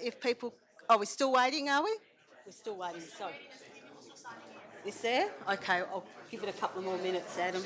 if people... Oh, we're still waiting, are we? We're still waiting, sorry. Is there? Okay, I'll give it a couple more minutes, Adam.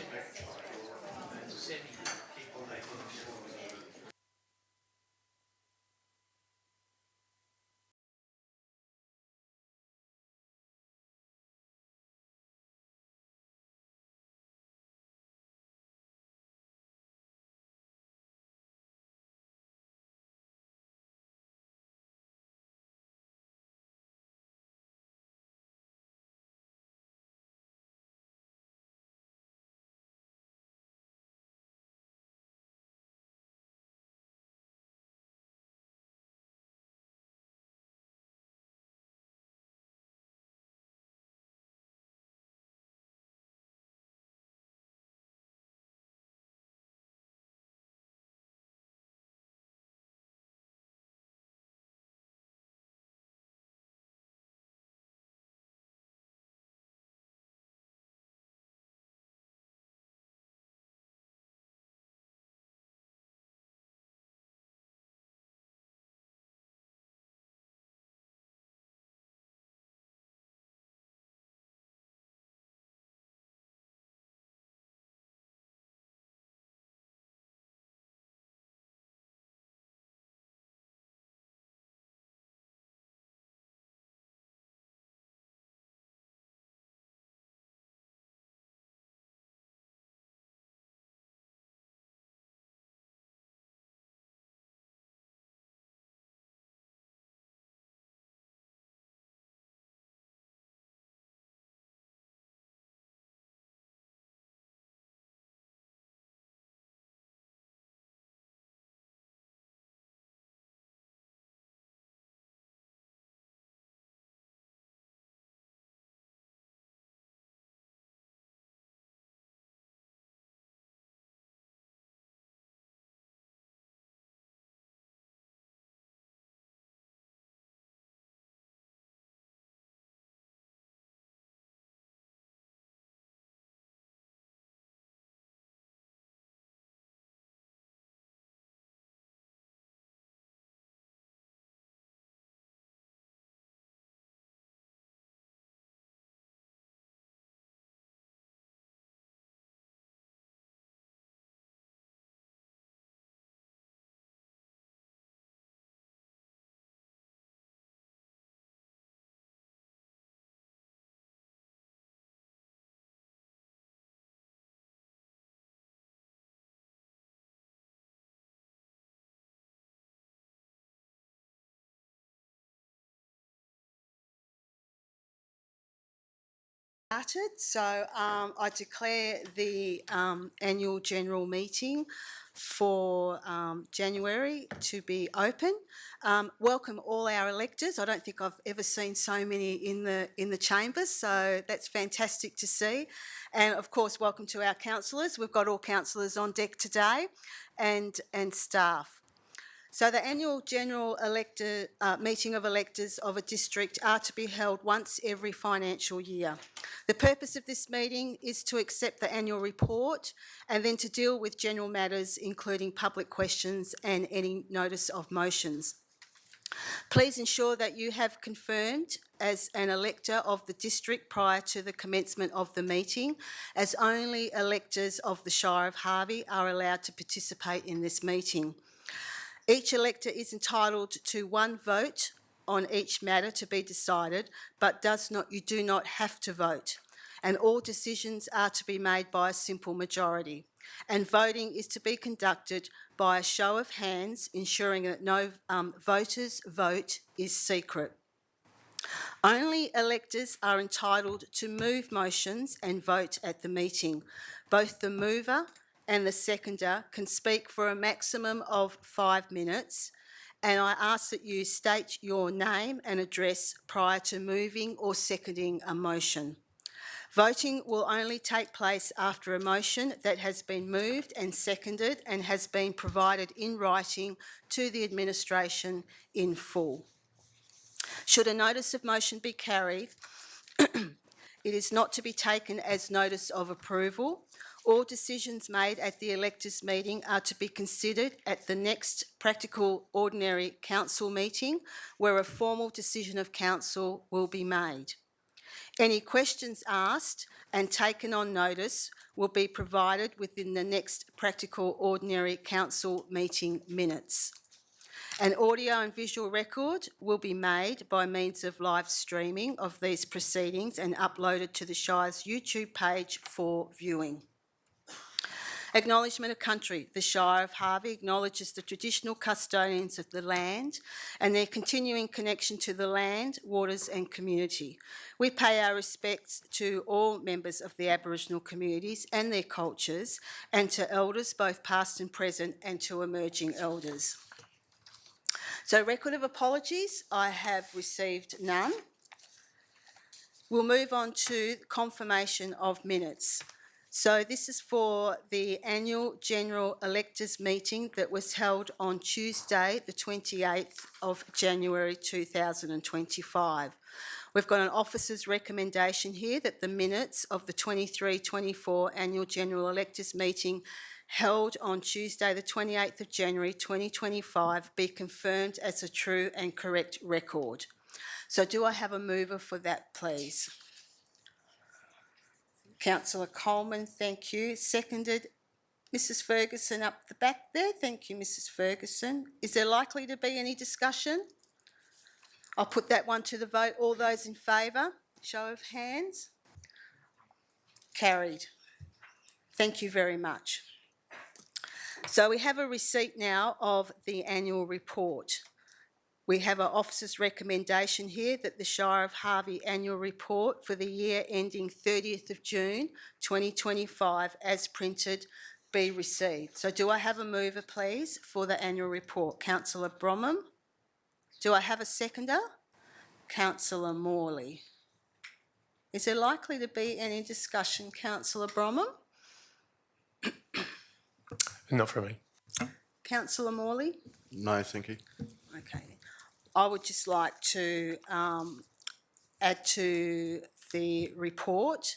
So I declare the annual general meeting for January to be open. Welcome all our electors. I don't think I've ever seen so many in the chambers, so that's fantastic to see. And of course, welcome to our councillors. We've got all councillors on deck today, and staff. So the annual general meeting of electors of a district are to be held once every financial year. The purpose of this meeting is to accept the annual report and then to deal with general matters, including public questions and any notice of motions. Please ensure that you have confirmed as an elector of the district prior to the commencement of the meeting, as only electors of the Shire of Harvey are allowed to participate in this meeting. Each elector is entitled to one vote on each matter to be decided, but you do not have to vote. And all decisions are to be made by a simple majority. And voting is to be conducted by a show of hands, ensuring that no voter's vote is secret. Only electors are entitled to move motions and vote at the meeting. Both the mover and the seconder can speak for a maximum of 5 minutes, and I ask that you state your name and address prior to moving or seconding a motion. Voting will only take place after a motion that has been moved and seconded and has been provided in writing to the administration in full. Should a notice of motion be carried, it is not to be taken as notice of approval All decisions made at the electors' meeting are to be considered at the next practical ordinary council meeting, where a formal decision of council will be made. Any questions asked and taken on notice will be provided within the next practical ordinary council meeting minutes. An audio and visual record will be made by means of live streaming of these proceedings and uploaded to the Shire's YouTube page for viewing. Acknowledgement of country. The Shire of Harvey acknowledges the traditional custodians of the land and their continuing connection to the land, waters and community. We pay our respects to all members of the Aboriginal communities and their cultures, and to elders both past and present, and to emerging elders. So, record of apologies, I have received none. We'll move on to confirmation of minutes. So this is for the annual general electors meeting that was held on Tuesday, the 28th of January 2025. We've got an officer's recommendation here that the minutes of the 23-24 annual general electors meeting held on Tuesday, the 28th of January 2025 be confirmed as a true and correct record. So do I have a mover for that, please? Councillor Coleman, thank you. Seconded, Mrs Ferguson up the back there. Thank you, Mrs Ferguson. Is there likely to be any discussion? I'll put that one to the vote. All those in favour? Show of hands. Carried. Thank you very much. So we have a receipt now of the annual report. We have an officer's recommendation here that the Shire of Harvey annual report for the year ending 30th of June 2025 as printed be received. So do I have a mover, please, for the annual report? Councillor Bromham. Do I have a seconder? Councillor Morley. Is there likely to be any discussion, Councillor Bromham? Not for me. Councillor Morley? No, thank you. Okay. I would just like to add to the report,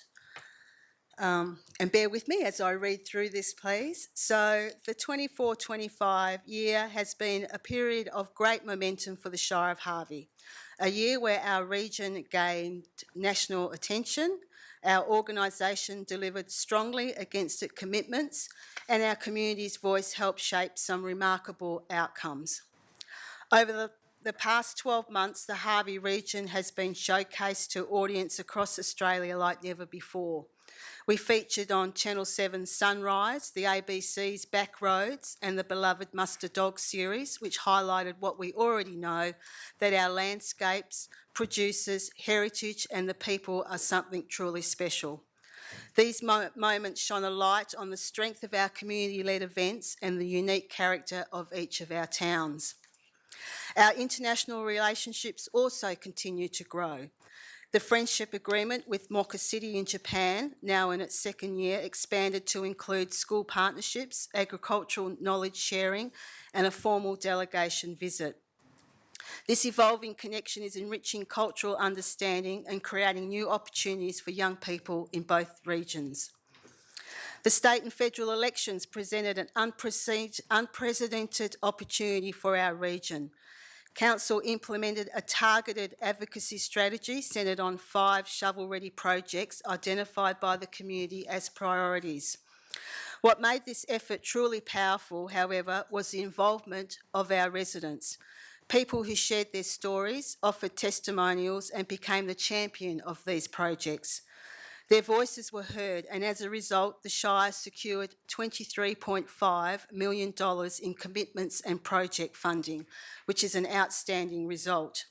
and bear with me as I read through this, please. So the 24-25 year has been a period of great momentum for the Shire of Harvey, a year where our region gained national attention, our organisation delivered strongly against its commitments, and our community's voice helped shape some remarkable outcomes. Over the past 12 months, the Harvey region has been showcased to audience across Australia like never before. We featured on Channel 7's Sunrise, the ABC's Backroads and the beloved Muster Dog series, which highlighted what we already know, that our landscapes, producers, heritage and the people are something truly special. These moments shone a light on the strength of our community-led events and the unique character of each of our towns. Our international relationships also continue to grow. The friendship agreement with Moka City in Japan, now in its second year, expanded to include school partnerships, agricultural knowledge sharing and a formal delegation visit. This evolving connection is enriching cultural understanding and creating new opportunities for young people in both regions. The state and federal elections presented an unprecedented opportunity for our region. Council implemented a targeted advocacy strategy centred on 5 shovel-ready projects identified by the community as priorities. What made this effort truly powerful, however, was the involvement of our residents, people who shared their stories, offered testimonials and became the champion of these projects. Their voices were heard, and as a result, the Shire secured $23.5 million in commitments and project funding, which is an outstanding result.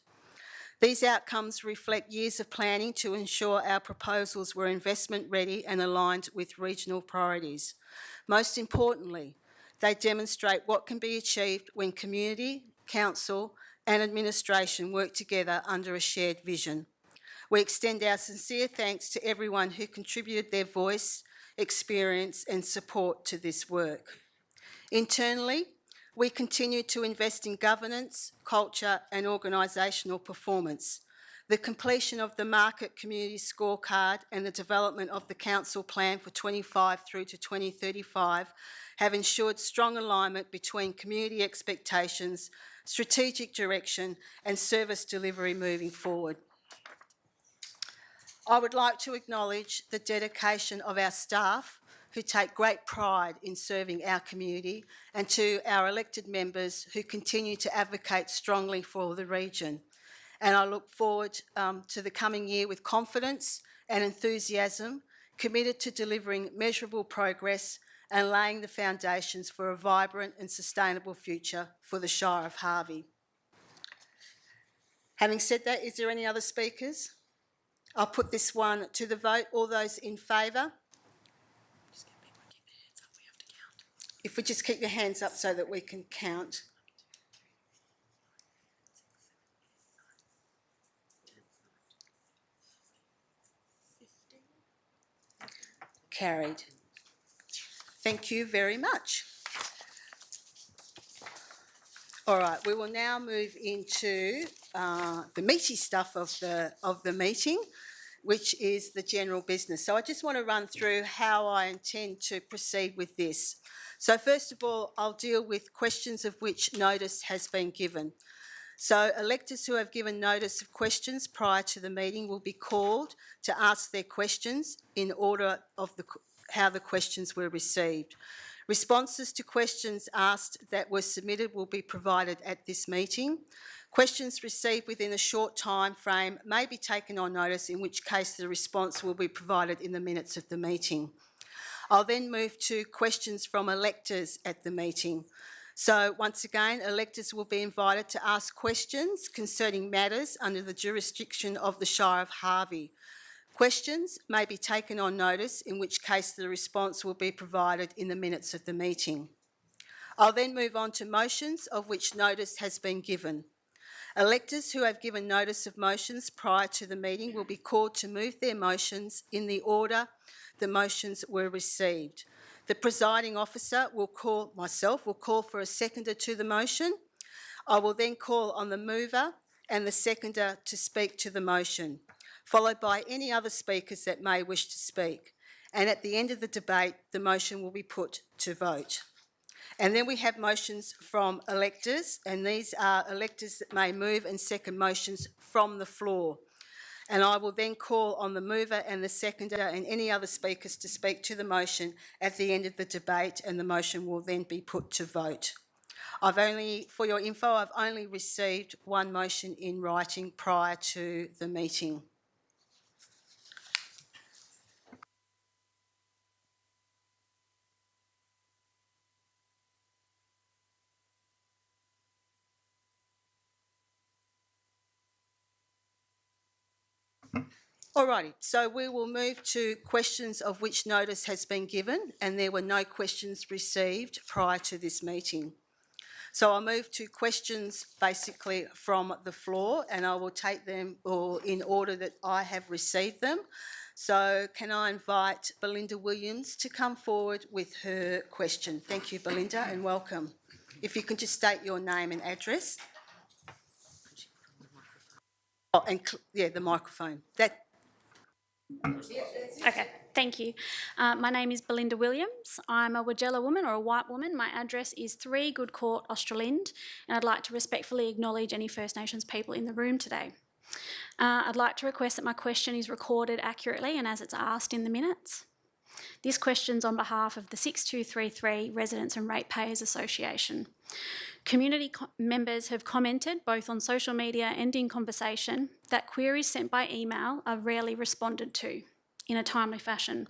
These outcomes reflect years of planning to ensure our proposals were investment ready and aligned with regional priorities. Most importantly, they demonstrate what can be achieved when community, council and administration work together under a shared vision. We extend our sincere thanks to everyone who contributed their voice, experience and support to this work. Internally, we continue to invest in governance, culture and organisational performance. The completion of the Market Community Scorecard and the development of the Council Plan for 25 through to 2035 have ensured strong alignment between community expectations, strategic direction and service delivery moving forward. I would like to acknowledge the dedication of our staff who take great pride in serving our community, and to our elected members who continue to advocate strongly for the region. And I look forward to the coming year with confidence and enthusiasm, committed to delivering measurable progress and laying the foundations for a vibrant and sustainable future for the Shire of Harvey. Having said that, is there any other speakers? I'll put this one to the vote. All those in favour? If we just keep your hands up so that we can count. Carried. Thank you very much. All right, we will now move into the meaty stuff of the meeting, which is the general business. So I just want to run through how I intend to proceed with this. So first of all, I'll deal with questions of which notice has been given. So electors who have given notice of questions prior to the meeting will be called to ask their questions in order of how the questions were received. Responses to questions asked that were submitted will be provided at this meeting. Questions received within a short time frame may be taken on notice, in which case the response will be provided in the minutes of the meeting. I'll then move to questions from electors at the meeting. So once again, electors will be invited to ask questions concerning matters under the jurisdiction of the Shire of Harvey. Questions may be taken on notice, in which case the response will be provided in the minutes of the meeting. I'll then move on to motions of which notice has been given. Electors who have given notice of motions prior to the meeting will be called to move their motions in the order the motions were received. The presiding officer will call for a seconder to the motion. I will then call on the mover and the seconder to speak to the motion, followed by any other speakers that may wish to speak. And at the end of the debate, the motion will be put to vote. And then we have motions from electors, and these are electors that may move and second motions from the floor. And I will then call on the mover and the seconder and any other speakers to speak to the motion at the end of the debate, and the motion will then be put to vote. For your info, I've only received one motion in writing prior to the meeting. Alrighty, so we will move to questions of which notice has been given, and there were no questions received prior to this meeting. So I'll move to questions basically from the floor, and I will take them all in order that I have received them. So can I invite Belinda Williams to come forward with her question? Thank you, Belinda, and welcome. If you can just state your name and address. Oh, and the microphone. Okay, thank you. My name is Belinda Williams. I'm a Wagella woman, or a white woman. My address is 3 Good Court, Australind, and I'd like to respectfully acknowledge any First Nations people in the room today. I'd like to request that my question is recorded accurately and as it's asked in the minutes. This question's on behalf of the 6233 Residents and Ratepayers Association. Community members have commented, both on social media and in conversation, that queries sent by email are rarely responded to in a timely fashion.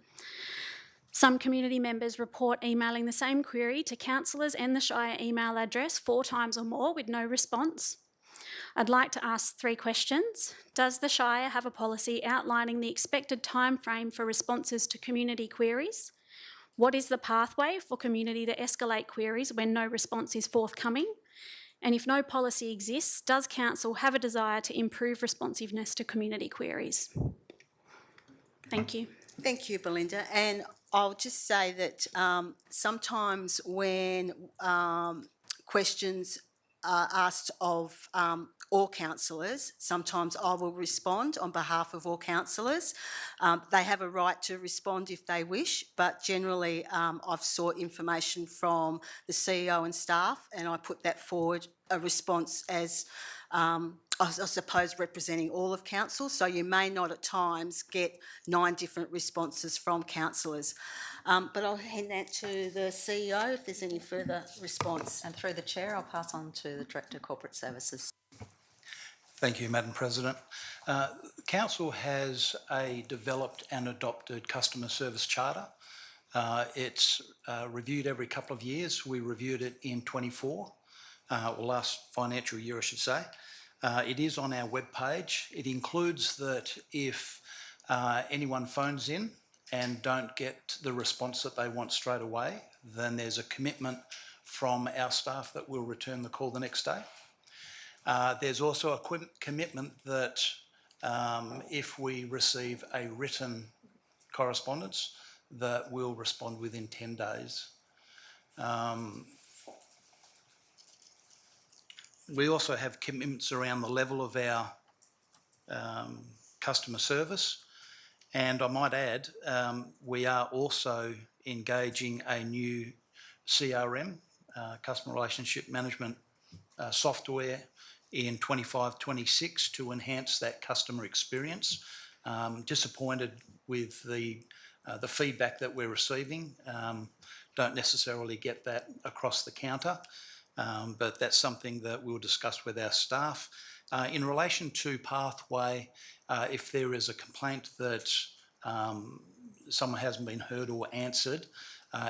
Some community members report emailing the same query to councillors and the Shire email address 4 times or more with no response. I'd like to ask 3 questions. Does the Shire have a policy outlining the expected time frame for responses to community queries? What is the pathway for community to escalate queries when no response is forthcoming? And if no policy exists, does Council have a desire to improve responsiveness to community queries? Thank you. Thank you, Belinda. And I'll just say that sometimes when questions asked of all councillors. Sometimes I will respond on behalf of all councillors. They have a right to respond if they wish, but generally I've sought information from the CEO and staff, and I put that forward, a response as I suppose representing all of council, so you may not at times get 9 different responses from councillors. But I'll hand that to the CEO if there's any further response. And through the Chair, I'll pass on to the Director of Corporate Services. Thank you, Madam President. Council has a developed and adopted customer service charter. It's reviewed every couple of years. We reviewed it in 24, or last financial year I should say. It is on our webpage. It includes that if anyone phones in and don't get the response that they want straight away, then there's a commitment from our staff that we'll return the call the next day. There's also a commitment that if we receive a written correspondence, that we'll respond within 10 days. We also have commitments around the level of our customer service. And I might add, we are also engaging a new CRM, customer relationship management software in 25-26 to enhance that customer experience. Disappointed with the feedback that we're receiving. Don't necessarily get that across the counter, but that's something that we'll discuss with our staff. In relation to Pathway, if there is a complaint that someone hasn't been heard or answered,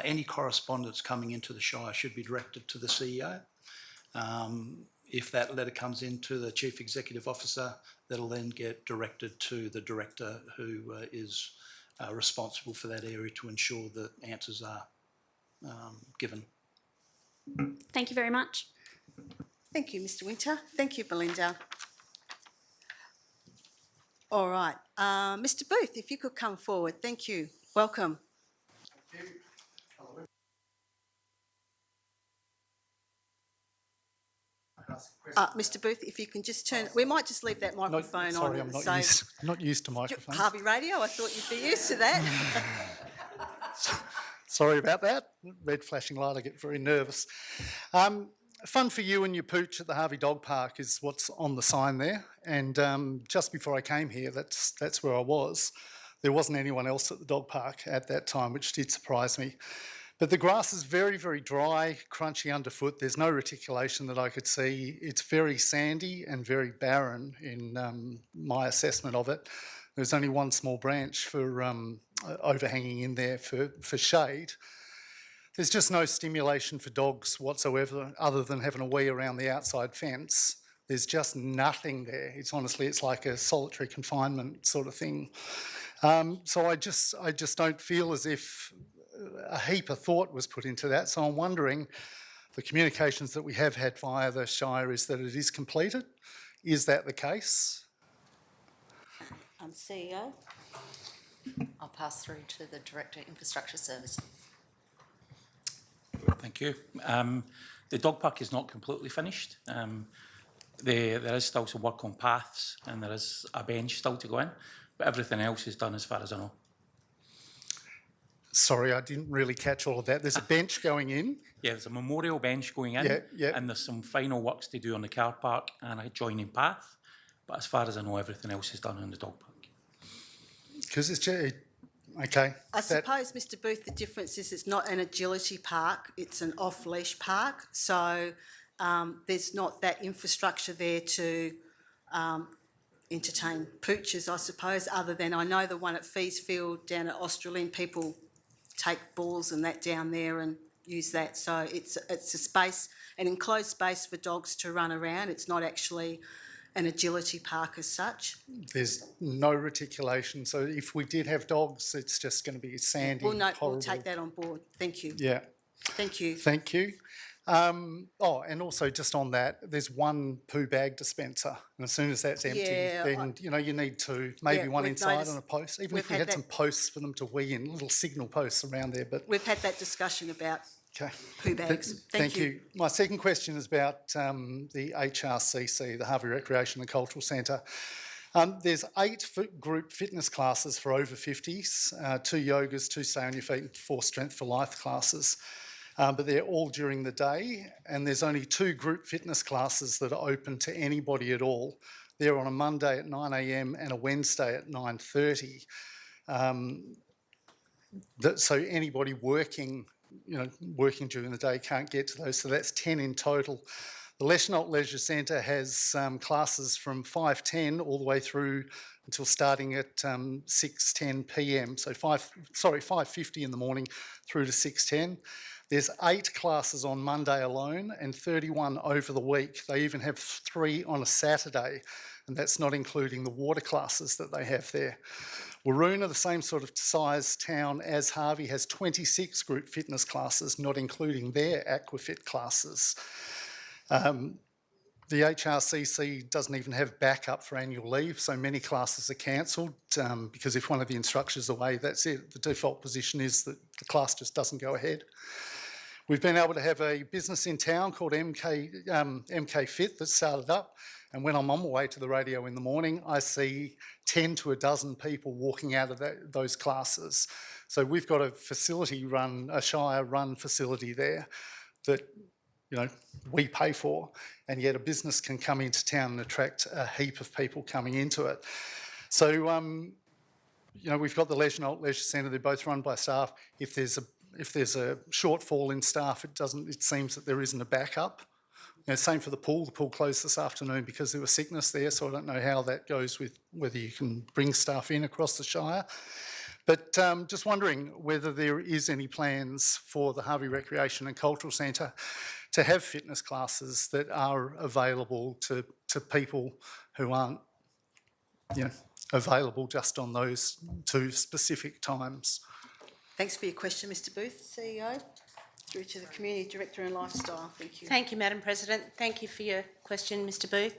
any correspondence coming into the Shire should be directed to the CEO. If that letter comes into the Chief Executive Officer, that'll then get directed to the Director who is responsible for that area to ensure that answers are given. Thank you very much. Thank you, Mr. Winter. Thank you, Belinda. All right. Mr. Booth, if you could come forward. Thank you. Welcome. Thank you. Mr. Booth, if you can just turn, we might just leave that microphone on. Sorry, I'm not used to microphones. Harvey Radio, I thought you'd be used to that. Sorry about that. Red flashing light, I get very nervous. Fun for you and your pooch at the Harvey Dog Park is what's on the sign there. And just before I came here, that's where I was. There wasn't anyone else at the dog park at that time, which did surprise me. But the grass is very, very dry, crunchy underfoot. There's no reticulation that I could see. It's very sandy and very barren in my assessment of it. There's only one small branch for overhanging in there for shade. There's just no stimulation for dogs whatsoever other than having a wee around the outside fence. There's just nothing there. It's like a solitary confinement sort of thing. So I just don't feel as if a heap of thought was put into that. So I'm wondering, the communications that we have had via the Shire is that it is completed. Is that the case? CEO. I'll pass through to the Director of Infrastructure Services. Thank you. The dog park is not completely finished. There is still some work on paths and there is a bench still to go in, but everything else is done as far as I know. Sorry, I didn't really catch all of that. There's a bench going in. Yeah, there's a memorial bench going in, and there's some final works to do on the car park and a joining path. But as far as I know, everything else is done on the dog park. Because it's okay. I suppose, Mr. Booth, the difference is it's not an agility park; it's an off-leash park. So there's not that infrastructure there to entertain poochers, I suppose. Other than I know the one at Feesfield down at Australind, people take balls and that down there and use that. So it's a space, an enclosed space for dogs to run around. It's not actually an agility park as such. There's no reticulation. So if we did have dogs, it's just going to be sandy. Well, no, horrible. we'll take that on board. Thank you. Yeah. Thank you. Thank you. And also just on that, there's one poo bag dispenser. And as soon as that's empty, then, you need to, maybe one inside on a post. Even if we had some posts for them to wee in, little signal posts around there. But we've had that discussion about Okay. poo bags. Thank you. My second question is about the HRCC, the Harvey Recreation and Cultural Centre. There's 8 group fitness classes for over 50s, 2 yogas, 2 stay on your feet, and 4 strength for life classes. But they're all during the day, and there's only 2 group fitness classes that are open to anybody at all. They're on a Monday at 9 a.m. and a Wednesday at 9:30. So anybody working during the day can't get to those. So that's 10 in total. The Leschenault Leisure Centre has classes from 5:10 all the way through until starting at 6:10 p.m. So 5:50 in the morning through to 6:10. There's 8 classes on Monday alone and 31 over the week. They even have 3 on a Saturday, and that's not including the water classes that they have there. Waroona, the same sort of size town as Harvey, has 26 group fitness classes, not including their aquafit classes. The HRCC doesn't even have backup for annual leave, so many classes are cancelled because if one of the instructors is away, that's it. The default position is that the class just doesn't go ahead. We've been able to have a business in town called MK Fit that started up, and when I'm on my way to the radio in the morning, I see 10 to a dozen people walking out of those classes. So we've got a Shire-run facility there that we pay for, and yet a business can come into town and attract a heap of people coming into it. So, we've got the Leschenault Leisure Centre. They're both run by staff. If there's a shortfall in staff, it seems that there isn't a backup. Same for the pool. The pool closed this afternoon because there was sickness there, so I don't know how that goes with whether you can bring staff in across the Shire. But just wondering whether there is any plans for the Harvey Recreation and Cultural Centre to have fitness classes that are available to people who aren't available just on those 2 specific times. Thanks for your question, Mr Booth, CEO. Through to the Community Director and Lifestyle. Thank you. Thank you, Madam President. Thank you for your question, Mr Booth.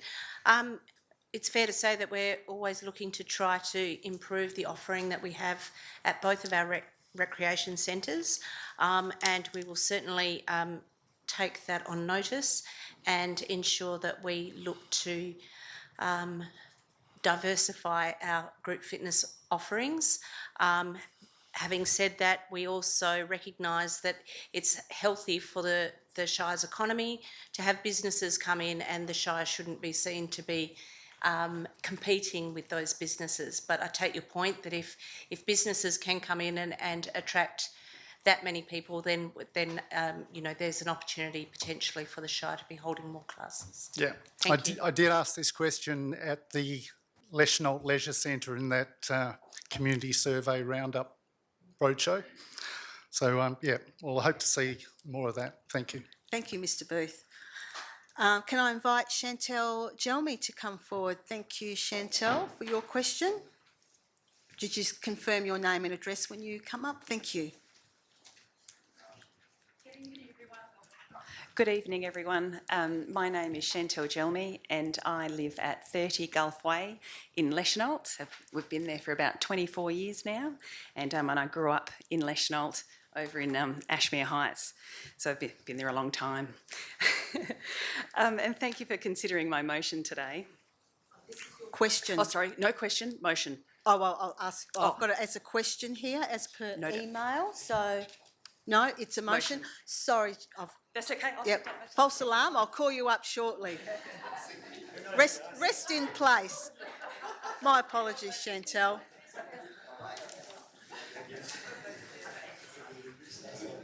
It's fair to say that we're always looking to try to improve the offering that we have at both of our recreation centres, and we will certainly take that on notice and ensure that we look to diversify our group fitness offerings. Having said that, we also recognise that it's healthy for the Shire's economy to have businesses come in, and the Shire shouldn't be seen to be competing with those businesses. But I take your point that if businesses can come in and attract that many people, then there's an opportunity potentially for the Shire to be holding more classes. Yeah, I did ask this question at the Leschenault Leisure Centre in that community survey roundup roadshow. So, I hope to see more of that. Thank you. Thank you, Mr Booth. Can I invite Chantel Gelmy to come forward? Thank you, Chantel, for your question. Did you just confirm your name and address when you come up? Thank you. Good evening, everyone. My name is Chantel Gelmy and I live at 30 Gulf Way in Leschenault. We've been there for about 24 years now, and I grew up in Leschenault over in Ashmere Heights, so I've been there a long time. And thank you for considering my motion today. Question. Oh, sorry, no question, motion. Oh, well, I'll ask. I've got it as a question here as per email, so... No, it's a motion. Sorry, That's okay. False alarm. I'll call you up shortly. Rest in place. My apologies, Chantel.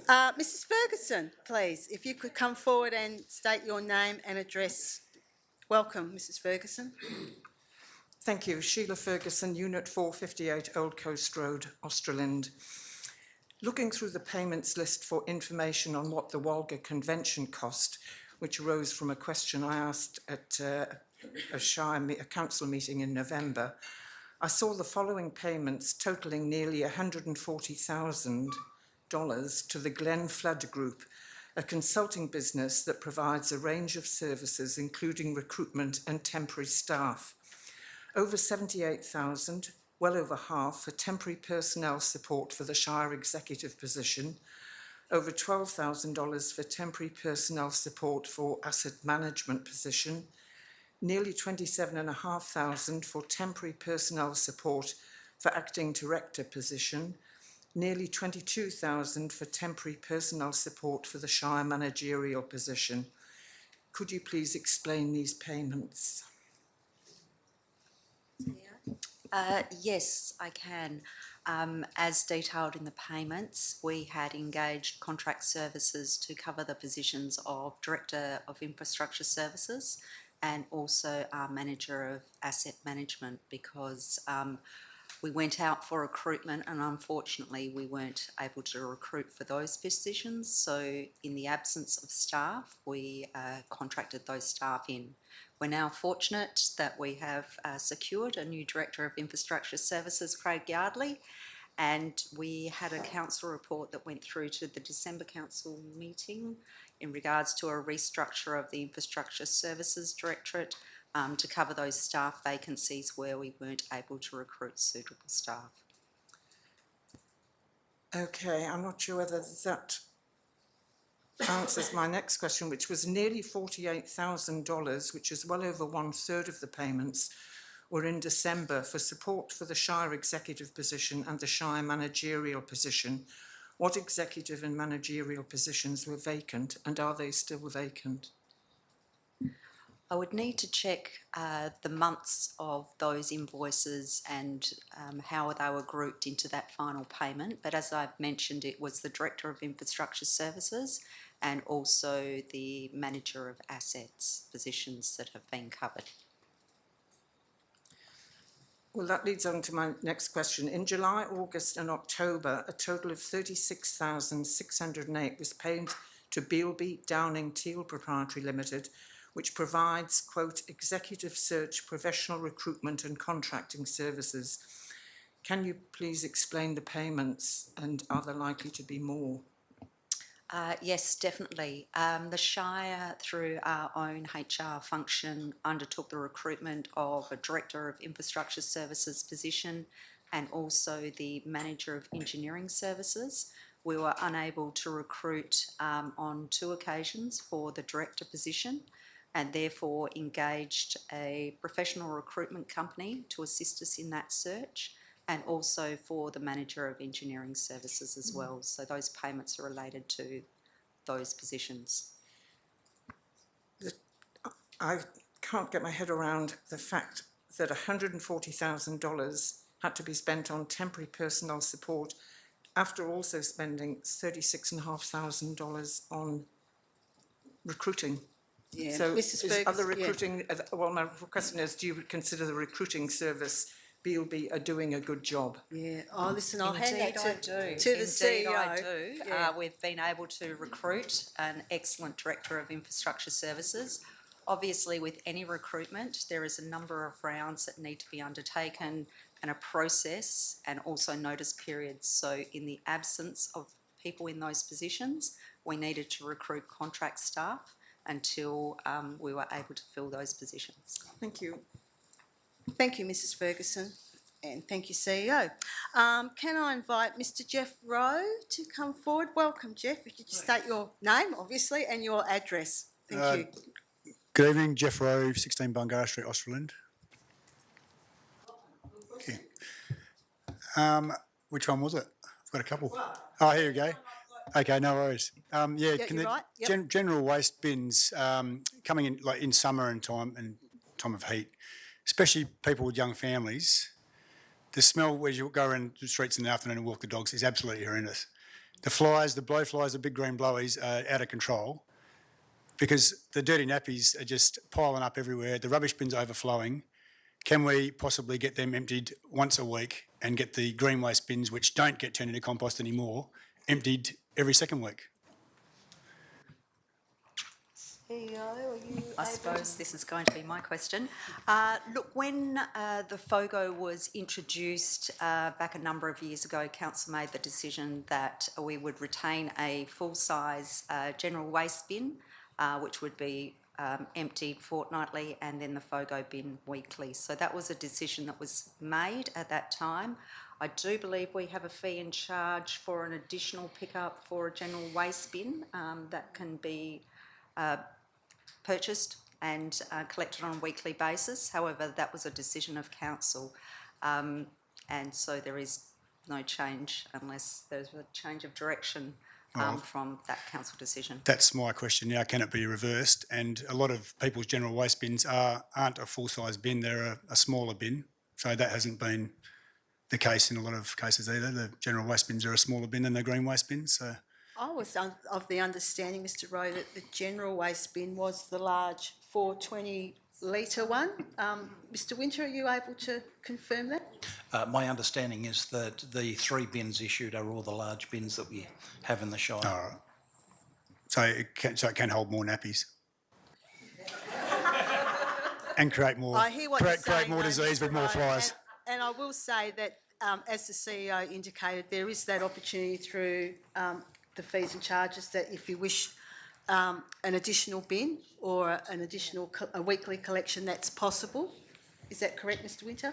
Mrs Ferguson, please, if you could come forward and state your name and address. Welcome, Mrs Ferguson. Thank you. Sheila Ferguson, Unit 458, Old Coast Road, Australind. Looking through the payments list for information on what the Walga Convention cost, which arose from a question I asked at a council meeting in November, I saw the following payments totalling nearly $140,000 to the Glen Flood Group, a consulting business that provides a range of services, including recruitment and temporary staff. Over $78,000, well over half, for temporary personnel support for the Shire executive position, over $12,000 for temporary personnel support for asset management position, nearly $27,500 for temporary personnel support for acting director position, nearly $22,000 for temporary personnel support for the Shire managerial position. Could you please explain these payments? Yes, I can. As detailed in the payments, we had engaged contract services to cover the positions of Director of Infrastructure Services and also our Manager of Asset Management, because we went out for recruitment and unfortunately we weren't able to recruit for those positions. So in the absence of staff, we contracted those staff in. We're now fortunate that we have secured a new Director of Infrastructure Services, Craig Yardley, and we had a council report that went through to the December council meeting in regards to a restructure of the Infrastructure Services Directorate to cover those staff vacancies where we weren't able to recruit suitable staff. Okay, I'm not sure whether that answers my next question, which was nearly $48,000, which is well over 1/3 of the payments, were in December for support for the Shire executive position and the Shire managerial position. What executive and managerial positions were vacant, and are they still vacant? I would need to check the months of those invoices and how they were grouped into that final payment. But as I've mentioned, it was the Director of Infrastructure Services and also the Manager of Assets positions that have been covered. Well, that leads on to my next question. In July, August and October, a total of $36,608 was paid to Bealby Downing Teal Proprietary Limited, which provides, quote, executive search, professional recruitment and contracting services. Can you please explain the payments, and are there likely to be more? Yes, definitely. The Shire, through our own HR function, undertook the recruitment of a Director of Infrastructure Services position and also the Manager of Engineering Services. We were unable to recruit on 2 occasions for the Director position, and therefore engaged a professional recruitment company to assist us in that search, and also for the Manager of Engineering Services as well. So those payments are related to those positions. I can't get my head around the fact that $140,000 had to be spent on temporary personnel support after also spending $36,500 on recruiting. Yeah, So Mrs. is other Ferguson, recruiting, well, my question is, do you consider the recruiting service, BLB, are doing a good job? Yeah. Oh, listen, I'll hand Indeed, that I do. to the CEO. I do. Yeah. We've been able to recruit an excellent Director of Infrastructure Services. Obviously, with any recruitment, there is a number of rounds that need to be undertaken and a process and also notice periods. So in the absence of people in those positions, we needed to recruit contract staff until we were able to fill those positions. Thank you. Thank you, Mrs. Ferguson, and thank you, CEO. Can I invite Mr. Jeff Rowe to come forward? Welcome, Jeff. If you just state your name, obviously, and your address. Thank you. Good evening, Jeff Rowe, 16 Bungarra Street, Australand. Okay. Which one was it? I've got a couple. Oh, here we go. Okay, no worries. Yeah, can the right. Yep. general waste bins coming in like in summer and time of heat, especially people with young families, the smell where you go around the streets in the afternoon and walk the dogs is absolutely horrendous. The flies, the blowflies, the big green blowies are out of control because the dirty nappies are just piling up everywhere. The rubbish bins are overflowing. Can we possibly get them emptied once a week and get the green waste bins, which don't get turned into compost anymore, emptied every second week? CEO, are you I suppose this is going to be my question. Look, when the FOGO was introduced back a number of years ago, Council made the decision that we would retain a full-size general waste bin, which would be emptied fortnightly and then the FOGO bin weekly. So that was a decision that was made at that time. I do believe we have a fee and charge for an additional pickup for a general waste bin that can be purchased and collected on a weekly basis. However, that was a decision of council, and so there is no change unless there's a change of direction from that council decision. That's my question now. Can it be reversed? And a lot of people's general waste bins aren't a full-size bin, they're a smaller bin. So that hasn't been the case in a lot of cases either. The general waste bins are a smaller bin than the green waste bins. So I was of the understanding, Mr Rowe, that the general waste bin was the large 420 litre one. Mr Winter, are you able to confirm that? My understanding is that the 3 bins issued are all the large bins that we have in the Shire. all right. So it can hold more nappies. And create more, I hear what you're create saying, more though, disease Mr with more Rowe, flies. And I will say that, as the CEO indicated, there is that opportunity through the fees and charges that if you wish an additional bin or an additional a weekly collection, that's possible. Is that correct, Mr Winter?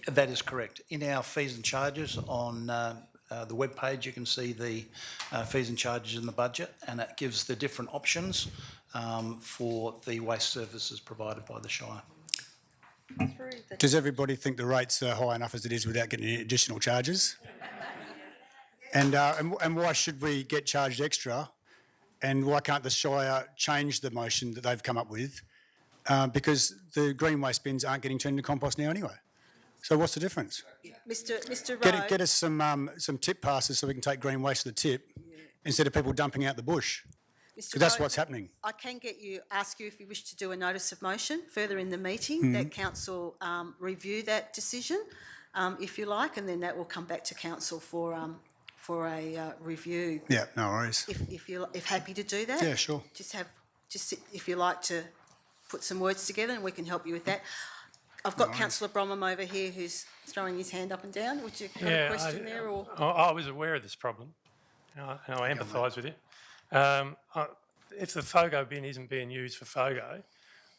That is correct. In our fees and charges on the webpage, you can see the fees and charges in the budget, and it gives the different options for the waste services provided by the Shire. Does everybody think the rates are high enough as it is without getting any additional charges? And why should we get charged extra? And why can't the Shire change the motion that they've come up with? Because the green waste bins aren't getting turned into compost now anyway. So what's the difference? Mr Rowe, Get us some tip passes so we can take green waste to the tip instead of people dumping out the bush. Because that's Rowe, what's happening. I can ask you if you wish to do a notice of motion further in the meeting, that council review that decision, if you like, and then that will come back to council for a review. Yeah, no worries. If you're happy to do that. Yeah, sure. Just if you like to put some words together, and we can help you with that. I've got Councillor Bromham over here who's throwing his hand up and down. Would you have a question there? Or I was aware of this problem, and I empathise with you. If the FOGO bin isn't being used for FOGO,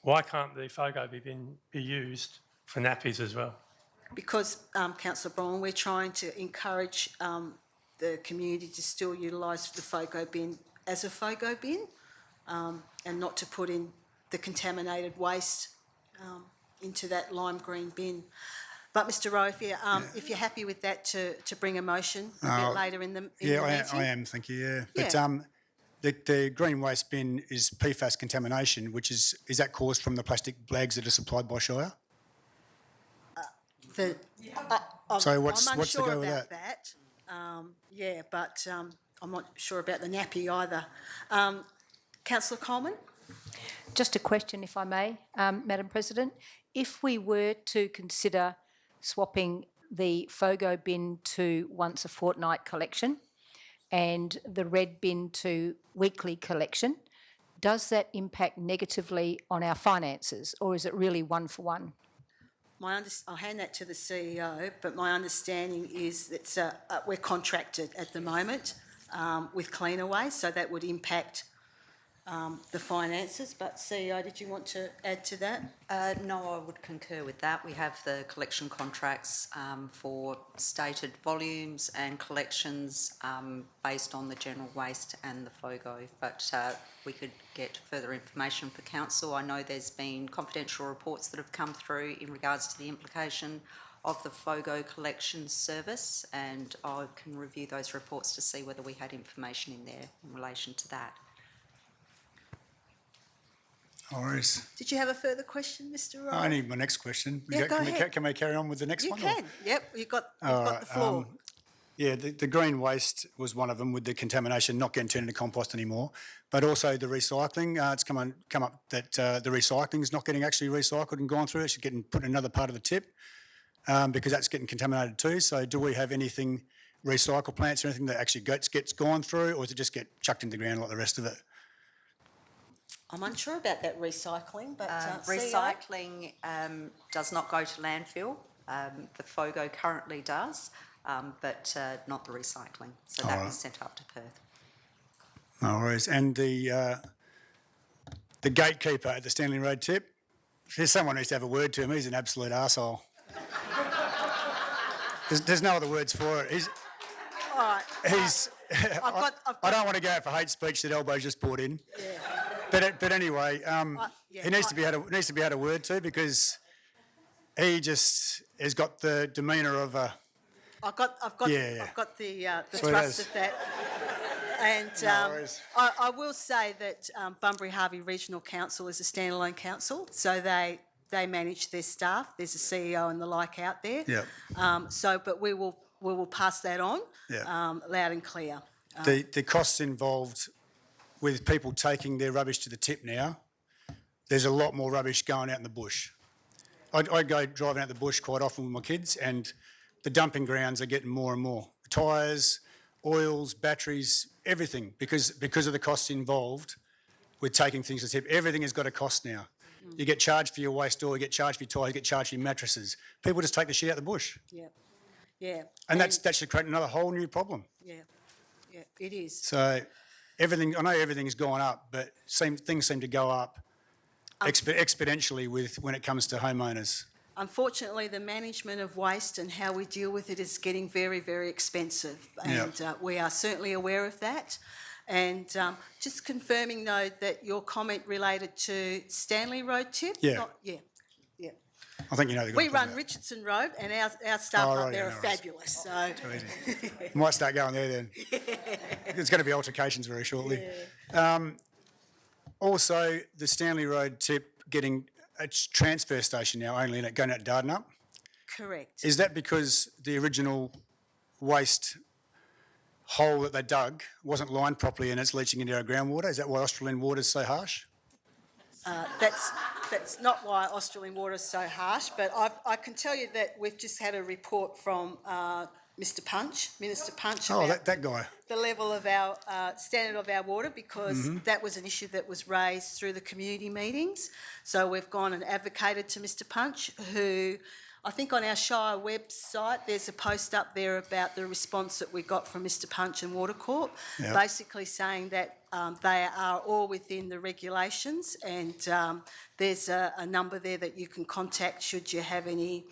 why can't the FOGO bin be used for nappies as well? because, Councillor Bromham, we're trying to encourage the community to still utilise the FOGO bin as a FOGO bin, and not to put in the contaminated waste into that lime green bin. But Mr Rowe, if you're happy with that, to bring a motion a bit later in the meeting. I am, thank you, But the green waste bin is PFAS contamination, which is that caused from the plastic bags that are supplied by Shire? So what's the go with that? But I'm not sure about the nappy either. Councillor Coleman? Just a question, if I may, Madam President. If we were to consider swapping the FOGO bin to once a fortnight collection and the red bin to weekly collection, does that impact negatively on our finances, or is it really one for one? I'll hand that to the CEO, but my understanding is that we're contracted at the moment with Cleanaway, so that would impact the finances. But CEO, did you want to add to that? No, I would concur with that. We have the collection contracts for stated volumes and collections based on the general waste and the FOGO, but we could get further information for council. I know there's been confidential reports that have come through in regards to the implication of the FOGO collection service, and I can review those reports to see whether we had information in there in relation to that. No worries. Did you have a further question, Mr Rowe? I need my next question. Yeah, go ahead. Can we carry on with the next one? You can. Yep, you've got the floor. The green waste was one of them, with the contamination not getting turned into compost anymore, but also the recycling. It's come up that the recycling is not getting actually recycled and gone through. It's getting put in another part of the tip because that's getting contaminated too. So do we have anything, recycle plants or anything that actually gets gone through, or does it just get chucked in the ground like the rest of it? I'm unsure about that recycling, but recycling does not go to landfill. The FOGO currently does, but not the recycling. So that was sent up to Perth. No worries. And the the gatekeeper at the Stanley Road tip. There's someone who needs to have a word to him. He's an absolute arsehole. There's no other words for it. All right. I don't want to go out for hate speech that Elbo's just brought in. Yeah. But anyway, he needs to be had a word to, because he just has got the demeanour of a. I've got the thrust of that. And I will say that Bunbury Harvey Regional Council is a standalone council, so they manage their staff. There's a CEO and the like out there. Yeah. But we will pass that on loud and clear. The costs involved with people taking their rubbish to the tip now, there's a lot more rubbish going out in the bush. I go driving out the bush quite often with my kids, and the dumping grounds are getting more and more. Tyres, oils, batteries, everything, because of the costs involved with taking things to the tip. Everything has got a cost now. You get charged for your waste oil, you get charged for your tyres, you get charged for your mattresses. People just take the shit out the bush. Yeah. Yeah. And that should create another whole new problem. Yeah. Yeah, it is. So I know everything's gone up, but things seem to go up exponentially when it comes to homeowners. Unfortunately, the management of waste and how we deal with it is getting very, very expensive, and we are certainly aware of that. And just confirming, though, that your comment related to Stanley Road tip? Yeah. Yeah. I think you know the guy. We run Richardson Road, and our staff up there are fabulous. So Might start going there then. There's going to be altercations very shortly. Yeah. Also, the Stanley Road tip getting a transfer station now only, and it going out to Dardanup. Correct. Is that because the original waste hole that they dug wasn't lined properly and it's leaching into our groundwater? Is that why Australian water is so harsh? That's not why Australian water is so harsh, but I can tell you that we've just had a report from Minister Punch, about that guy. The level of our standard of our water, because that was an issue that was raised through the community meetings. So we've gone and advocated to Mr Punch, who I think on our Shire website there's a post up there about the response that we got from Mr Punch and Water Corp, basically saying that they are all within the regulations, and there's a number there that you can contact should you have any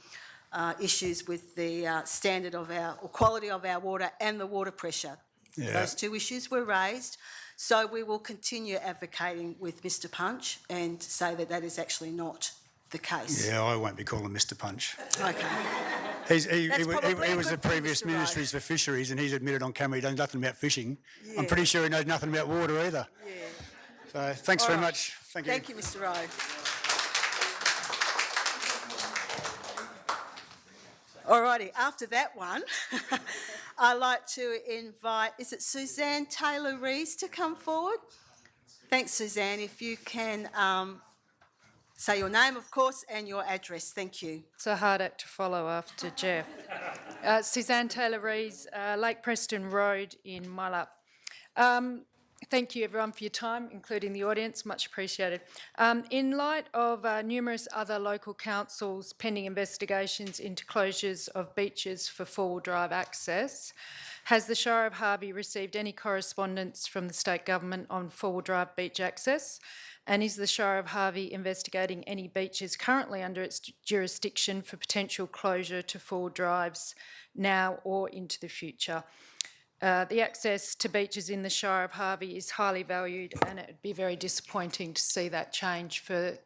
issues with the standard of or quality of our water and the water pressure. Yeah. Those two issues were raised. So we will continue advocating with Mr Punch and say that is actually not the case. Yeah, I won't be calling Mr Punch. Okay. He was the previous Ministries for Fisheries, and he's admitted on camera he knows nothing about fishing. Yeah. I'm pretty sure he knows nothing about water either. Yeah. So thanks very much. Thank you. Thank you, Mr Rowe. Alrighty, after that one, I'd like to invite, is it Suzanne Taylor-Rees to come forward? Thanks, Suzanne. If you can say your name, of course, and your address. Thank you. It's a hard act to follow after Jeff. Suzanne Taylor-Rees, Lake Preston Road in Mullap. Thank you, everyone, for your time, including the audience. Much appreciated. In light of numerous other local councils' pending investigations into closures of beaches for four-wheel drive access, has the Shire of Harvey received any correspondence from the state government on four-wheel drive beach access? And is the Shire of Harvey investigating any beaches currently under its jurisdiction for potential closure to four-wheel drives now or into the future? The access to beaches in the Shire of Harvey is highly valued, and it would be very disappointing to see that change for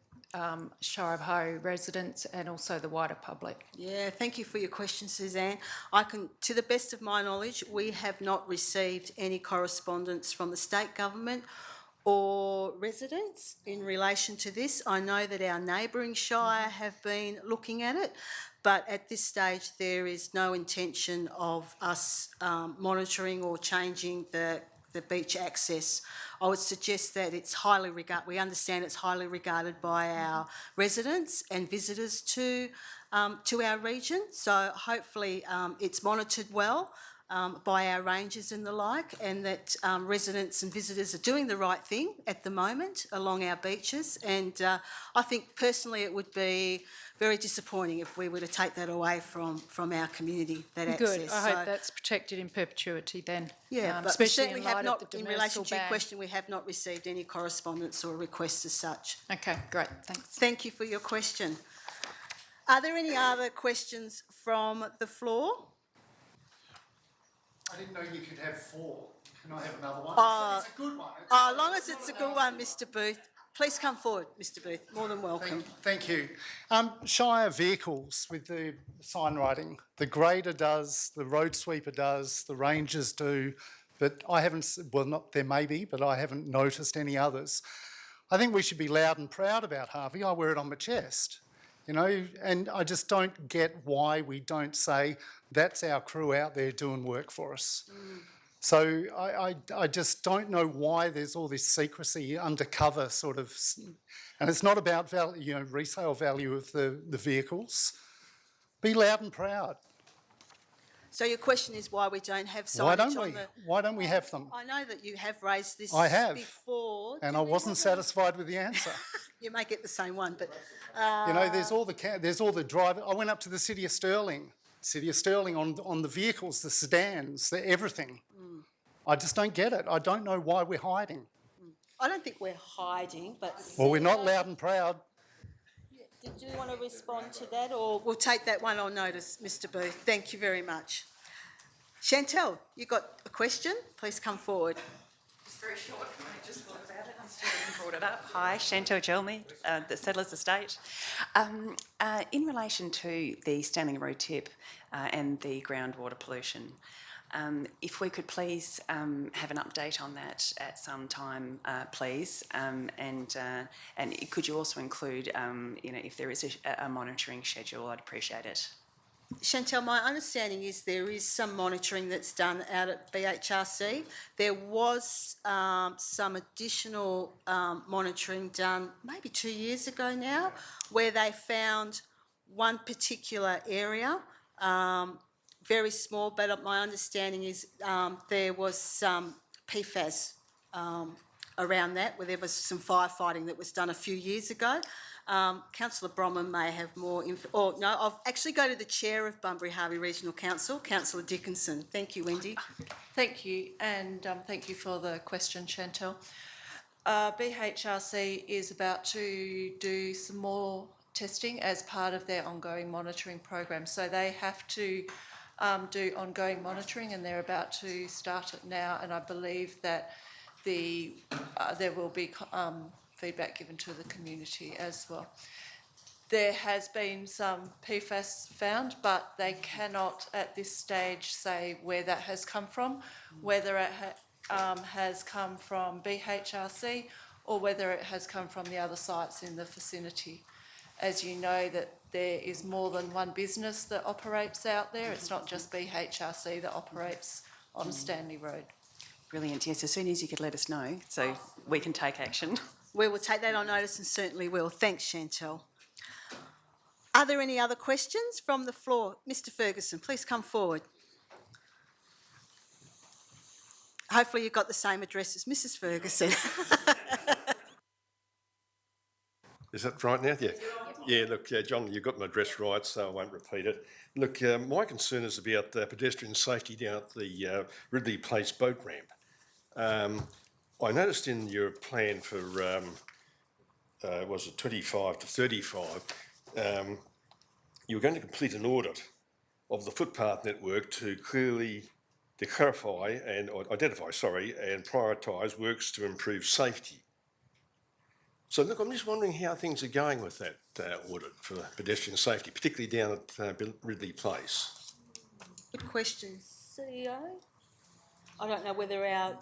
Shire of Harvey residents and also the wider public. Yeah, thank you for your question, Suzanne. To the best of my knowledge, we have not received any correspondence from the state government or residents in relation to this. I know that our neighbouring shire have been looking at it, but at this stage there is no intention of us monitoring or changing the beach access. I would suggest that we understand it's highly regarded by our residents and visitors to our region, so hopefully it's monitored well. by our rangers and the like, and that residents and visitors are doing the right thing at the moment along our beaches. And I think personally it would be very disappointing if we were to take that away from our community, that access. Good, I hope that's protected in perpetuity then. Yeah, but we especially certainly in have light not, of the in relation demersal to your ban. question, we have not received any correspondence or requests as such. Okay, great, thanks. Thank you for your question. Are there any other questions from the floor? I didn't know you could have 4. Can I have another one? It's a good one. As long as it's a good one, Mr Booth. Please come forward, Mr Booth. More than welcome. Thank you. Shire vehicles with the sign writing. The grader does, the road sweeper does, the rangers do, but I haven't, well, not there may be, but I haven't noticed any others. I think we should be loud and proud about Harvey. I wear it on my chest, you know, and I just don't get why we don't say that's our crew out there doing work for us. So I just don't know why there's all this secrecy, undercover sort of, and it's not about value, you know, resale value of the vehicles. Be loud and proud. So your question is why we don't have signage Why don't on we? the... Why don't we have them? I know that you have raised this I have. before. And I wasn't satisfied with the answer. You may get the same one, but... You know, there's all the driver. I went up to the City of Stirling on the vehicles, the sedans, the everything. I just don't get it. I don't know why we're hiding. I don't think we're hiding, but... Well, we're not loud and proud. Did you want to respond to that, or we'll take that one on notice, Mr Booth? Thank you very much. Chantel, you got a question? Please come forward. It's very short. I just thought about it. I brought it up. Hi, Chantel Jelmy, the Settlers Estate. In relation to the Standing Road tip and the groundwater pollution, if we could please have an update on that at some time, please, and could you also include, you know, if there is a monitoring schedule, I'd appreciate it. Chantel, my understanding is there is some monitoring that's done out at BHRC. There was some additional monitoring done maybe 2 years ago now, where they found one particular area, very small, but my understanding is there was some PFAS around that, where there was some firefighting that was done a few years ago. Councillor Bromham may have more info. Oh, no, I'll actually go to the chair of Bunbury-Harvey Regional Council, Councillor Dickinson. Thank you, Wendy. Thank you, and thank you for the question, Chantel. BHRC is about to do some more testing as part of their ongoing monitoring program. So they have to do ongoing monitoring, and they're about to start it now, and I believe that there will be feedback given to the community as well. There has been some PFAS found, but they cannot at this stage say where that has come from, whether it has come from BHRC or whether it has come from the other sites in the vicinity. As you know, that there is more than one business that operates out there. It's not just BHRC that operates on Stanley Road. Brilliant, yes, as soon as you could let us know so we can take action. We will take that on notice and certainly will. Thanks, Chantel. Are there any other questions from the floor? Mr Ferguson, please come forward. Hopefully you've got the same address as Mrs Ferguson. Is that right now? Yeah. Yeah, look, John, you've got my address right, so I won't repeat it. Look, my concern is about pedestrian safety down at the Ridley Place boat ramp. I noticed in your plan for, was it 25 to 35, you were going to complete an audit of the footpath network to clarify and prioritise works to improve safety. So look, I'm just wondering how things are going with that audit for pedestrian safety, particularly down at Ridley Place. Good question. CEO? I don't know whether our...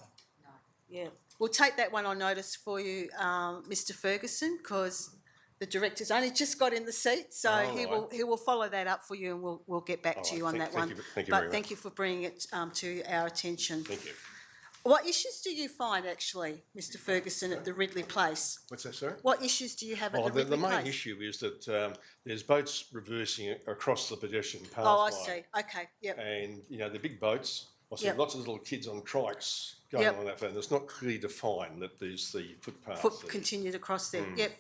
Yeah. We'll take that one on notice for you, Mr Ferguson, because the director's only just got in the seat, so he will follow that up for you, and we'll get back to you on that one. Thank you very much. Thank you for bringing it to our attention. Thank you. What issues do you find, actually, Mr Ferguson, at the Ridley Place? What's that, sorry? What issues do you have at the Ridley Place? The main issue is that there's boats reversing across the pedestrian pathway. Oh, I see. Okay, yep. And, you know, the big boats, I see Yep. lots of little kids on trikes going Yep. on that, and it's not clearly defined that there's the footpath. Foot continued across there. Yep.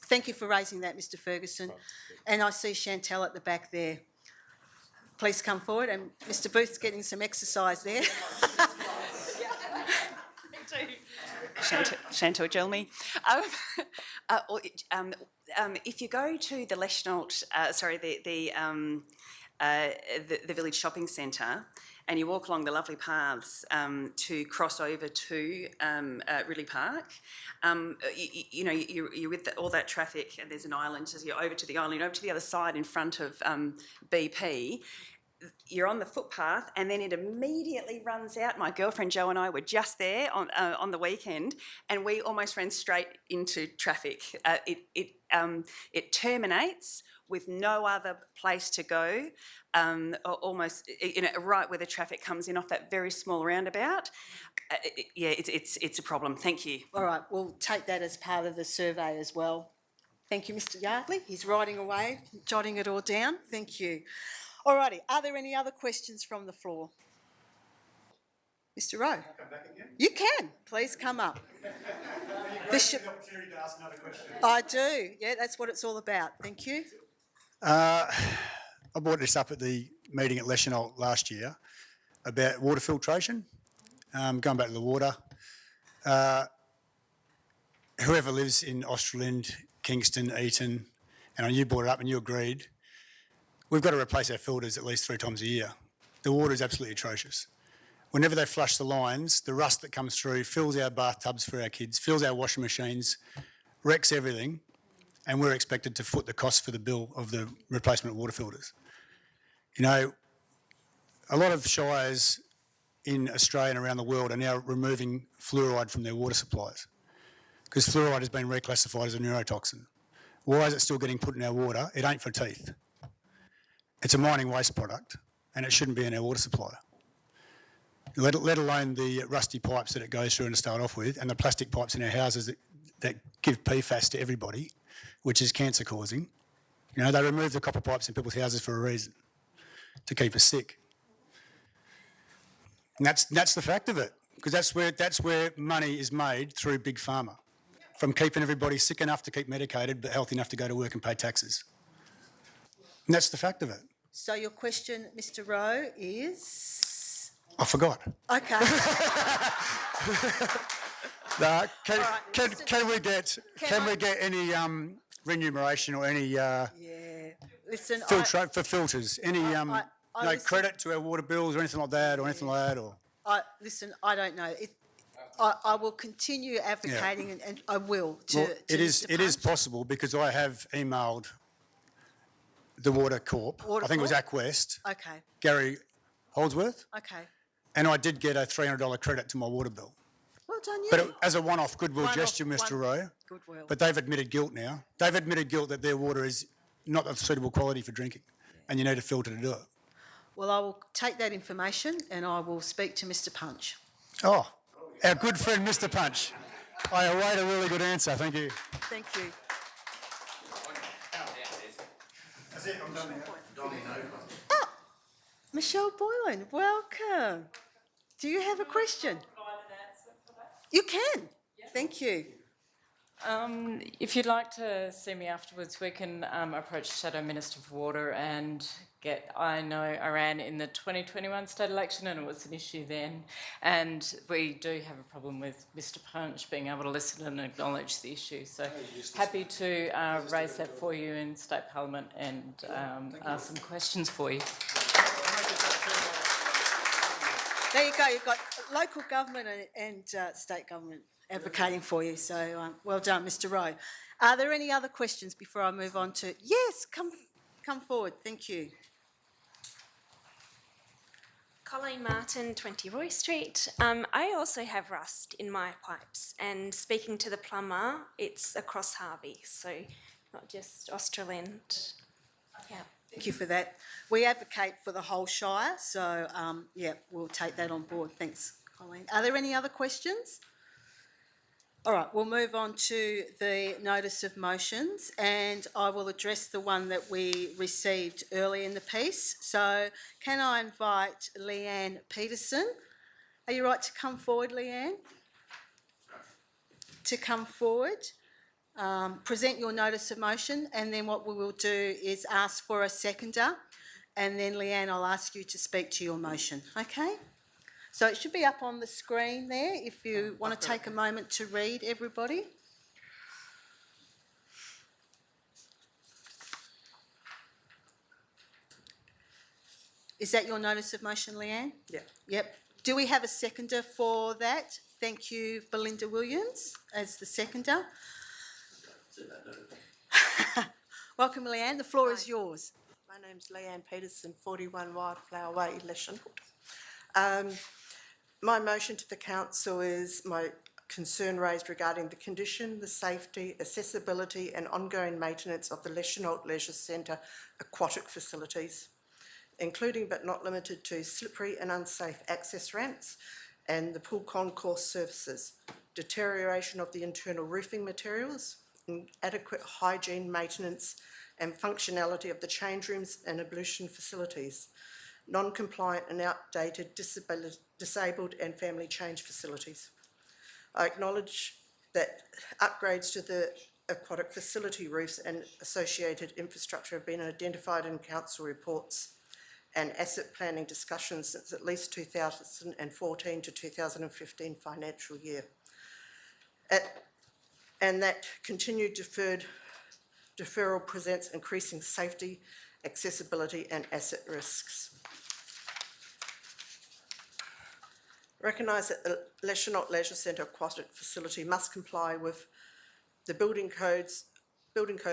Thank you for raising that, Mr Ferguson. And I see Chantel at the back there. Please come forward, and Mr Booth's getting some exercise there. Chantal Gelmy. If you go to the Leschnault, the village shopping centre, and you walk along the lovely paths to cross over to Ridley Park, you're with all that traffic, and there's an island. As you're over to the island, over to the other side in front of BP. You're on the footpath, and then it immediately runs out. My girlfriend Jo and I were just there on the weekend, and we almost ran straight into traffic. It terminates with no other place to go, almost right where the traffic comes in off that very small roundabout. It's a problem. Thank you. All right, we'll take that as part of the survey as well. Thank you, Mr Yardley. He's writing away, jotting it all down. Thank you. All righty, are there any other questions from the floor? Mr Rowe? Can I come back again? You can. Please come up. I do. Yeah, that's what it's all about. Thank you. I brought this up at the meeting at Leschnault last year about water filtration, going back to the water. Whoever lives in Australind, Kingston, Eton, and you brought it up and you agreed, we've got to replace our filters at least 3 times a year. The water is absolutely atrocious. Whenever they flush the lines, the rust that comes through fills our bathtubs for our kids, fills our washing machines, wrecks everything, and we're expected to foot the cost for the bill of the replacement of water filters. You know, a lot of shires in Australia and around the world are now removing fluoride from their water supplies because fluoride has been reclassified as a neurotoxin. Why is it still getting put in our water? It ain't for teeth. It's a mining waste product, and it shouldn't be in our water supply. Let alone the rusty pipes that it goes through and to start off with, and the plastic pipes in our houses that give PFAS to everybody, which is cancer causing. You know, they remove the copper pipes in people's houses for a reason, to keep us sick. And that's the fact of it, because that's where money is made through Big Pharma, from keeping everybody sick enough to keep medicated but healthy enough to go to work and pay taxes. And that's the fact of it. So your question, Mr Rowe, is? I forgot. Okay. Can we get any remuneration or any Listen, for filters? Any credit to our water bills or anything like that, or anything like that? Listen, I don't know. I will continue advocating, and I will. It is possible because I have emailed the Water Corp. I think it was Aquest. Okay. Gary Holdsworth. Okay. And I did get a $300 credit to my water bill. Well done, you. But as a one-off goodwill gesture, Mr Rowe. Goodwill. But they've admitted guilt now. They've admitted guilt that their water is not of suitable quality for drinking, and you need a filter to do it. Well, I will take that information and I will speak to Mr Punch. Oh, our good friend Mr Punch. I await a really good answer. Thank you. Thank you. Oh, Michelle Boylan, welcome. Do you have a question? You can. Thank you. If you'd like to see me afterwards, we can approach Shadow Minister for Water and I know I ran in the 2021 state election and it was an issue then, and we do have a problem with Mr Punch being able to listen and acknowledge the issue. So happy to raise that for you in State Parliament and ask some questions for you. There you go. You've got local government and state government advocating for you. So well done, Mr Rowe. Are there any other questions before I move on to... Yes, come forward. Thank you. Colleen Martin, 20 Roy Street. I also have rust in my pipes, and speaking to the plumber, it's across Harvey, so not just Australind. Yeah. Thank you for that. We advocate for the whole Shire, so we'll take that on board. Thanks, Colleen. Are there any other questions? All right, we'll move on to the notice of motions, and I will address the one that we received early in the piece. So can I invite Leanne Peterson? Are you right to come forward, Leanne? To come forward, present your notice of motion, and then what we will do is ask for a seconder, and then Leanne, I'll ask you to speak to your motion, okay? So it should be up on the screen there if you want to take a moment to read, everybody. Is that your notice of motion, Leanne? Yeah. Yep. Do we have a seconder for that? Thank you, Belinda Williams, as the seconder. Welcome, Leanne. The floor is yours. My name's Leanne Peterson, 41 Wildflower Way, Leshenholt. My motion to the council is my concern raised regarding the condition, the safety, accessibility and ongoing maintenance of the Leshenholt Leisure Centre aquatic facilities, including but not limited to slippery and unsafe access ramps and the pool concourse surfaces, deterioration of the internal roofing materials, inadequate hygiene, maintenance and functionality of the change rooms and ablution facilities, non-compliant and outdated disabled and family change facilities. I acknowledge that upgrades to the aquatic facility roofs and associated infrastructure have been identified in council reports and asset planning discussions since at least 2014 to 2015 financial year. And that continued deferral presents increasing safety, accessibility and asset risks. Recognise that the Leshenholt Leisure Centre aquatic facility must comply with the Building Code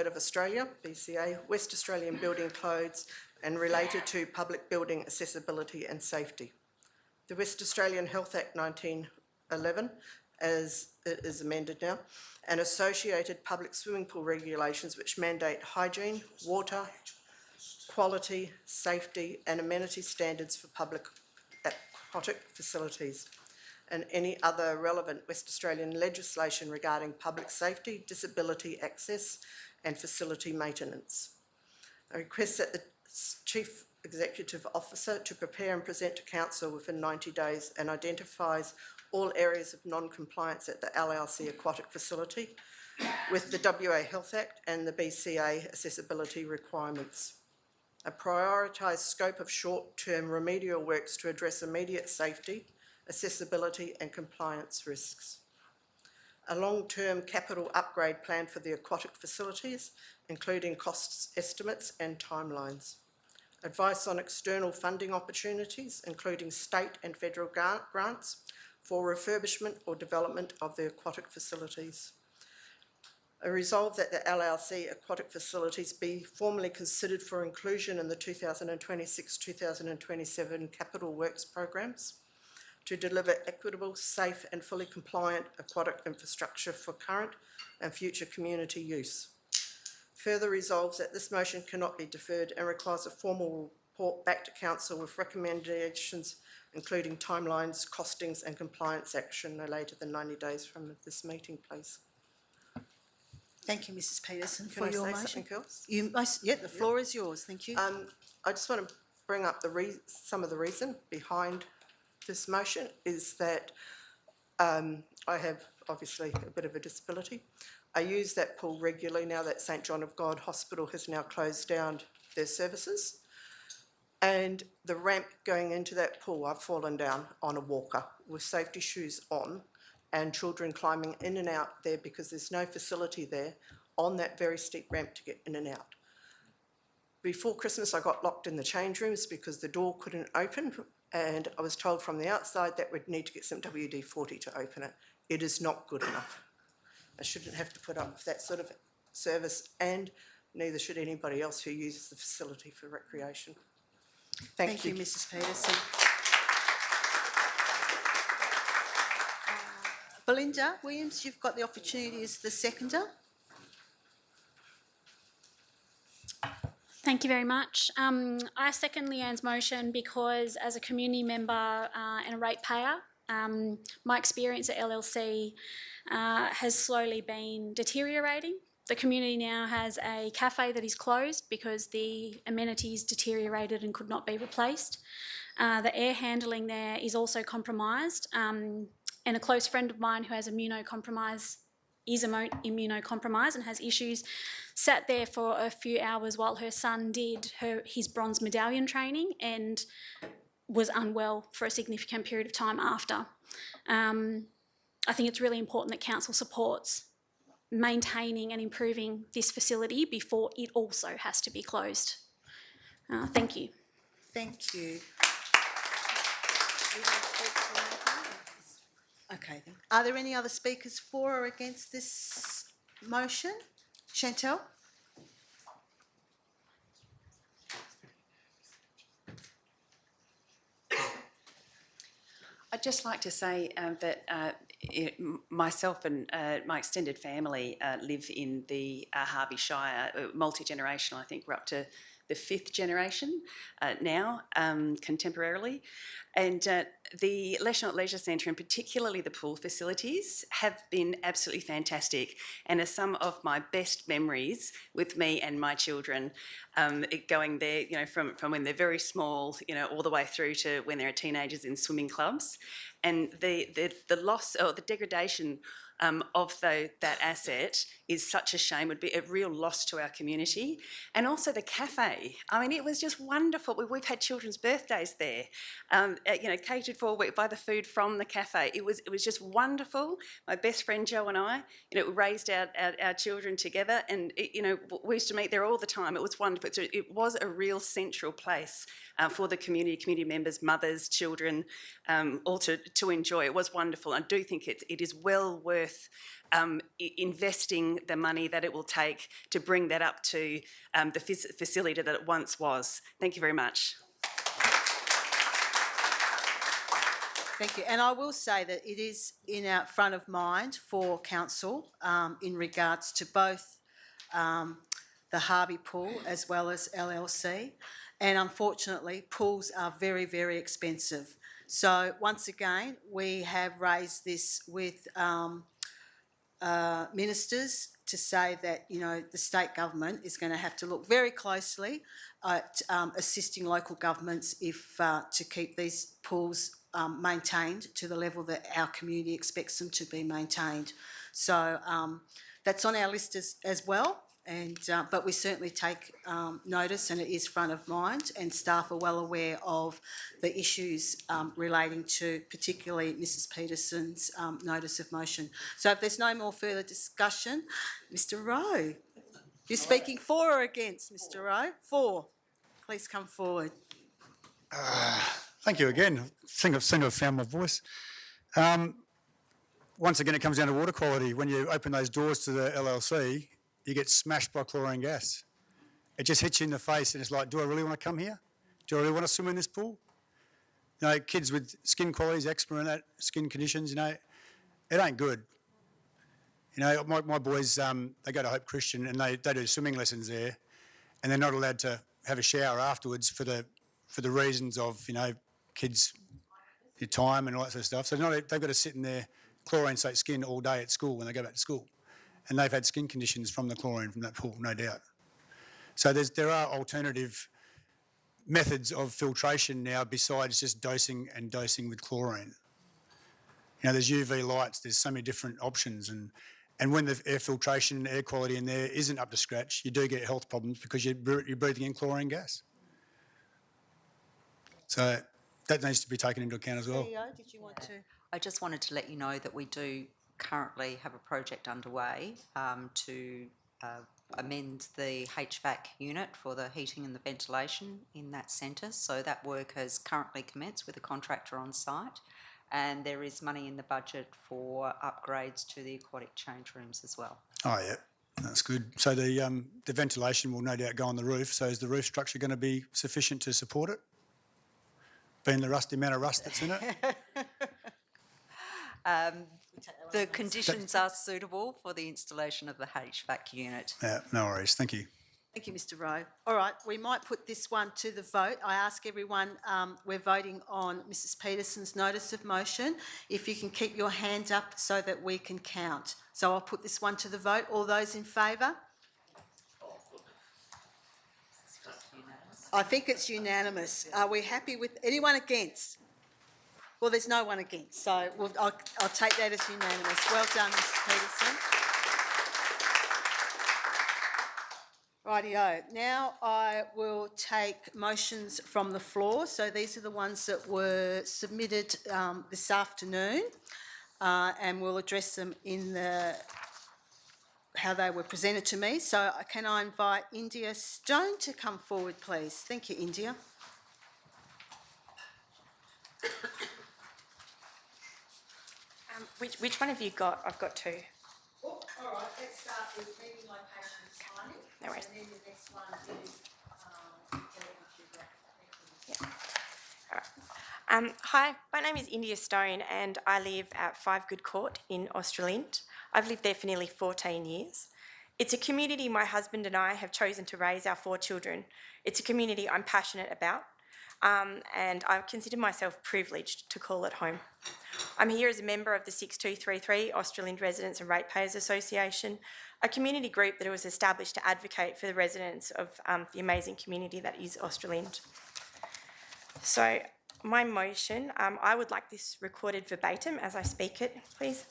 of Australia, BCA, West Australian Building Codes and related to public building accessibility and safety. The West Australian Health Act 1911, as it is amended now, and associated public swimming pool regulations which mandate hygiene, water, quality, safety and amenity standards for public aquatic facilities, and any other relevant West Australian legislation regarding public safety, disability access and facility maintenance. I request that the Chief Executive Officer to prepare and present to Council within 90 days and identifies all areas of non-compliance at the LLC aquatic facility with the WA Health Act and the BCA accessibility requirements. A prioritised scope of short-term remedial works to address immediate safety, accessibility and compliance risks. A long-term capital upgrade plan for the aquatic facilities, including costs estimates and timelines. Advice on external funding opportunities, including state and federal grants for refurbishment or development of the aquatic facilities. A resolve that the LLC aquatic facilities be formally considered for inclusion in the 2026-2027 capital works programs to deliver equitable, safe and fully compliant aquatic infrastructure for current and future community use. Further resolves that this motion cannot be deferred and requires a formal report back to Council with recommendations including timelines, costings and compliance action no later than 90 days from this meeting, please. Thank you, Mrs. Peterson, Can for I your say motion. something else? You must, yeah, the floor is yours. Thank you. I just want to bring up some of the reason behind this motion is that I have obviously a bit of a disability. I use that pool regularly now that St John of God Hospital has now closed down their services. And the ramp going into that pool, I've fallen down on a walker with safety shoes on and children climbing in and out there because there's no facility there on that very steep ramp to get in and out. Before Christmas, I got locked in the change rooms because the door couldn't open, and I was told from the outside that we'd need to get some WD-40 to open it. It is not good enough. I shouldn't have to put up with that sort of service, and neither should anybody else who uses the facility for recreation. Thank you, Mrs. Peterson. Belinda Williams, you've got the opportunity as the seconder. Thank you very much. I second Leanne's motion because as a community member and a ratepayer, my experience at LLC has slowly been deteriorating. The community now has a cafe that is closed because the amenities deteriorated and could not be replaced. The air handling there is also compromised, and a close friend of mine who has immunocompromised and has issues sat there for a few hours while her son did his bronze medallion training and was unwell for a significant period of time after. I think it's really important that council supports maintaining and improving this facility before it also has to be closed. Thank you. Thank you. Okay then. Are there any other speakers for or against this motion? Chantel? I'd just like to say that myself and my extended family live in the Harvey Shire, multi-generational. I think we're up to the 5th generation now, contemporarily. And the Leisure Leisure Centre, and particularly the pool facilities, have been absolutely fantastic and are some of my best memories with me and my children, going there, you know, from when they're very small, you know, all the way through to when they're teenagers in swimming clubs. And the loss or the degradation of that asset is such a shame, would be a real loss to our community. And also the cafe, I mean, it was just wonderful. We've had children's birthdays there, you know, catered for by the food from the cafe. It was just wonderful. My best friend Jo and I, you know, raised our children together, and you know, we used to meet there all the time. It was wonderful. So it was a real central place for the community members, mothers, children, all to enjoy. It was wonderful. I do think it is well worth investing the money that it will take to bring that up to the facility that it once was. Thank you very much. Thank you. And I will say that it is in our front of mind for council in regards to both the Harvey pool as well as LLC. And unfortunately, pools are very, very expensive. So once again, we have raised this with ministers to say that, you know, the state government is going to have to look very closely at assisting local governments to keep these pools maintained to the level that our community expects them to be maintained. So that's on our list as well. And but we certainly take notice, and it is front of mind, and staff are well aware of the issues relating to particularly Mrs Peterson's notice of motion. So if there's no more further discussion, Mr Rowe, you're speaking for or against, Mr Rowe? For. Please come forward. Thank you again. I think I've found my voice. Once again, it comes down to water quality. When you open those doors to the LLC, you get smashed by chlorine gas. It just hits you in the face, and it's like, do I really want to come here? Do I really want to swim in this pool? You know, kids with skin qualities, eczema and that, skin conditions, you know, it ain't good. You know, my boys, they go to Hope Christian, and they do swimming lessons there, and they're not allowed to have a shower afterwards for the reasons of, you know, kids, your time and all that sort of stuff. So they've got to sit in their chlorine-soaked skin all day at school when they go back to school. And they've had skin conditions from the chlorine from that pool, no doubt. So there are alternative methods of filtration now besides just dosing with chlorine. You know, there's UV lights, there's so many different options, and when the air filtration and air quality in there isn't up to scratch, you do get health problems because you're breathing in chlorine gas. So that needs to be taken into account as well. CEO, did you want to? I just wanted to let you know that we do currently have a project underway to amend the HVAC unit for the heating and the ventilation in that centre. So that work has currently commenced with a contractor on site, and there is money in the budget for upgrades to the aquatic change rooms as well. Oh yeah, that's good. So the ventilation will no doubt go on the roof. So is the roof structure going to be sufficient to support it? Being the amount of rust that's in it? The conditions are suitable for the installation of the HVAC unit. Yeah, no worries. Thank you. Thank you, Mr Rowe. All right, we might put this one to the vote. I ask everyone, we're voting on Mrs Peterson's notice of motion. If you can keep your hand up so that we can count. So I'll put this one to the vote. All those in favour? I think it's unanimous. Are we happy with anyone against? Well, there's no one against, so I'll take that as unanimous. Well done, Mrs Peterson. Rightio. Now I will take motions from the floor. So these are the ones that were submitted this afternoon, and we'll address them in how they were presented to me. So can I invite India Stone to come forward, please? Thank you, India. Which one have you got? I've got two. Oh, all right, let's start with meeting location and timing. No worries. And then the next one is Hi, my name is India Stone and I live at 5 Good Court in Australind. I've lived there for nearly 14 years. It's a community my husband and I have chosen to raise our 4 children. It's a community I'm passionate about, and I consider myself privileged to call it home. I'm here as a member of the 6233 Australind Residents and Ratepayers Association, a community group that was established to advocate for the residents of the amazing community that is Australind. So my motion, I would like this recorded verbatim as I speak it, please.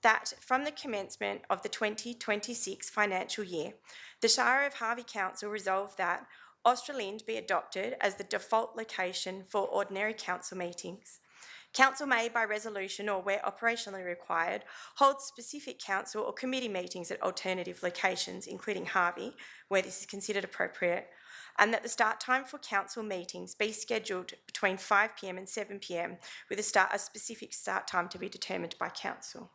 That from the commencement of the 2026 financial year, the Shire of Harvey Council resolved that Australind be adopted as the default location for ordinary council meetings. Council may, by resolution or where operationally required, hold specific council or committee meetings at alternative locations, including Harvey, where this is considered appropriate, and that the start time for council meetings be scheduled between 5 p.m. and 7 p.m, with a specific start time to be determined by council.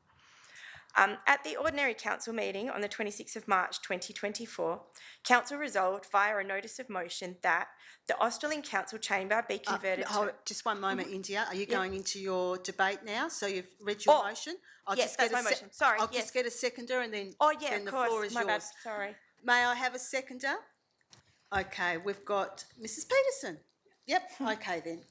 At the ordinary council meeting on the 26th of March 2024, council resolved via a notice of motion that the Australind Council Chamber be converted to... Just one moment, India. Are you going into your debate now? So you've read Oh, your motion? yes, that's my motion. Sorry, I'll yes. just get a seconder and then, Oh, yeah, then of the course. floor is My yours. bad. Sorry. May I have a seconder? Okay, we've got Mrs Peterson. Yep, okay then.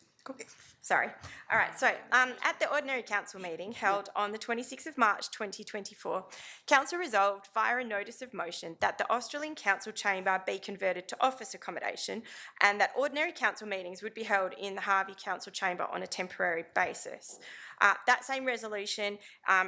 Sorry. All right, so at the ordinary council meeting held on the 26th of March 2024, council resolved via a notice of motion that the Australind Council Chamber be converted to office accommodation and that ordinary council meetings would be held in the Harvey Council Chamber on a temporary basis. That same resolution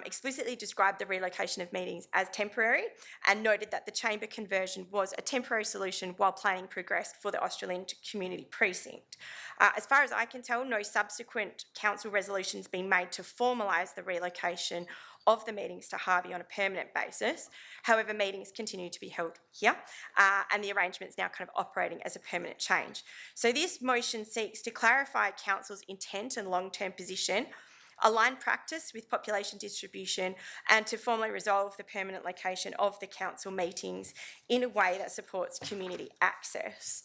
explicitly described the relocation of meetings as temporary and noted that the chamber conversion was a temporary solution while planning progressed for the Australind Community Precinct. As far as I can tell, no subsequent council resolutions been made to formalise the relocation of the meetings to Harvey on a permanent basis. However, meetings continue to be held here and the arrangement's now kind of operating as a permanent change. So this motion seeks to clarify council's intent and long-term position, align practice with population distribution, and to formally resolve the permanent location of the council meetings in a way that supports community access.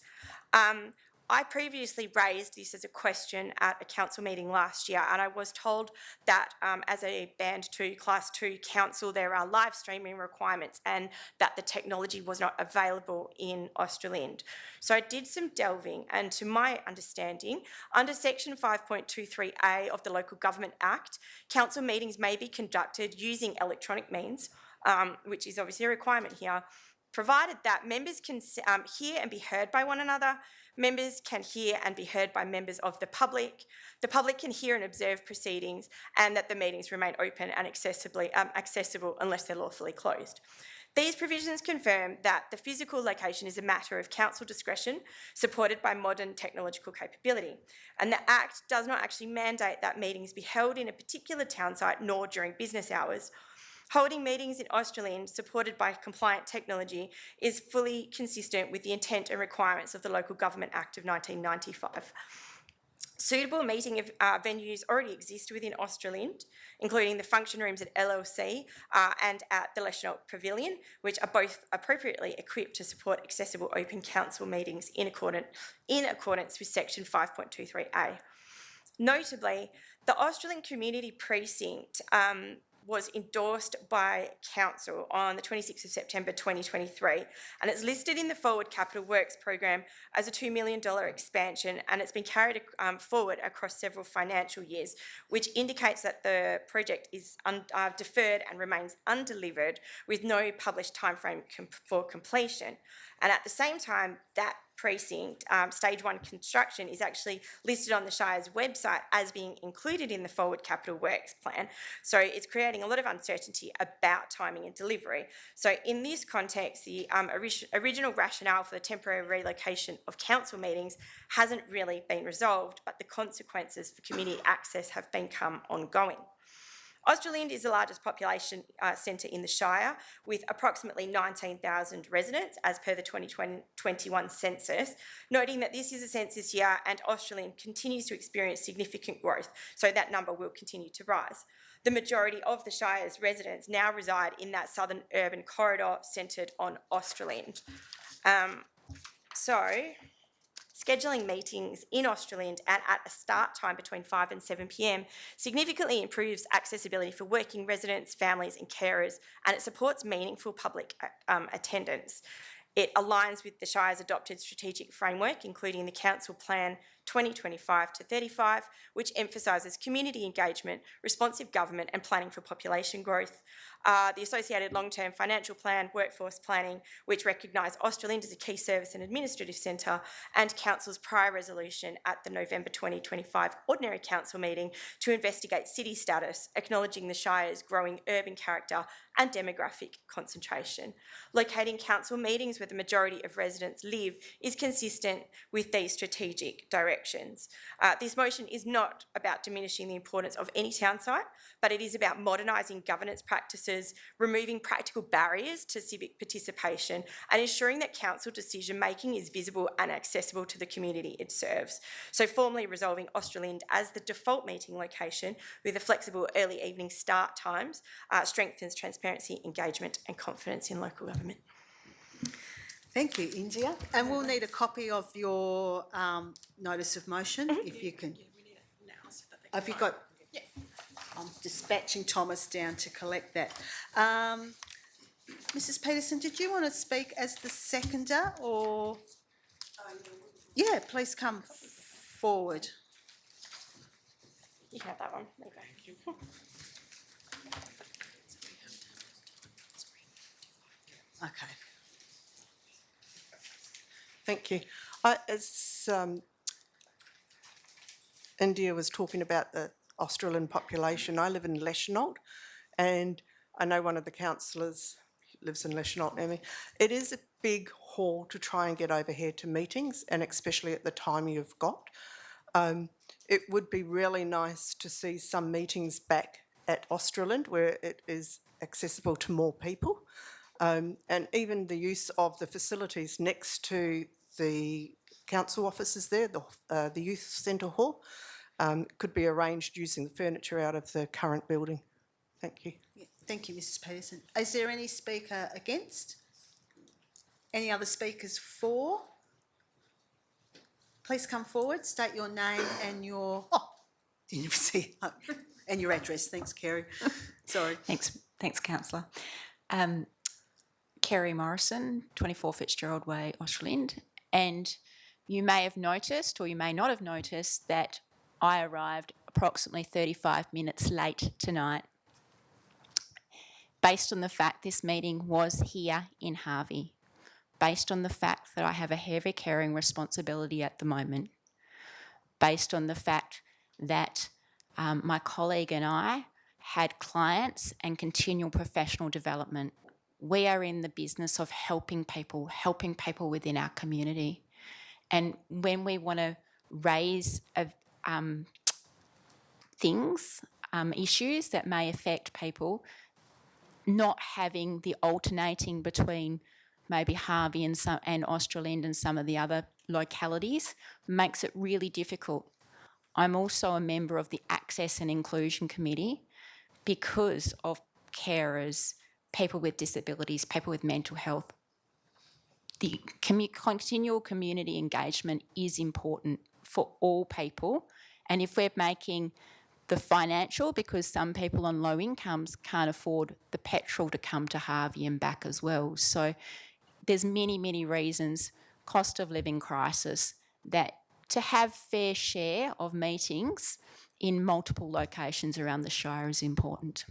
I previously raised this as a question at a council meeting last year, and I was told that as a Band 2, Class 2 council, there are live streaming requirements and that the technology was not available in Australind. So I did some delving, and to my understanding, under Section 5.23A of the Local Government Act, council meetings may be conducted using electronic means, which is obviously a requirement here, provided that members can hear and be heard by one another, members can hear and be heard by members of the public can hear and observe proceedings, and that the meetings remain open and accessible unless they're lawfully closed. These provisions confirm that the physical location is a matter of council discretion, supported by modern technological capability, and the Act does not actually mandate that meetings be held in a particular town site nor during business hours. Holding meetings in Australind supported by compliant technology is fully consistent with the intent and requirements of the Local Government Act of 1995. Suitable meeting venues already exist within Australind, including the function rooms at LLC and at the Leschenault Pavilion, which are both appropriately equipped to support accessible open council meetings in accordance with Section 5.23A. Notably, the Australind Community Precinct was endorsed by Council on the 26th of September 2023, and it's listed in the Forward Capital Works program as a $2 million expansion, and it's been carried forward across several financial years, which indicates that the project is deferred and remains undelivered with no published timeframe for completion. And at the same time, that precinct, stage 1 construction, is actually listed on the Shire's website as being included in the Forward Capital Works plan. So it's creating a lot of uncertainty about timing and delivery. So in this context, the original rationale for the temporary relocation of council meetings hasn't really been resolved, but the consequences for community access have become ongoing. Australind is the largest population centre in the Shire, with approximately 19,000 residents as per the 2021 census, noting that this is a census year and Australind continues to experience significant growth, so that number will continue to rise. The majority of the Shire's residents now reside in that southern urban corridor centred on Australind. Scheduling meetings in Australind and at a start time between 5 and 7 p.m. significantly improves accessibility for working residents, families and carers, and it supports meaningful public attendance. It aligns with the Shire's adopted strategic framework, including the Council Plan 2025 to 35, which emphasises community engagement, responsive government and planning for population growth. The associated long-term financial plan, workforce planning, which recognise Australind as a key service and administrative centre, and Council's prior resolution at the November 2025 Ordinary Council meeting to investigate city status, acknowledging the Shire's growing urban character and demographic concentration. Locating council meetings where the majority of residents live is consistent with these strategic directions. This motion is not about diminishing the importance of any town site, but it is about modernising governance practices, removing practical barriers to civic participation, and ensuring that council decision-making is visible and accessible to the community it serves. So formally resolving Australind as the default meeting location with a flexible early evening start times strengthens transparency, engagement and confidence in local government. Thank you, India. And we'll need a copy of your notice of motion, if you can. Have you got? Yeah. I'm dispatching Thomas down to collect that. Mrs. Peterson, did you want to speak as the seconder or? Yeah, please come forward. You can have that one. There you go. Okay. Thank you. As India was talking about the Australind population, I live in Leschenault, and I know one of the councillors lives in Leschenault, Emmy. It is a big haul to try and get over here to meetings, and especially at the time you've got. It would be really nice to see some meetings back at Australind where it is accessible to more people. And even the use of the facilities next to the council offices there, the youth centre hall, could be arranged using the furniture out of the current building. Thank you. Yeah, thank you, Mrs. Peterson. Is there any speaker against? Any other speakers for? Please come forward, state your name and your, didn't you see? And your address. Thanks, Kerry. Sorry. Thanks, Councillor. Kerry Morrison, 24 Fitzgerald Way, Australind. And you may have noticed, or you may not have noticed, that I arrived approximately 35 minutes late tonight, based on the fact this meeting was here in Harvey, based on the fact that I have a heavy caring responsibility at the moment, based on the fact that my colleague and I had clients and continual professional development. We are in the business of helping people within our community. And when we want to raise issues that may affect people, not having the alternating between maybe Harvey and Australind and some of the other localities makes it really difficult. I'm also a member of the Access and Inclusion Committee because of carers, people with disabilities, people with mental health. The continual community engagement is important for all people, and if we're making the financial, because some people on low incomes can't afford the petrol to come to Harvey and back as well. So there's many, many reasons, cost of living crisis, that to have fair share of meetings in multiple locations around the Shire is important.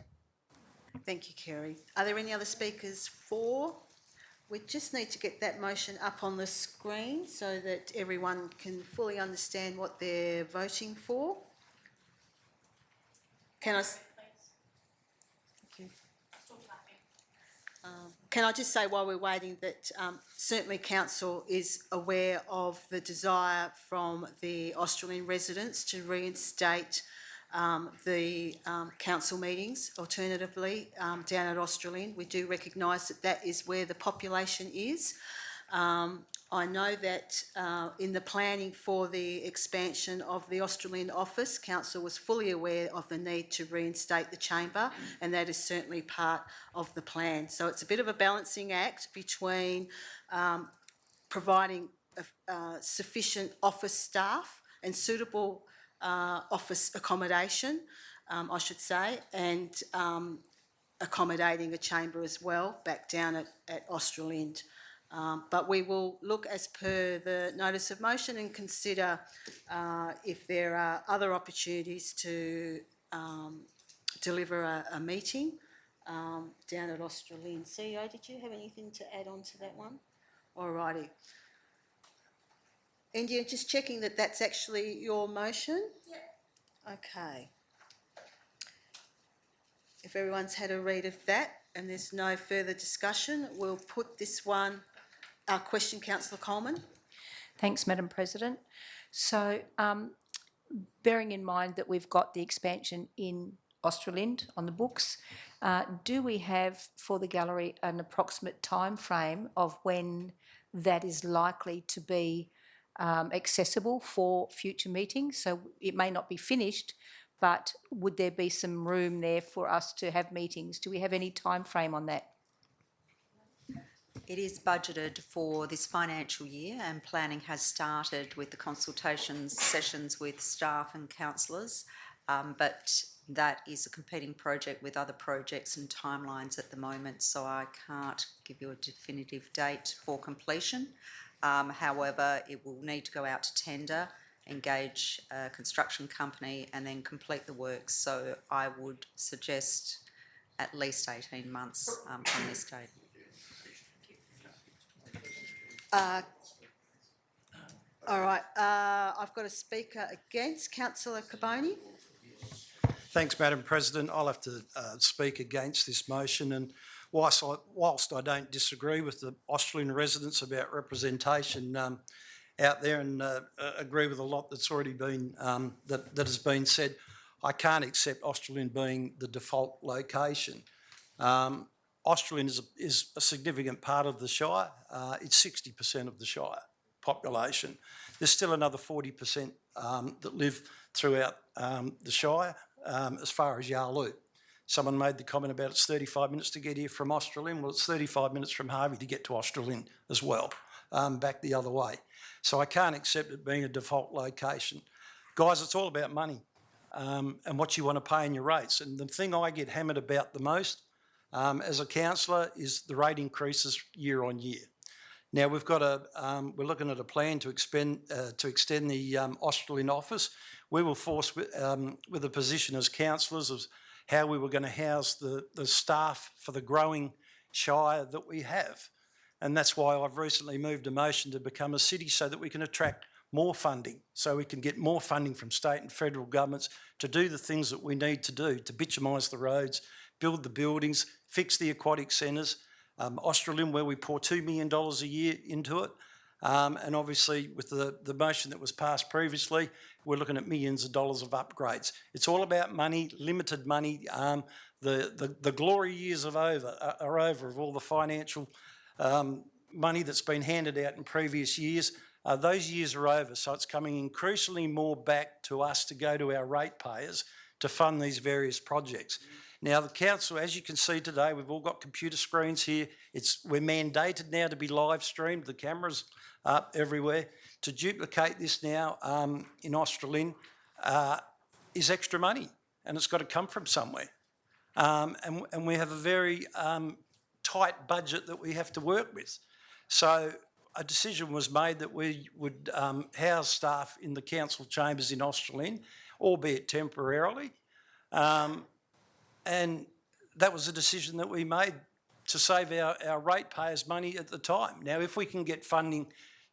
Thank you, Kerry. Are there any other speakers for? We just need to get that motion up on the screen so that everyone can fully understand what they're voting for. Can I just say while we're waiting that certainly Council is aware of the desire from the Australian residents to reinstate the council meetings alternatively down at Australind. We do recognise that that is where the population is. I know that in the planning for the expansion of the Australind office, Council was fully aware of the need to reinstate the chamber, and that is certainly part of the plan. So it's a bit of a balancing act between providing sufficient office staff and suitable office accommodation, I should say, and accommodating a chamber as well back down at Australind. But we will look as per the notice of motion and consider if there are other opportunities to deliver a meeting down at Australind. CEO, did you have anything to add on to that one? Alrighty. India, just checking that that's actually your motion? Yep. Okay. If everyone's had a read of that and there's no further discussion, we'll put this one. Question, Councillor Coleman. Thanks, Madam President. So, bearing in mind that we've got the expansion in Australind on the books, do we have for the gallery an approximate time frame of when that is likely to be accessible for future meetings? So it may not be finished, but would there be some room there for us to have meetings? Do we have any time frame on that? It is budgeted for this financial year, and planning has started with the consultation sessions with staff and councillors, but that is a competing project with other projects and timelines at the moment, so I can't give you a definitive date for completion. However, it will need to go out to tender, engage a construction company and then complete the work. So I would suggest at least 18 months from this date. All right, I've got a speaker against, Councillor Carboni. Thanks, Madam President. I'll have to speak against this motion, and whilst I don't disagree with the Australian residents about representation out there and agree with a lot that's already been that has been said, I can't accept Australind being the default location. Australind is a significant part of the Shire. It's 60% of the Shire population. There's still another 40% that live throughout the Shire as far as Yarloop. Someone made the comment about it's 35 minutes to get here from Australind. Well, it's 35 minutes from Harvey to get to Australind as well, back the other way. So I can't accept it being a default location. Guys, it's all about money and what you want to pay in your rates. And the thing I get hammered about the most as a councillor is the rate increases year on year. Now we've got we're looking at a plan to extend the Australind office. We were forced with a position as councillors of how we were going to house the staff for the growing Shire that we have. And that's why I've recently moved a motion to become a city so that we can attract more funding, so we can get more funding from state and federal governments to do the things that we need to do, to bitumise the roads, build the buildings, fix the aquatic centres. Australind, where we pour $2 million a year into it. And obviously with the motion that was passed previously, we're looking at millions of dollars of upgrades. It's all about money, limited money. The glory years are over of all the financial money that's been handed out in previous years. Those years are over, so it's coming increasingly more back to us to go to our ratepayers to fund these various projects. Now, the council, as you can see today, we've all got computer screens here. We're mandated now to be live streamed. The cameras are everywhere. To duplicate this now in Australind is extra money. and it's got to come from somewhere. And we have a very tight budget that we have to work with. So a decision was made that we would house staff in the council chambers in Australind, albeit temporarily. And that was a decision that we made to save our ratepayers money at the time. Now, if we can get funding,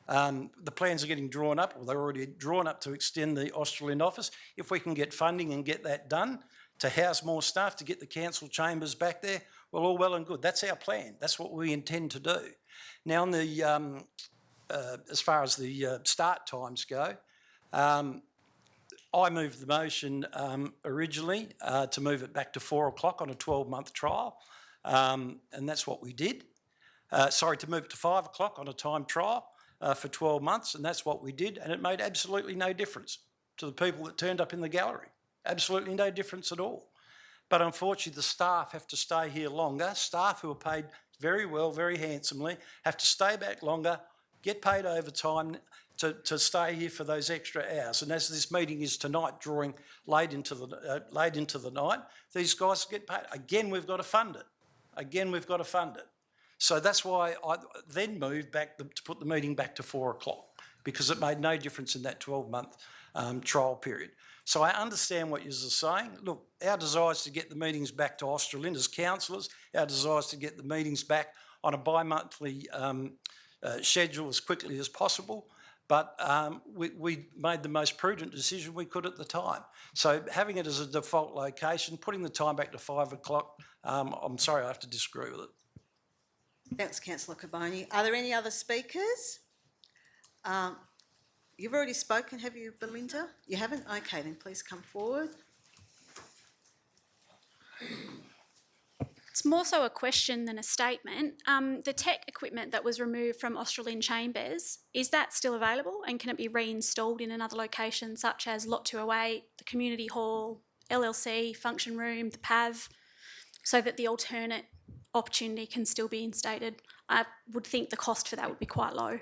the plans are getting drawn up, or they're already drawn up to extend the Australind office. If we can get funding and get that done to house more staff, to get the council chambers back there, well, all well and good. That's our plan. That's what we intend to do. Now, on the as far as the start times go, I moved the motion originally to move it back to 4 o'clock on a 12-month trial, and that's what we did. To move it to 5 o'clock on a time trial for 12 months, and that's what we did, and it made absolutely no difference to the people that turned up in the gallery. Absolutely no difference at all. But unfortunately, the staff have to stay here longer. Staff who are paid very well, very handsomely, have to stay back longer, get paid overtime to stay here for those extra hours. And as this meeting is tonight, drawing late into the night, these guys get paid. Again, we've got to fund it. So that's why I then moved back to put the meeting back to 4 o'clock, because it made no difference in that 12-month trial period. So I understand what you're saying. Look, our desire is to get the meetings back to Australind as councillors. Our desire is to get the meetings back on a bi-monthly schedule as quickly as possible. But we made the most prudent decision we could at the time. So having it as a default location, putting the time back to 5 o'clock, I'm sorry, I have to disagree with it. Thanks, Councillor Carboni. Are there any other speakers? You've already spoken, have you, Belinda? You haven't? Okay, then please come forward. It's more so a question than a statement. The tech equipment that was removed from Australind Chambers, is that still available, and can it be reinstalled in another location such as Lot 208, the Community Hall, LLC, Function Room, the PAV, so that the alternate opportunity can still be instated? I would think the cost for that would be quite low.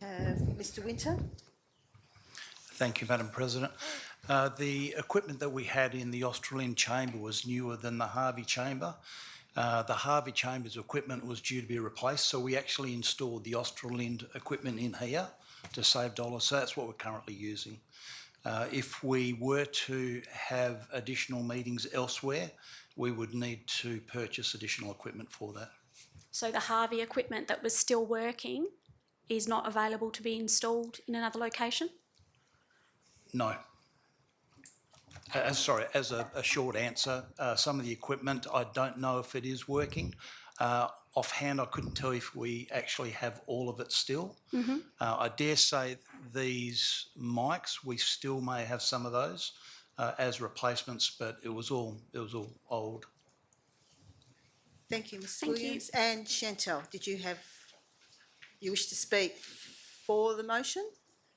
Mr. Winter. Thank you, Madam President. The equipment that we had in the Australind chamber was newer than the Harvey chamber. The Harvey chamber's equipment was due to be replaced, so we actually installed the Australind equipment in here to save dollars. So that's what we're currently using. If we were to have additional meetings elsewhere, we would need to purchase additional equipment for that. So the Harvey equipment that was still working is not available to be installed in another location? No. As a short answer, some of the equipment, I don't know if it is working. Offhand, I couldn't tell you if we actually have all of it still. Mm-hmm. I dare say these mics, we still may have some of those as replacements, but it was all old. Thank you, Ms. Williams. And Chantal, did you wish to speak for the motion?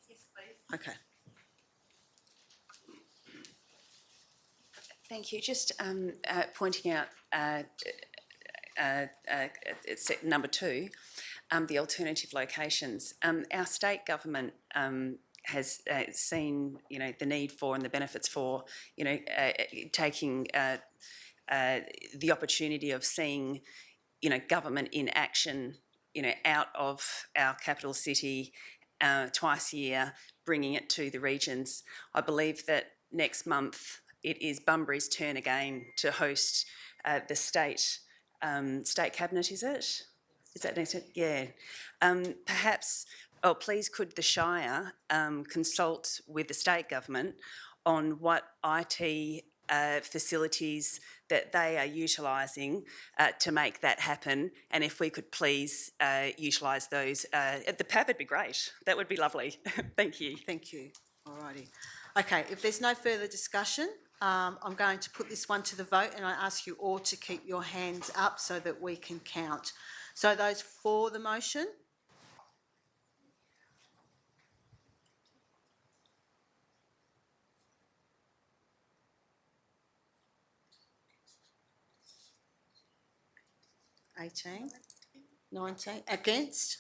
Yes, please. Okay. Thank you. Just pointing out it's number 2, the alternative locations. Our state government has seen, the need for and the benefits for, taking the opportunity of seeing, government in action, out of our capital city twice a year, bringing it to the regions. I believe that next month it is Bunbury's turn again to host the state cabinet, is it? Is that next? Yeah. Perhaps, please could the Shire consult with the state government on what IT facilities that they are utilising to make that happen, and if we could please utilise those at the PAV, it'd be great. That would be lovely. Thank you. Thank you. Alrighty. Okay, if there's no further discussion, I'm going to put this one to the vote, and I ask you all to keep your hands up so that we can count. So those for the motion? (18), 19, against?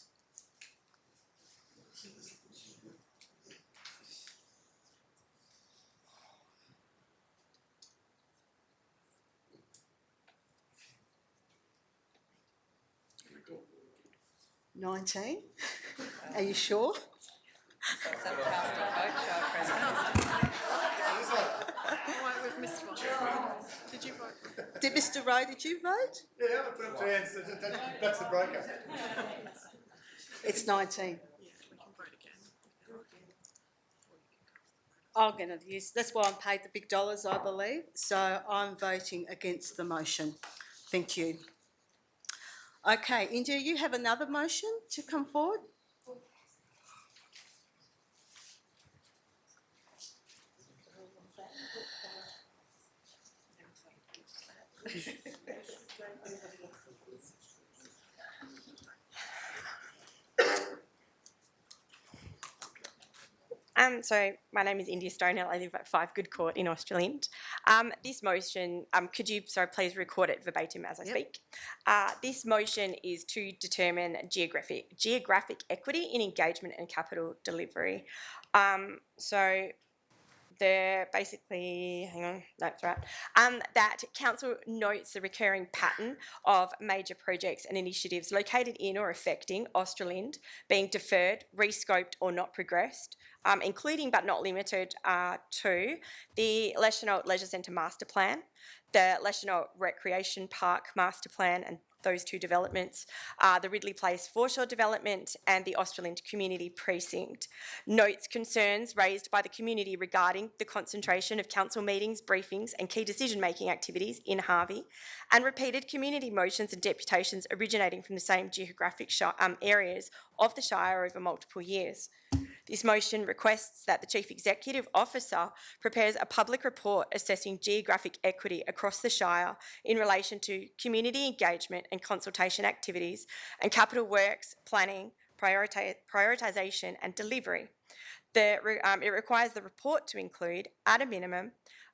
19. Are you sure? We've missed one. Did you vote? Did Mr. Rowe, did you vote? Yeah, I put up to hands. That's the breaker. It's 19. Yeah, we can vote again. I'm going to use, that's why I'm paid the big dollars, I believe. So I'm voting against the motion. Thank you. Okay, India, you have another motion to come forward? So my name is India Stonehill. I live at 5 Good Court in Australind. This motion, could you, please record it verbatim as I speak? This motion is to determine geographic equity in engagement and capital delivery. So they're basically, hang on, that's right, that council notes the recurring pattern of major projects and initiatives located in or affecting Australind being deferred, rescoped or not progressed, including but not limited to the Leschenault Leisure Centre Master Plan, the Leschenault Recreation Park Master Plan and those two developments, the Ridley Place foreshore development and the Australind Community Precinct. Notes concerns raised by the community regarding the concentration of council meetings, briefings and key decision-making activities in Harvey, and repeated community motions and deputations originating from the same geographic areas of the Shire over multiple years. This motion requests that the Chief Executive Officer prepares a public report assessing geographic equity across the Shire in relation to community engagement and consultation activities and capital works, planning, prioritisation and delivery. It requires the report to include, at a minimum,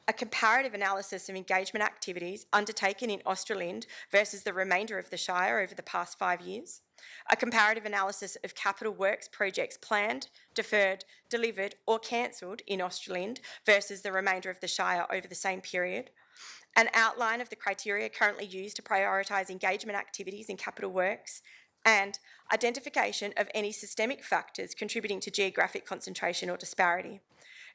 a comparative analysis of engagement activities undertaken in Australind versus the remainder of the Shire over the past 5 years, a comparative analysis of capital works projects planned, deferred, delivered or cancelled in Australind versus the remainder of the Shire over the same period, an outline of the criteria currently used to prioritise engagement activities in capital works, and identification of any systemic factors contributing to geographic concentration or disparity.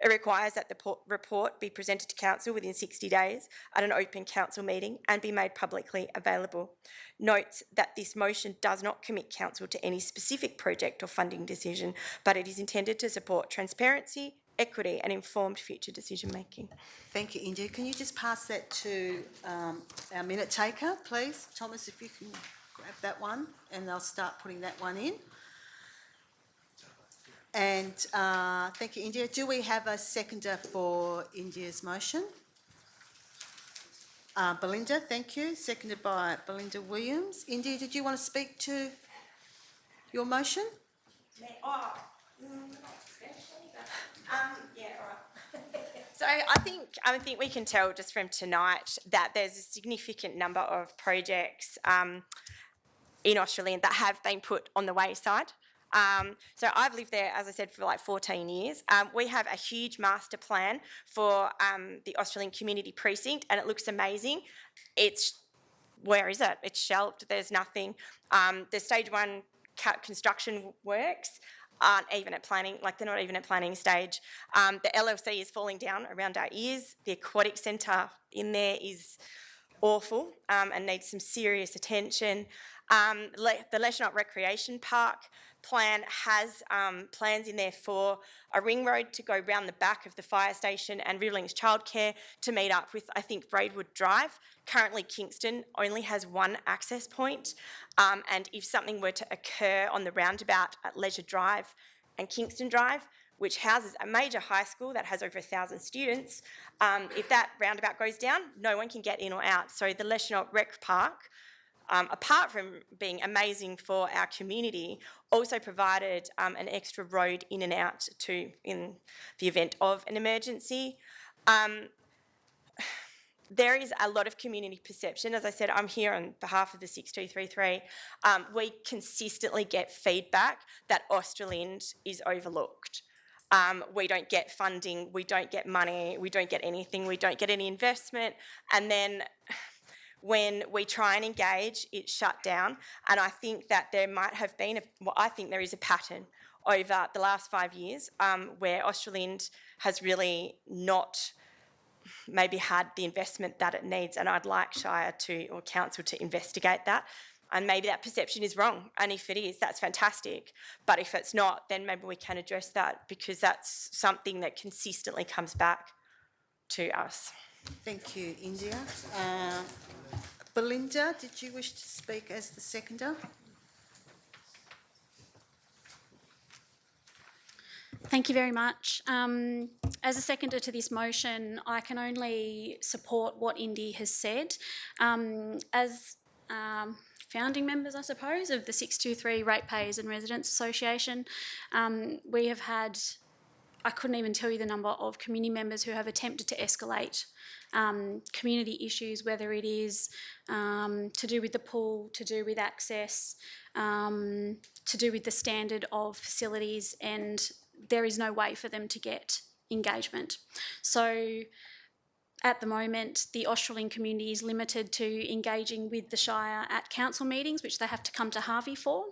It requires that the report be presented to Council within 60 days at an open Council meeting and be made publicly available. Notes that this motion does not commit Council to any specific project or funding decision, but it is intended to support transparency, equity and informed future decision making. Thank you, India. Can you just pass that to our minute taker, please? Thomas, if you can grab that one and they'll start putting that one in. And thank you, India. Do we have a seconder for India's motion? Belinda, thank you. Seconded by Belinda Williams. India, did you want to speak to your motion? Not especially, but yeah, all right. So I think we can tell just from tonight that there's a significant number of projects in Australia that have been put on the wayside. So I've lived there, as I said, for like 14 years. We have a huge master plan for the Australian Community Precinct and it looks amazing. Where is it? It's shelved, there's nothing. The stage 1 construction works aren't even at planning, like they're not even at planning stage. The LLC is falling down around our ears. The aquatic centre in there is awful and needs some serious attention. The Leschenault Recreation Park plan has plans in there for a ring road to go round the back of the fire station and Riverlings Childcare to meet up with, I think, Braidwood Drive. Currently, Kingston only has one access point, and if something were to occur on the roundabout at Leisure Drive and Kingston Drive, which houses a major high school that has over 1,000 students, if that roundabout goes down, no one can get in or out. So the Leschenault Rec Park, apart from being amazing for our community, also provided an extra road in and out in the event of an emergency. There is a lot of community perception. As I said, I'm here on behalf of the 6233. We consistently get feedback that Australind is overlooked. We don't get funding, we don't get money, we don't get anything, we don't get any investment, and then when we try and engage, it's shut down. And I think that there might have been, I think there is a pattern over the last 5 years where Australind has really not maybe had the investment that it needs, and I'd like Shire or Council to investigate that. And maybe that perception is wrong, and if it is, that's fantastic. But if it's not, then maybe we can address that, because that's something that consistently comes back to us. Thank you, India. Belinda, did you wish to speak as the seconder? Thank you very much. As a seconder to this motion, I can only support what Indy has said. As founding members, I suppose, of the 623 Ratepayers and Residents Association, we have had, I couldn't even tell you the number of community members who have attempted to escalate community issues, whether it is to do with the pool, to do with access, to do with the standard of facilities, and there is no way for them to get engagement. So at the moment, the Australian community is limited to engaging with the Shire at council meetings, which they have to come to Harvey for.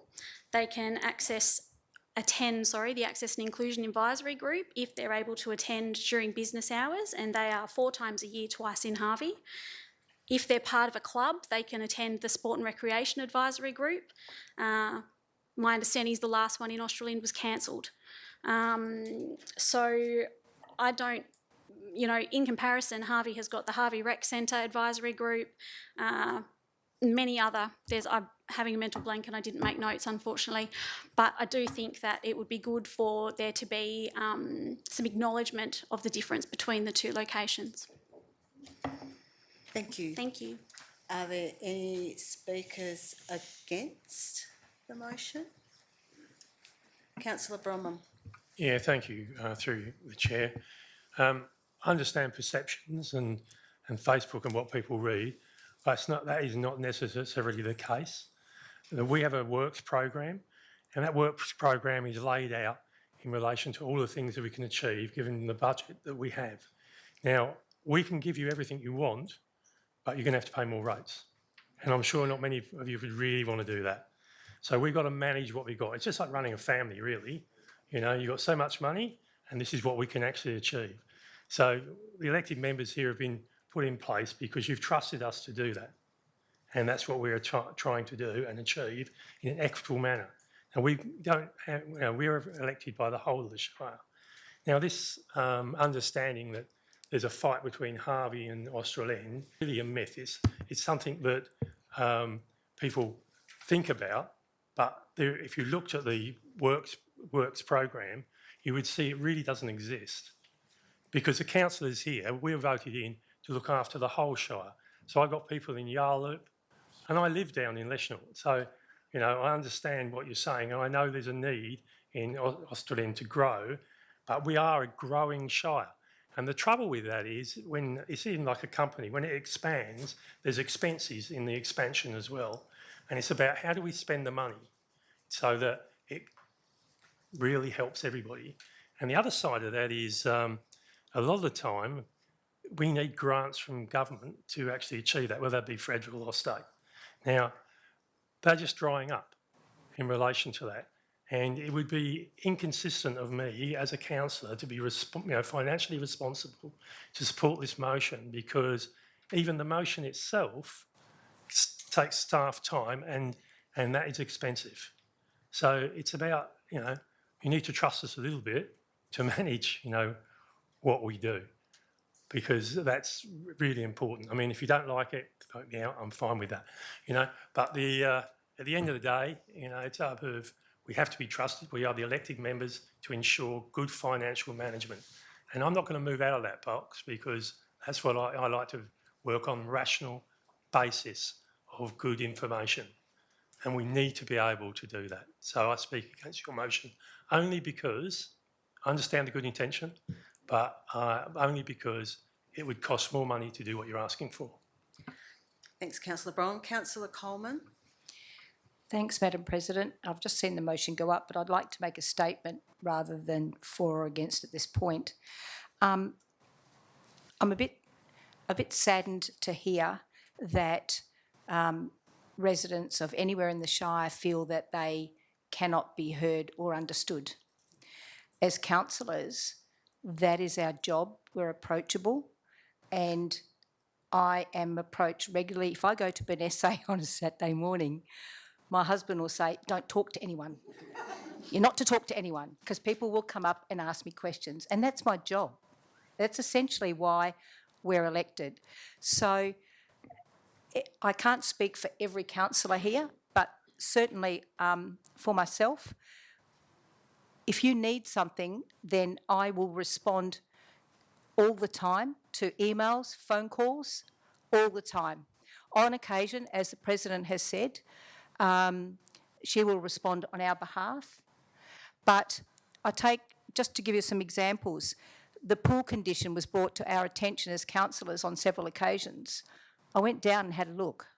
They can attend the Access and Inclusion Advisory Group if they're able to attend during business hours, and they are 4 times a year, twice in Harvey. If they're part of a club, they can attend the Sport and Recreation Advisory Group. My understanding is the last one in Australind was cancelled. So I don't, in comparison, Harvey has got the Harvey Rec Centre Advisory Group, many other, I'm having a mental blank and I didn't make notes, unfortunately, but I do think that it would be good for there to be some acknowledgement of the difference between the two locations. Thank you. Thank you. Are there any speakers against the motion? Councillor Bromham. Yeah, thank you, through the chair. I understand perceptions and Facebook and what people read, but that is not necessarily the case. We have a works program, and that works program is laid out in relation to all the things that we can achieve given the budget that we have. Now, we can give you everything you want, but you're going to have to pay more rates. And I'm sure not many of you would really want to do that. So we've got to manage what we've got. It's just like running a family, really. You've got so much money, and this is what we can actually achieve. So the elected members here have been put in place because you've trusted us to do that. And that's what we're trying to do and achieve in an equitable manner. And we don't have, we're elected by the whole of the Shire. Now, this understanding that there's a fight between Harvey and Australind, really a myth. It's something that people think about, but if you looked at the works program, you would see it really doesn't exist. Because the councillors here, we're voted in to look after the whole Shire. So I've got people in Yarloop, and I live down in Leschenault. So, I understand what you're saying, and I know there's a need in Australind to grow, but we are a growing Shire. And the trouble with that is when it's in like a company, when it expands, there's expenses in the expansion as well. And it's about how do we spend the money so that it really helps everybody. And the other side of that is a lot of the time we need grants from government to actually achieve that, whether that be federal or state. Now, they're just drying up in relation to that. And it would be inconsistent of me as a councillor to be financially responsible to support this motion, because even the motion itself takes staff time and that is expensive. So it's about, you need to trust us a little bit to manage, what we do, because that's really important. I mean, if you don't like it, vote me out, I'm fine with that, But at the end of the day, it's up of, we have to be trusted. We are the elected members to ensure good financial management. And I'm not going to move out of that box, because that's what I like to work on, rational basis of good information. And we need to be able to do that. So I speak against your motion only because I understand the good intention, but only because it would cost more money to do what you're asking for. Thanks, Councillor Brown. Councillor Coleman. Thanks, Madam President. I've just seen the motion go up, but I'd like to make a statement rather than for or against at this point. I'm a bit saddened to hear that residents of anywhere in the Shire feel that they cannot be heard or understood. As councillors, that is our job. We're approachable, and I am approached regularly. If I go to Benesse on a Saturday morning, my husband will say, "Don't talk to anyone. You're not to talk to anyone," because people will come up and ask me questions, and that's my job. That's essentially why we're elected. So I can't speak for every councillor here, but certainly for myself, if you need something, then I will respond all the time to emails, phone calls, all the time. On occasion, as the President has said, she will respond on our behalf. But just to give you some examples, the pool condition was brought to our attention as councillors on several occasions. I went down and had a look.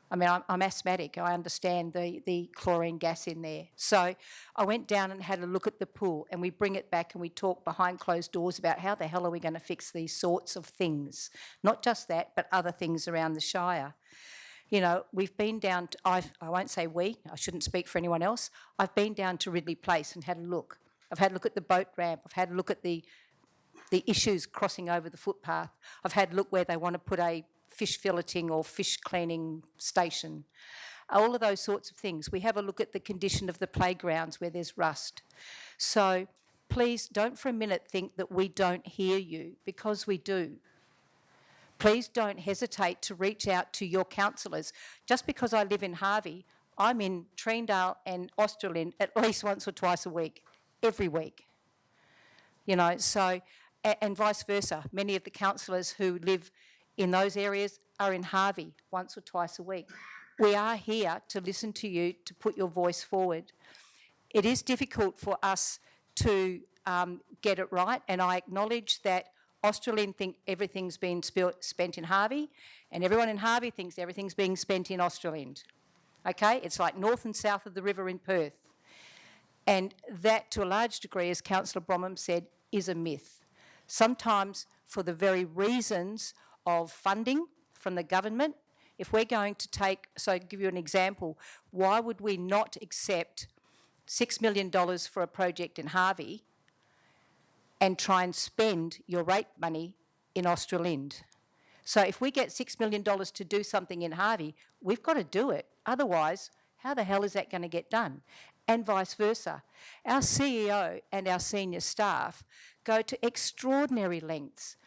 I mean, I'm asthmatic. I understand the chlorine gas in there. So I went down and had a look at the pool, and we bring it back and we talk behind closed doors about how the hell are we going to fix these sorts of things. Not just that, but other things around the Shire. You know, we've been down to, I won't say we, I shouldn't speak for anyone else. I've been down to Ridley Place and had a look. I've had a look at the boat ramp. I've had a look at the issues crossing over the footpath. I've had a look where they want to put a fish filleting or fish cleaning station. All of those sorts of things. We have a look at the condition of the playgrounds where there's rust. So please don't for a minute think that we don't hear you, because we do. Please don't hesitate to reach out to your councillors. Just because I live in Harvey, I'm in Treendale and Australind at least once or twice a week, every week. You know, so, and vice versa. Many of the councillors who live in those areas are in Harvey once or twice a week. We are here to listen to you, to put your voice forward. It is difficult for us to get it right, and I acknowledge that Australind think everything's been spent in Harvey, and everyone in Harvey thinks everything's being spent in Australind. Okay? It's like north and south of the river in Perth. And that, to a large degree, as Councillor Bromham said, is a myth. Sometimes for the very reasons of funding from the government, if we're going to take, so I'll give you an example, why would we not accept $6 million for a project in Harvey and try and spend your rate money in Australind? So if we get $6 million to do something in Harvey, we've got to do it. Otherwise, how the hell is that going to get done? And vice versa. Our CEO and our senior staff go to extraordinary lengths,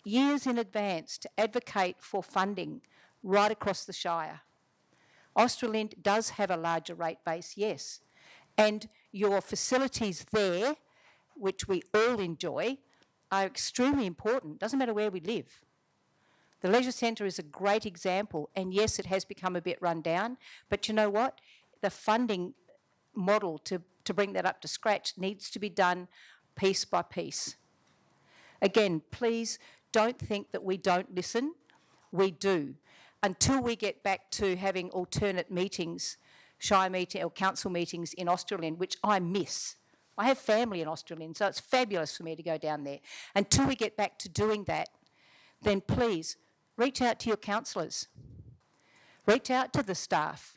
years in advance, to advocate for funding right across the Shire. Australind does have a larger rate base, yes. And your facilities there, which we all enjoy, are extremely important. Doesn't matter where we live. The leisure centre is a great example, and yes, it has become a bit run down, but you know what? The funding model to bring that up to scratch needs to be done piece by piece. Again, please don't think that we don't listen. We do. Until we get back to having alternate meetings, Shire meeting or council meetings in Australind, which I miss. I have family in Australind, so it's fabulous for me to go down there. Until we get back to doing that, then please reach out to your councillors. Reach out to the staff.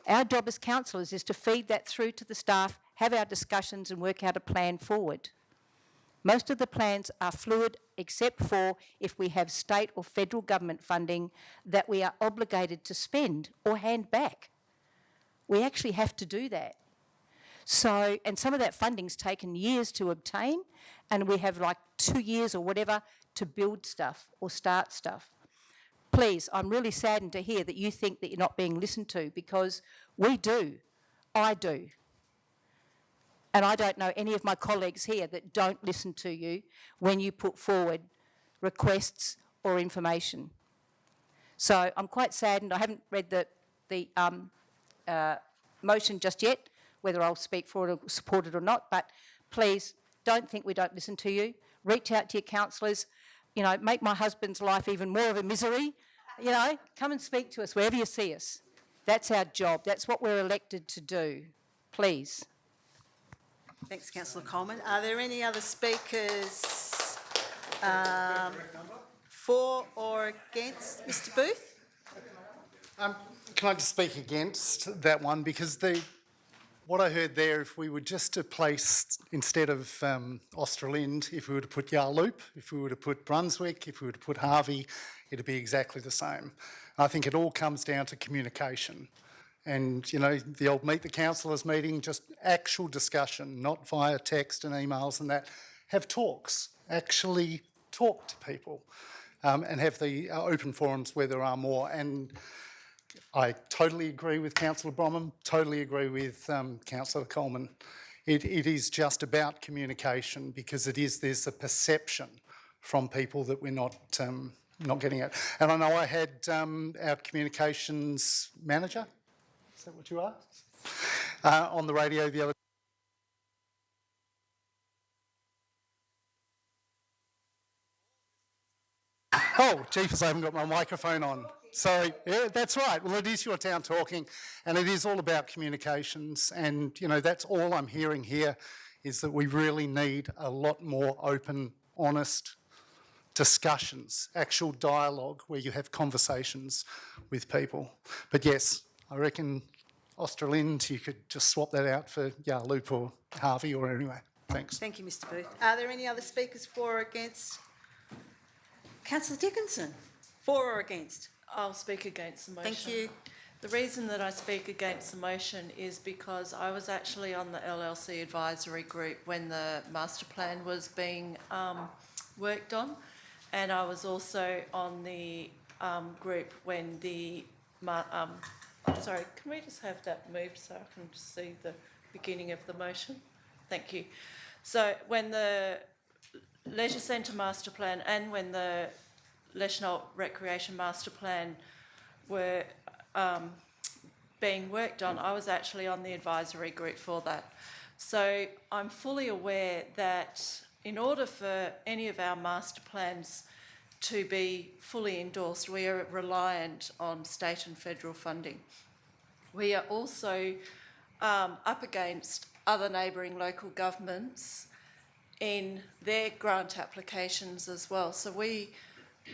Our job as councillors is to feed that through to the staff, have our discussions and work out a plan forward. Most of the plans are fluid, except for if we have state or federal government funding that we are obligated to spend or hand back. We actually have to do that. So, and some of that funding's taken years to obtain, and we have like 2 years or whatever to build stuff or start stuff. Please, I'm really saddened to hear that you think that you're not being listened to, because we do. I do. And I don't know any of my colleagues here that don't listen to you when you put forward requests or information. So I'm quite saddened. I haven't read the motion just yet, whether I'll speak for it or support it or not, but please don't think we don't listen to you. Reach out to your councillors. You know, make my husband's life even more of a misery. You know, come and speak to us wherever you see us. That's our job. That's what we're elected to do. Please. Thanks, Councillor Coleman. Are there any other speakers For or against? Mr Booth? Can I just speak against that one? Because what I heard there, if we were just to place, instead of Australind, if we were to put Yarloop, if we were to put Brunswick, if we were to put Harvey, it'd be exactly the same. I think it all comes down to communication. And, you know, the old meet the councillors meeting, just actual discussion, not via text and emails and that. Have talks, actually talk to people and have the open forums where there are more. And I totally agree with Councillor Bromham, totally agree with Councillor Coleman. It is just about communication, because there's a perception from people that we're not getting it. And I know I had our communications manager, is that what you are? On the radio the other. Oh, jeepers, I haven't got my microphone on. Sorry, yeah, that's right. Well, it is your town talking, and it is all about communications. And, you know, that's all I'm hearing here, is that we really need a lot more open, honest discussions, actual dialogue where you have conversations with people. But yes, I reckon Australind, you could just swap that out for Yarloop or Harvey or anyway. Thanks. Thank you, Mr Booth. Are there any other speakers for or against? Councillor Dickinson, for or against? I'll speak against the motion. Thank you. The reason that I speak against the motion is because I was actually on the LLC advisory group when the master plan was being worked on, and I was also on the group when the... I'm sorry, can we just have that moved so I can just see the beginning of the motion? Thank you. So when the Leisure Centre Master Plan and when the Leschenault Recreation Master Plan were being worked on, I was actually on the advisory group for that. So I'm fully aware that in order for any of our master plans to be fully endorsed, we are reliant on state and federal funding. We are also up against other neighbouring local governments in their grant applications as well. So we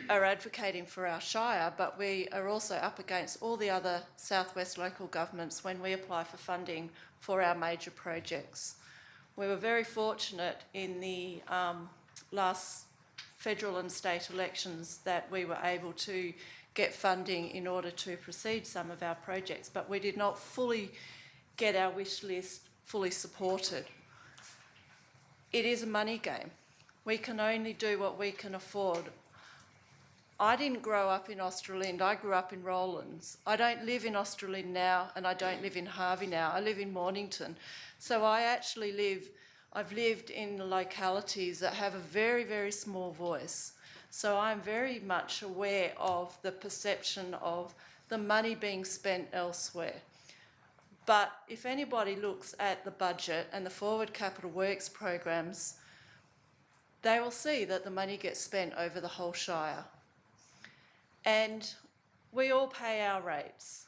are advocating for our shire, but we are also up against all the other southwest local governments when we apply for funding for our major projects. We were very fortunate in the last federal and state elections that we were able to get funding in order to proceed some of our projects, but we did not fully get our wish list fully supported. It is a money game. We can only do what we can afford. I didn't grow up in Australind, I grew up in Rowlands. I don't live in Australind now, and I don't live in Harvey now. I live in Mornington. So I've lived in localities that have a very, very small voice. So I'm very much aware of the perception of the money being spent elsewhere. But if anybody looks at the budget and the forward capital works programs, they will see that the money gets spent over the whole shire. And we all pay our rates.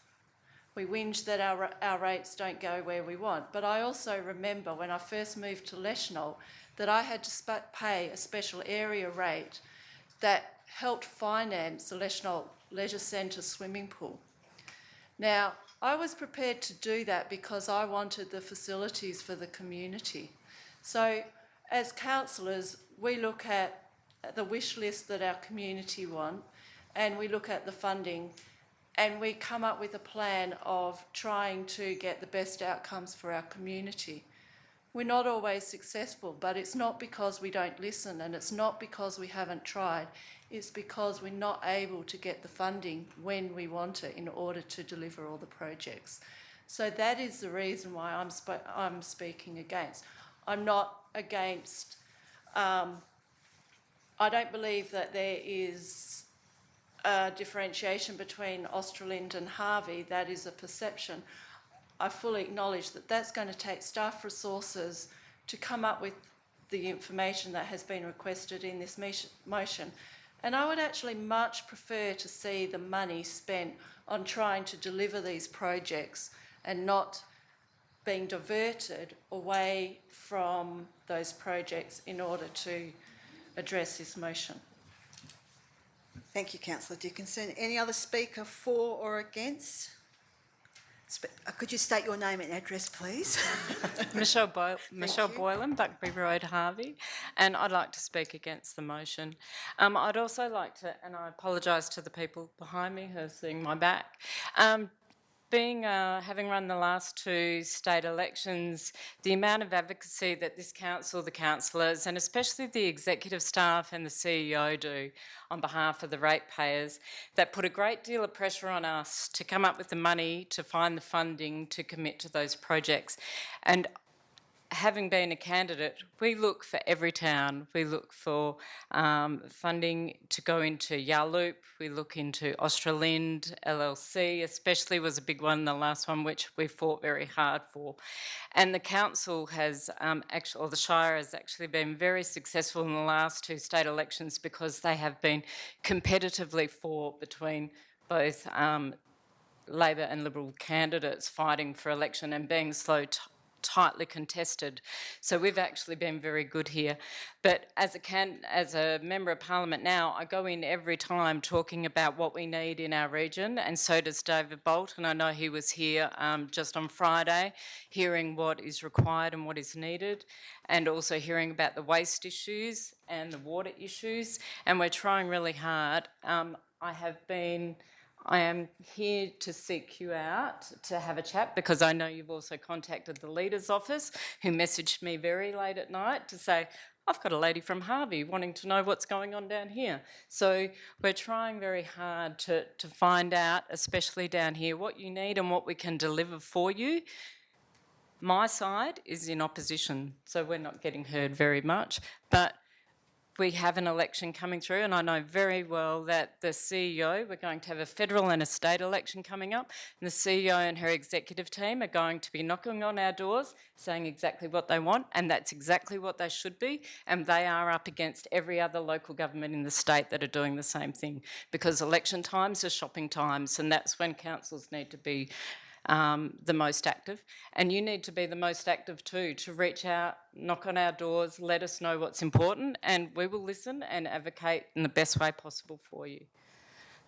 We whinge that our rates don't go where we want. But I also remember when I first moved to Leschenault that I had to pay a special area rate that helped finance the Leschenault Leisure Centre swimming pool. Now, I was prepared to do that because I wanted the facilities for the community. So as councillors, we look at the wish list that our community want, and we look at the funding, and we come up with a plan of trying to get the best outcomes for our community. We're not always successful, but it's not because we don't listen, and it's not because we haven't tried. It's because we're not able to get the funding when we want it in order to deliver all the projects. So that is the reason why I'm speaking against. I'm not against... I don't believe that there is a differentiation between Australind and Harvey. That is a perception. I fully acknowledge that that's going to take staff resources to come up with the information that has been requested in this motion. And I would actually much prefer to see the money spent on trying to deliver these projects and not being diverted away from those projects in order to address this motion. Thank you, Councillor Dickinson. Any other speaker for or against? Could you state your name and address, please? Michelle Boylan, Buckby Road, Harvey, and I'd like to speak against the motion. I'd also like to, and I apologise to the people behind me who are seeing my back. Having run the last two state elections, the amount of advocacy that this council, the councillors, and especially the executive staff and the CEO do on behalf of the ratepayers, that put a great deal of pressure on us to come up with the money, to find the funding, to commit to those projects. And having been a candidate, we look for every town. We look for funding to go into Yarloop. We look into Australind, LLC, especially was a big one, the last one, which we fought very hard for. And the council has or the Shire has actually been very successful in the last two state elections because they have been competitively fought between both Labor and Liberal candidates fighting for election and being tightly contested. So we've actually been very good here. But as a Member of Parliament now, I go in every time talking about what we need in our region, and so does David Bolt, and I know he was here just on Friday, hearing what is required and what is needed, and also hearing about the waste issues and the water issues, and we're trying really hard. I am here to seek you out to have a chat because I know you've also contacted the Leader's Office, who messaged me very late at night to say, I've got a lady from Harvey wanting to know what's going on down here. So we're trying very hard to find out, especially down here, what you need and what we can deliver for you. My side is in opposition, so we're not getting heard very much, but we have an election coming through, and I know very well that the CEO, we're going to have a federal and a state election coming up, and the CEO and her executive team are going to be knocking on our doors saying exactly what they want, and that's exactly what they should be, and they are up against every other local government in the state that are doing the same thing, because election times are shopping times, and that's when councils need to be the most active, and you need to be the most active too, to reach out, knock on our doors, let us know what's important, and we will listen and advocate in the best way possible for you.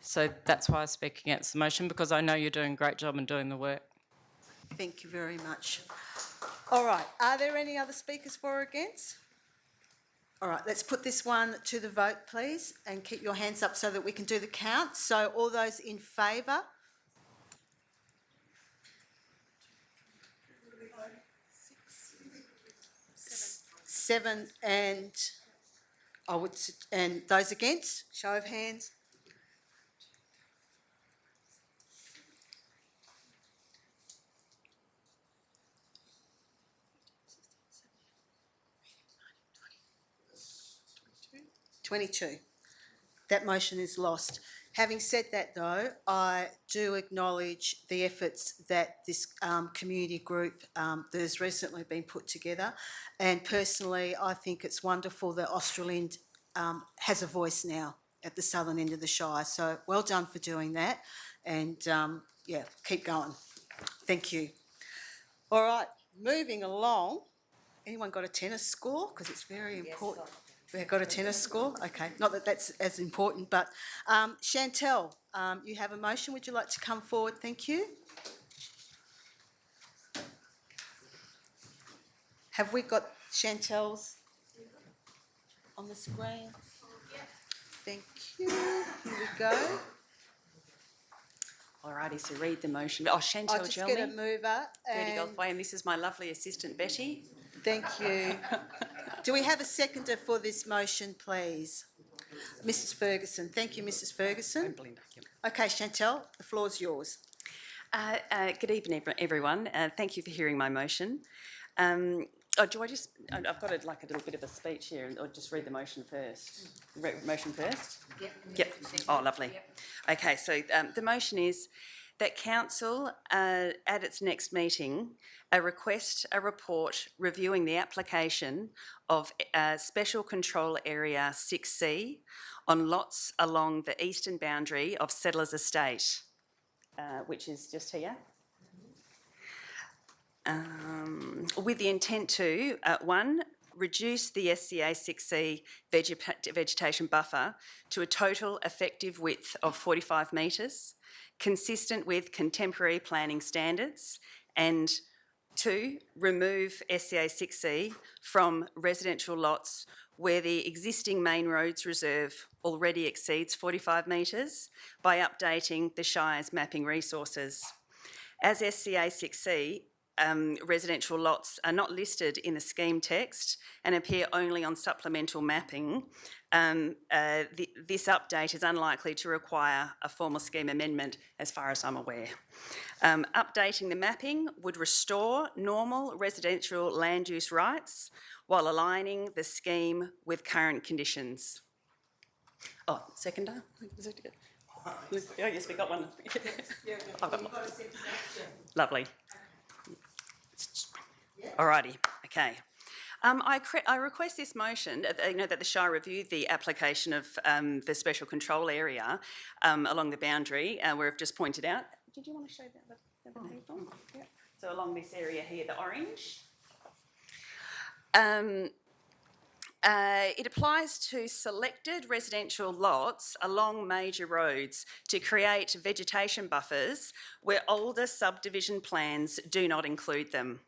So that's why I speak against the motion, because I know you're doing a great job and doing the work. Thank you very much. All right, are there any other speakers for or against? All right, let's put this one to the vote, please, and keep your hands up so that we can do the count. So all those in favour? Seven, and and those against, show of hands. $22. That motion is lost. Having said that though, I do acknowledge the efforts that this community group that has recently been put together, and personally I think it's wonderful that Australind has a voice now at the southern end of the Shire, so well done for doing that, and yeah, keep going. Thank you. All right, moving along. Anyone got a tennis score? Because it's very important. We've got a tennis score? Okay, not that that's as important, but Chantel, you have a motion. Would you like to come forward? Thank you. Have we got Chantel's on the screen? Thank you. Here we go. Alrighty, so read the motion. Oh, Chantel I'll just get a mover. 30 Gulf Way, and this is my lovely assistant, Betty. Thank you. Do we have a seconder for this motion, please? Mrs. Ferguson. Thank you, Mrs. Ferguson. And Belinda, yep. Okay, Chantel, the floor is yours. Good evening, everyone. Thank you for hearing my motion. I've got like a little bit of a speech here, or just read the motion first. Motion first? Yep. Oh, lovely. Yep. Okay, so the motion is that Council, at its next meeting, request a report reviewing the application of Special Control Area 6C on lots along the eastern boundary of Settlers Estate, which is just here. With the intent to, 1, reduce the SCA 6C vegetation buffer to a total effective width of 45 metres, consistent with contemporary planning standards, and 2, remove SCA 6C from residential lots where the existing main roads reserve already exceeds 45 metres by updating the Shire's mapping resources. As SCA 6C, residential lots are not listed in the scheme text and appear only on supplemental mapping, this update is unlikely to require a formal scheme amendment as far as I'm aware. Updating the mapping would restore normal residential land use rights while aligning the scheme with current conditions. Oh, seconder? Oh, yes, we got one. I've got one. Lovely. Alrighty, okay. I request this motion, that the Shire review the application of the special control area along the boundary where I've just pointed out. Did you want to show that the people? Yeah. So along this area here, the orange. It applies to selected residential lots along major roads to create vegetation buffers where older subdivision plans do not include them.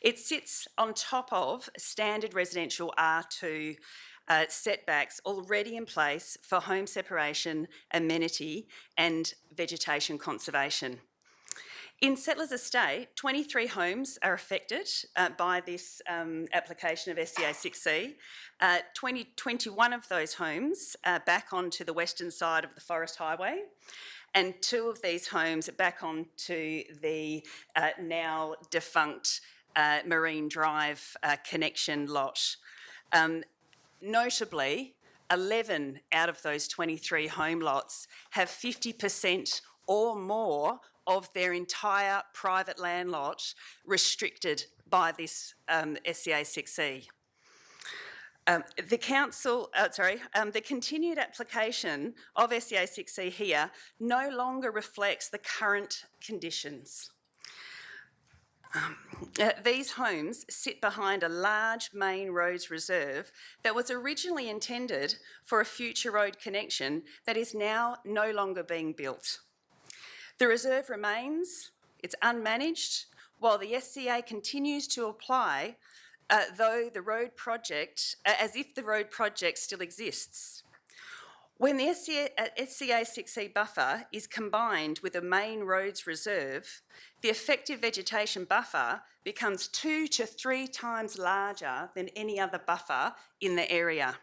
It sits on top of standard residential R2 setbacks already in place for home separation, amenity and vegetation conservation. In Settlers Estate, 23 homes are affected by this application of SCA 6C. 21 of those homes are back onto the western side of the Forest Highway, and 2 of these homes are back onto the now defunct Marine Drive connection lot. Notably, 11 out of those 23 home lots have 50% or more of their entire private land lot restricted by this SCA 6C. The continued application of SCA 6C here no longer reflects the current conditions. These homes sit behind a large main roads reserve that was originally intended for a future road connection that is now no longer being built. The reserve remains, it's unmanaged, while the SCA continues to apply as if the road project still exists. When the SCA 6C buffer is combined with a main roads reserve, the effective vegetation buffer becomes 2 to 3 times larger than any other buffer in the area.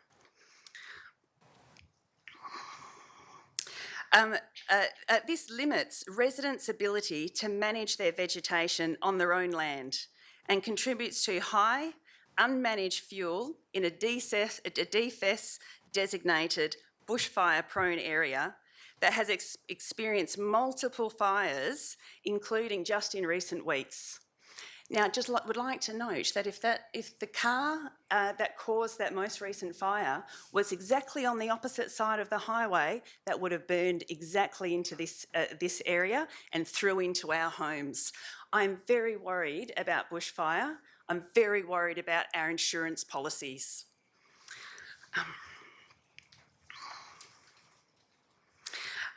This limits residents' ability to manage their vegetation on their own land and contributes to high, unmanaged fuel in a DFES designated bushfire-prone area that has experienced multiple fires, including just in recent weeks. Now, would like to note that if the car that caused that most recent fire was exactly on the opposite side of the highway, that would have burned exactly into this area and through into our homes. I'm very worried about bushfire. I'm very worried about our insurance policies.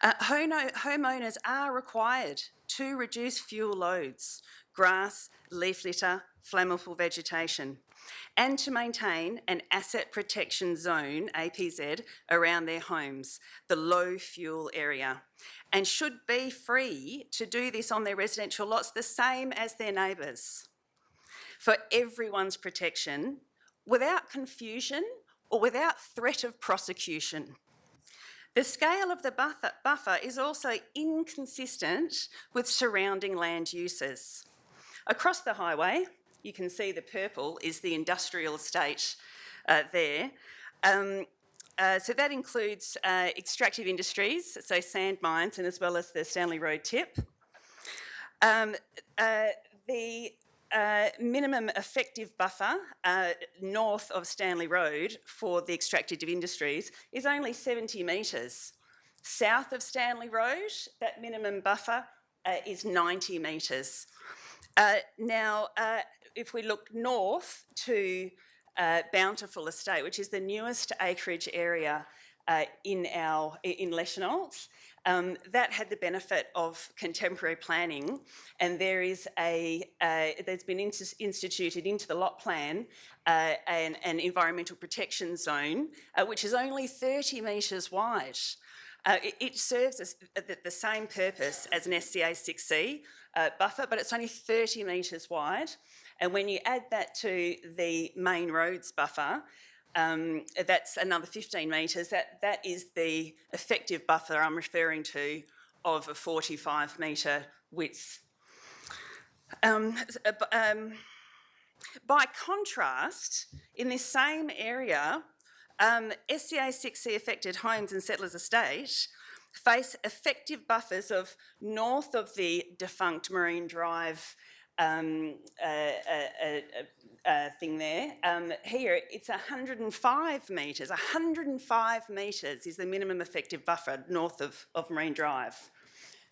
Homeowners are required to reduce fuel loads, grass, leaf litter, flammable vegetation, and to maintain an asset protection zone, APZ, around their homes, the low fuel area, and should be free to do this on their residential lots the same as their neighbours, for everyone's protection, without confusion or without threat of prosecution. The scale of the buffer is also inconsistent with surrounding land uses. Across the highway, you can see the purple is the industrial estate there. So that includes extractive industries, so sand mines, and as well as the Stanley Road tip. The minimum effective buffer north of Stanley Road for the extractive industries is only 70 metres. South of Stanley Road, that minimum buffer is 90 metres. Now, if we look north to Bountiful Estate, which is the newest acreage area in Leschenault. That had the benefit of contemporary planning, and there is there's been instituted into the lot plan an environmental protection zone, which is only 30 metres wide. It serves as the same purpose as an SCA 6C buffer, but it's only 30 metres wide. And when you add that to the main roads buffer, that's another 15 metres. That is the effective buffer I'm referring to of a 45 metre width. By contrast, in this same area, SCA 6C affected homes and settlers' estate face effective buffers of north of the defunct Marine Drive thing there. Here, it's 105 metres. 105 metres is the minimum effective buffer north of Marine Drive.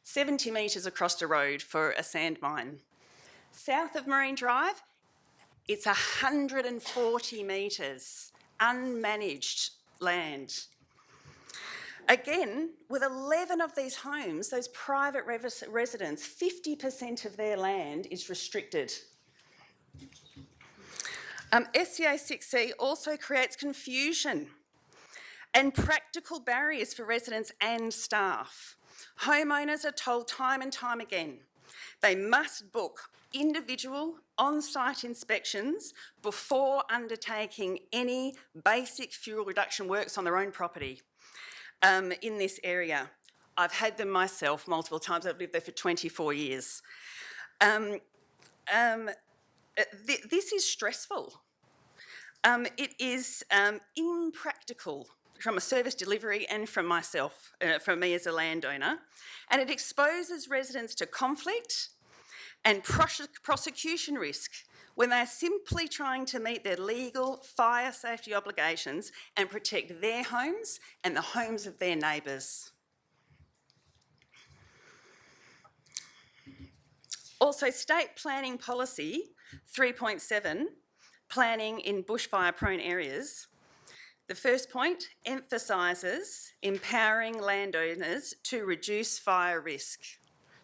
70 metres across the road for a sand mine. South of Marine Drive, it's 140 metres, unmanaged land. Again, with 11 of these homes, those private residents, 50% of their land is restricted. SCA 6C also creates confusion and practical barriers for residents and staff. Homeowners are told time and time again they must book individual on-site inspections before undertaking any basic fuel reduction works on their own property in this area. I've had them myself multiple times. I've lived there for 24 years. This is stressful. It is impractical from a service delivery and from myself, from me as a landowner, and it exposes residents to conflict and prosecution risk when they are simply trying to meet their legal fire safety obligations and protect their homes and the homes of their neighbours. Also, State Planning Policy 3.7, planning in bushfire-prone areas. The first point emphasises empowering landowners to reduce fire risk.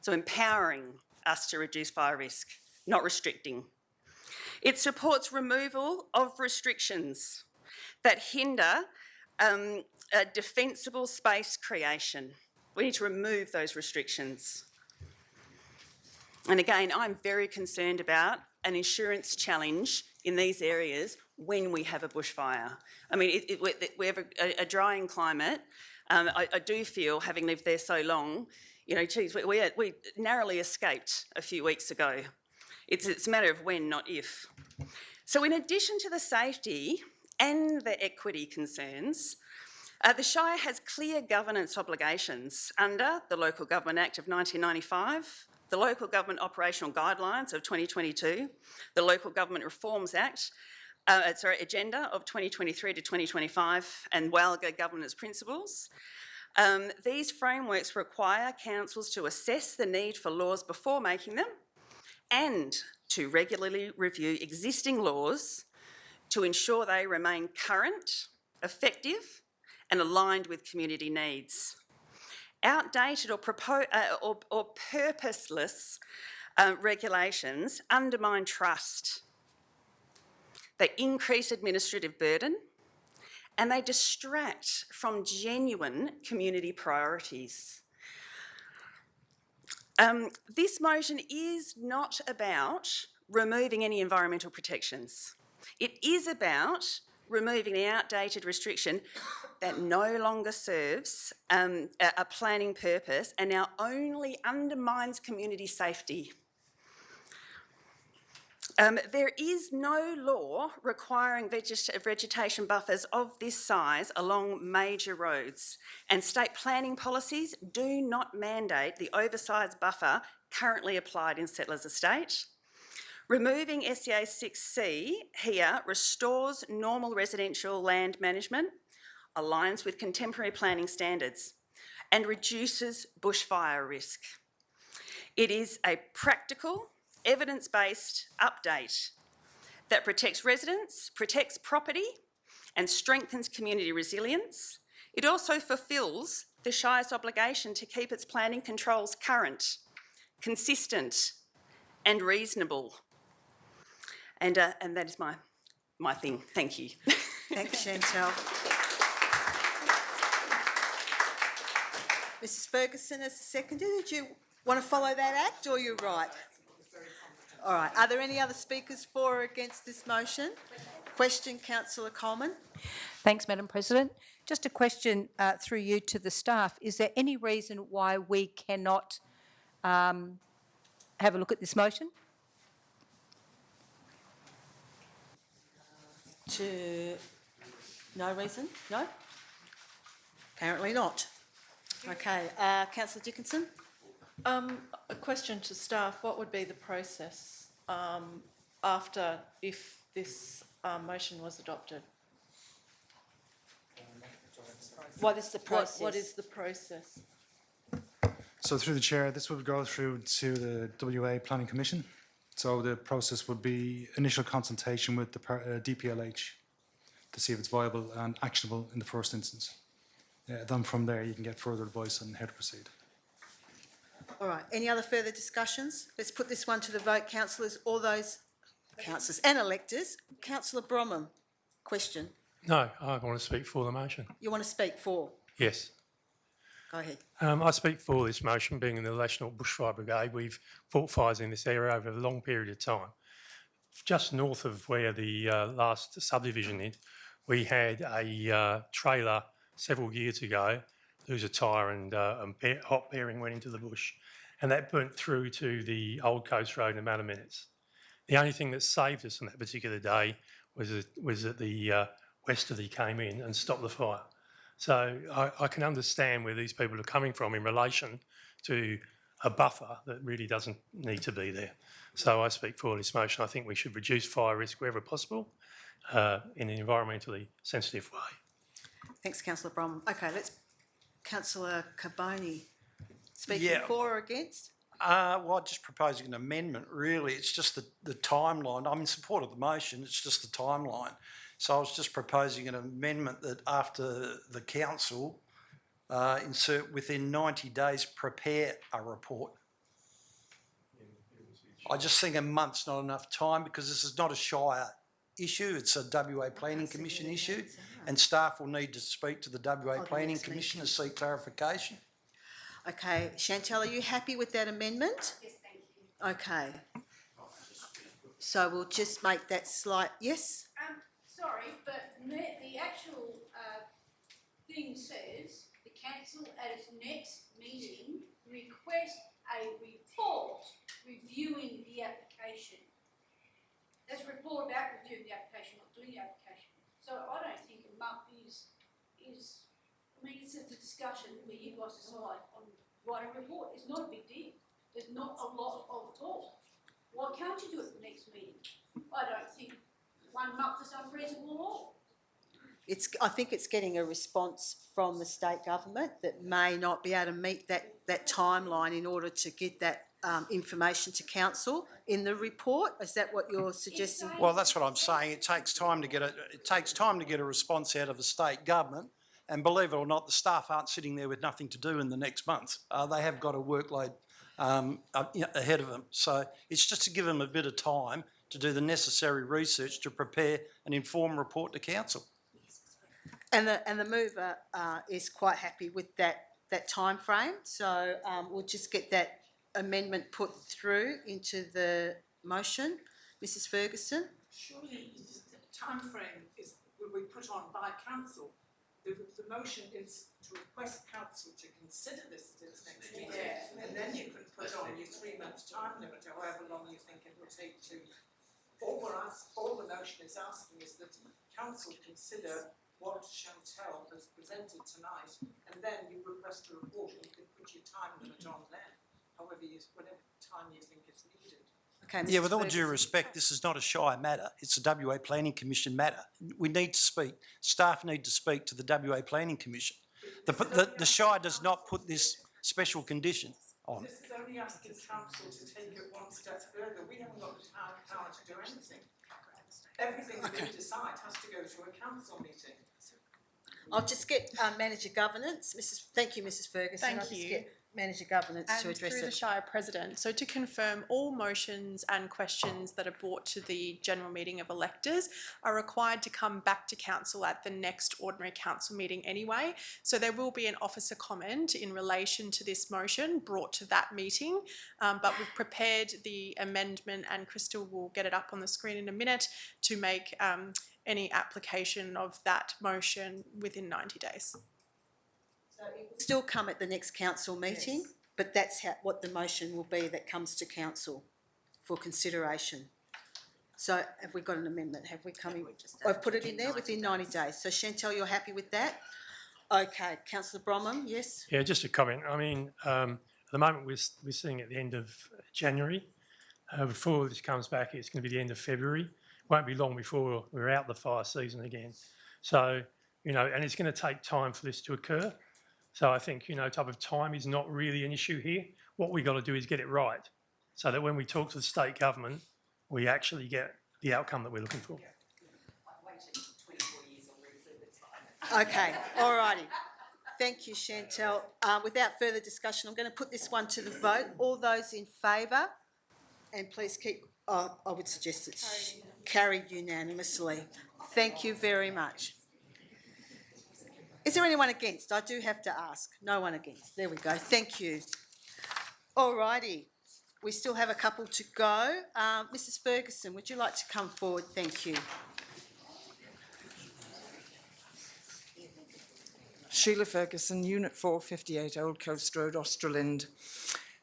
So empowering us to reduce fire risk, not restricting. It supports removal of restrictions that hinder a defensible space creation. We need to remove those restrictions. And again, I'm very concerned about an insurance challenge in these areas when we have a bushfire. I mean, we have a drying climate. I do feel, having lived there so long, you know, geez, we narrowly escaped a few weeks ago. It's a matter of when, not if. So in addition to the safety and the equity concerns, the Shire has clear governance obligations under the Local Government Act of 1995, the Local Government Operational Guidelines of 2022, the Local Government Reforms Act, Agenda of 2023 to 2025, and WALGA Governance Principles. These frameworks require councils to assess the need for laws before making them and to regularly review existing laws to ensure they remain current, effective, and aligned with community needs. Outdated or purposeless regulations undermine trust. They increase administrative burden and they distract from genuine community priorities. This motion is not about removing any environmental protections. It is about removing the outdated restriction that no longer serves a planning purpose and now only undermines community safety. There is no law requiring vegetation buffers of this size along major roads, and state planning policies do not mandate the oversized buffer currently applied in Settlers Estate. Removing SCA 6C here restores normal residential land management, aligns with contemporary planning standards, and reduces bushfire risk. It is a practical, evidence-based update that protects residents, protects property and strengthens community resilience. It also fulfils the Shire's obligation to keep its planning controls current, consistent and reasonable. And that is my thing. Thank you. Thanks, Chantal. Mrs Ferguson as the seconder, did you want to follow that act or you're right? All right, are there any other speakers for or against this motion? Question, Councillor Coleman. Thanks, Madam President. Just a question through you to the staff. Is there any reason why we cannot have a look at this motion? No reason? No? Apparently not. Okay, Councillor Dickinson. A question to staff, what would be the process after if this motion was adopted? What is the process? What is the process? So through the chair, this would go through to the WA Planning Commission. So the process would be initial consultation with the DPLH to see if it's viable and actionable in the first instance. Then from there you can get further advice on how to proceed. All right, any other further discussions? Let's put this one to the vote, councillors, all those councillors and electors. Councillor Bromham, question. No, I want to speak for the motion. You want to speak for? Yes. Go ahead. I speak for this motion. Being in the National Bushfire Brigade, we've fought fires in this area over a long period of time. Just north of where the last subdivision is, we had a trailer several years ago lose a tyre and hot bearing went into the bush, and that burnt through to the Old Coast Road in a matter of minutes. The only thing that saved us on that particular day was that the westerly came in and stopped the fire. So I can understand where these people are coming from in relation to a buffer that really doesn't need to be there. So I speak for this motion. I think we should reduce fire risk wherever possible in an environmentally sensitive way. Thanks, Councillor Bromham. Okay, let's Councillor Carboni. Speaking for or against? Well, I'm just proposing an amendment, really. It's just the timeline. I'm in support of the motion, it's just the timeline. So I was just proposing an amendment that after the council insert within 90 days prepare a report. I just think a month's not enough time because this is not a Shire issue, it's a WA Planning Commission issue, and staff will need to speak to the WA Planning Commission to seek clarification. Okay, Chantal, are you happy with that amendment? Yes, thank you. Okay. So we'll just make that slight, yes? Sorry, but the actual thing says the council at its next meeting request a report reviewing the application. That's a report about reviewing the application, not doing the application. So I don't think a month is I mean, it's a discussion where you guys decide on writing a report. It's not a big deal. There's not a lot of talk. Why can't you do it at the next meeting? I don't think 1 month is unreasonable at all. I think it's getting a response from the state government that may not be able to meet that timeline in order to get that information to council in the report. Is that what you're suggesting? Well, that's what I'm saying. It takes time to get a response out of the state government, and believe it or not, the staff aren't sitting there with nothing to do in the next month. They have got a workload ahead of them. So it's just to give them a bit of time to do the necessary research to prepare an informed report to council. And the mover is quite happy with that time frame. So we'll just get that amendment put through into the motion. Mrs Ferguson? Surely the time frame will be put on by council. The motion is to request council to consider this at its next meeting, and then you can put on your 3 month time limit, or however long you think it will take to. All the motion is asking is that council consider what Chantal has presented tonight, and then you request a report, and you can put your time limit on then, whatever time you think is needed. Okay, yeah, with all due respect, this is not a Shire matter. It's a WA Planning Commission matter. We need to speak. Staff need to speak to the WA Planning Commission. The Shire does not put this special condition on. This is only asking council to take it one step further. We haven't got the power to do anything. everything that we decide has to go to a council meeting. I'll just get Manager Governance. Thank you, Mrs. Ferguson. Thank I'll just you. get Manager Governance to And address through the it. Shire President, so to confirm, all motions and questions that are brought to the general meeting of electors are required to come back to council at the next ordinary council meeting anyway. So there will be an officer comment in relation to this motion brought to that meeting, but we've prepared the amendment, and Crystal will get it up on the screen in a minute to make any application of that motion within 90 days. So it will still come at the next council meeting, yes, but that's what the motion will be that comes to council for consideration. So have we got an amendment? Have we come in? I've put it in there within 90 days. So Chantal, you're happy with that? Okay. Councillor Bromham, yes? Yeah, just a comment. I mean, at the moment we're seeing at the end of January. Before this comes back, it's going to be the end of February. Won't be long before we're out the fire season again. So, you know, and it's going to take time for this to occur. So I think, you know, type of time is not really an issue here. What we've got to do is get it right so that when we talk to the state government, we actually get the outcome that we're looking for. Okay, all righty. Thank you, Chantal. Without further discussion, I'm going to put this one to the vote. All those in favour, and please keep, I would suggest it's carried unanimously. Thank you very much. Is there anyone against? I do have to ask. No one against. There we go. Thank you. All righty. We still have a couple to go. Mrs. Ferguson, would you like to come forward? Thank you. Sheila Ferguson, Unit 458, Old Coast Road, Australind.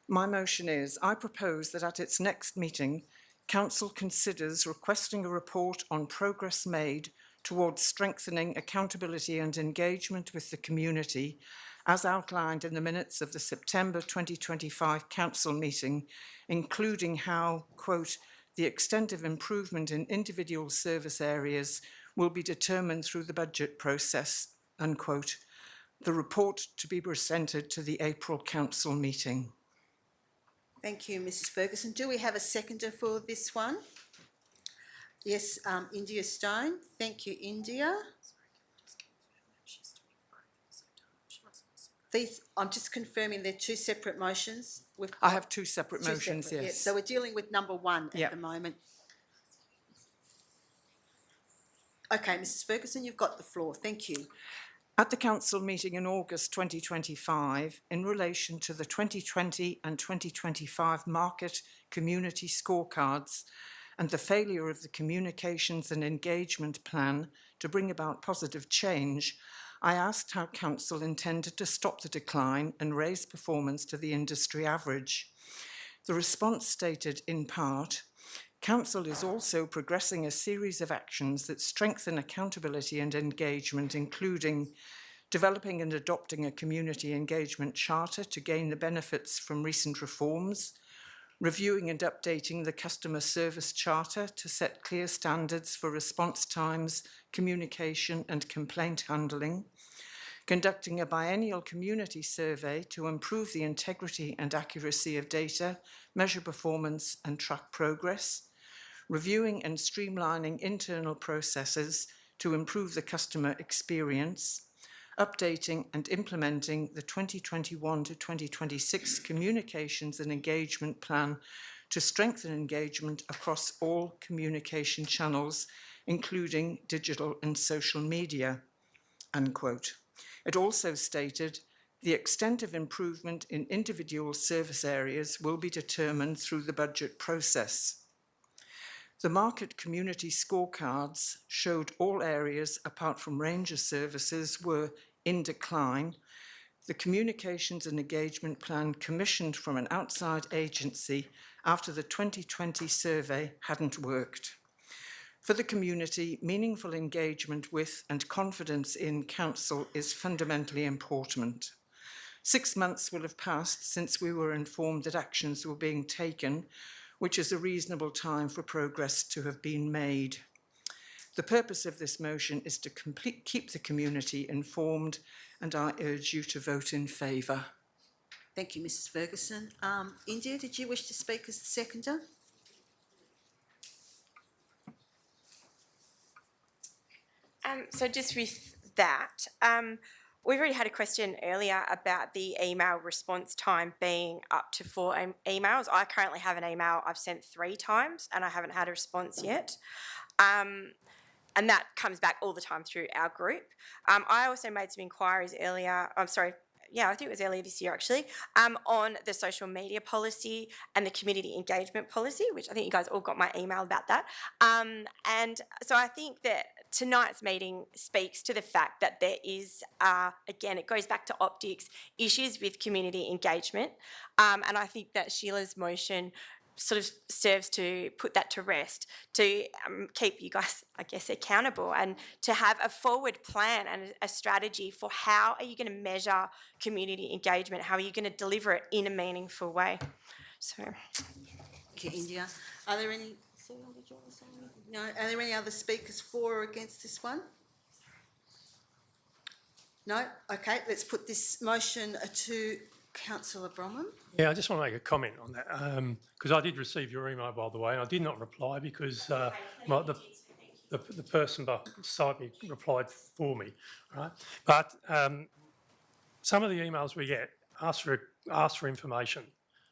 My motion is, I propose that at its next meeting, Council considers requesting a report on progress made towards strengthening accountability and engagement with the community, as outlined in the minutes of the September 2025 Council meeting, including how, quote, the extent of improvement in individual service areas will be determined through the budget process, unquote. The report to be presented to the April Council meeting. Thank you, Mrs. Ferguson. Do we have a seconder for this one? Yes, India Stone. Thank you, India. These, I'm just confirming they're two separate motions. I have two separate motions, yes. Yeah, so we're dealing with number one at the moment. Okay, Mrs. Ferguson, you've got the floor. Thank you. At the Council meeting in August 2025, in relation to the 2020 and 2025 market community scorecards and the failure of the communications and engagement plan to bring about positive change, I asked how Council intended to stop the decline and raise performance to the industry average. The response stated, in part, Council is also progressing a series of actions that strengthen accountability and engagement, including developing and adopting a community engagement charter to gain the benefits from recent reforms, reviewing and updating the customer service charter to set clear standards for response times, communication and complaint handling, conducting a biennial community survey to improve the integrity and accuracy of data, measure performance and track progress, reviewing and streamlining internal processes to improve the customer experience, updating and implementing the 2021 to 2026 Communications and Engagement Plan to strengthen engagement across all communication channels, including digital and social media, unquote. It also stated, the extent of improvement in individual service areas will be determined through the budget process. The market community scorecards showed all areas apart from ranger services were in decline. The Communications and Engagement Plan commissioned from an outside agency after the 2020 survey hadn't worked. For the community, meaningful engagement with and confidence in Council is fundamentally important. 6 months will have passed since we were informed that actions were being taken, which is a reasonable time for progress to have been made. The purpose of this motion is to keep the community informed, and I urge you to vote in favour. Thank you, Mrs. Ferguson. India, did you wish to speak as the seconder? So just with that, we've already had a question earlier about the email response time being up to 4 emails. I currently have an email I've sent 3 times and I haven't had a response yet. And that comes back all the time through our group. I also made some inquiries earlier, I think it was earlier this year actually, on the social media policy and the community engagement policy, which I think you guys all got my email about that. And so I think that tonight's meeting speaks to the fact that there is, again, it goes back to optics, issues with community engagement. And I think that Sheila's motion sort of serves to put that to rest, to keep you guys, I guess, accountable and to have a forward plan and a strategy for how are you going to measure community engagement, how are you going to deliver it in a meaningful way. So, Thank you, India. Are there any? No. Are there any other speakers for or against this one? No. Okay. Let's put this motion to Councillor Bromham. Yeah, I just want to make a comment on that because I did receive your email, by the way, and I did not reply because the person beside me replied for me, right? But some of the emails we get ask for information,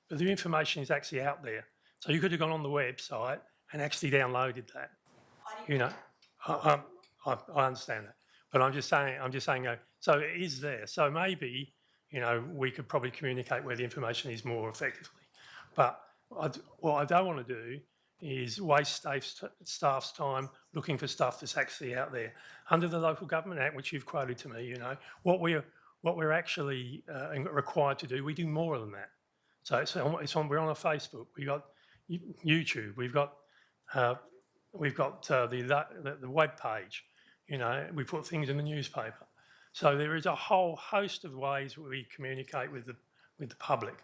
but the information is actually out there. So you could have gone on the website and actually downloaded that. You know, I understand that, but I'm just saying, so it is there. So maybe, you know, we could probably communicate where the information is more effectively. But what I don't want to do is waste staff's time looking for stuff that's actually out there. Under the Local Government Act, which you've quoted to me, you know, what we're actually required to do, we do more than that. So we're on a Facebook, we've got YouTube, we've got the web page, you know, we put things in the newspaper. So there is a whole host of ways we communicate with the public.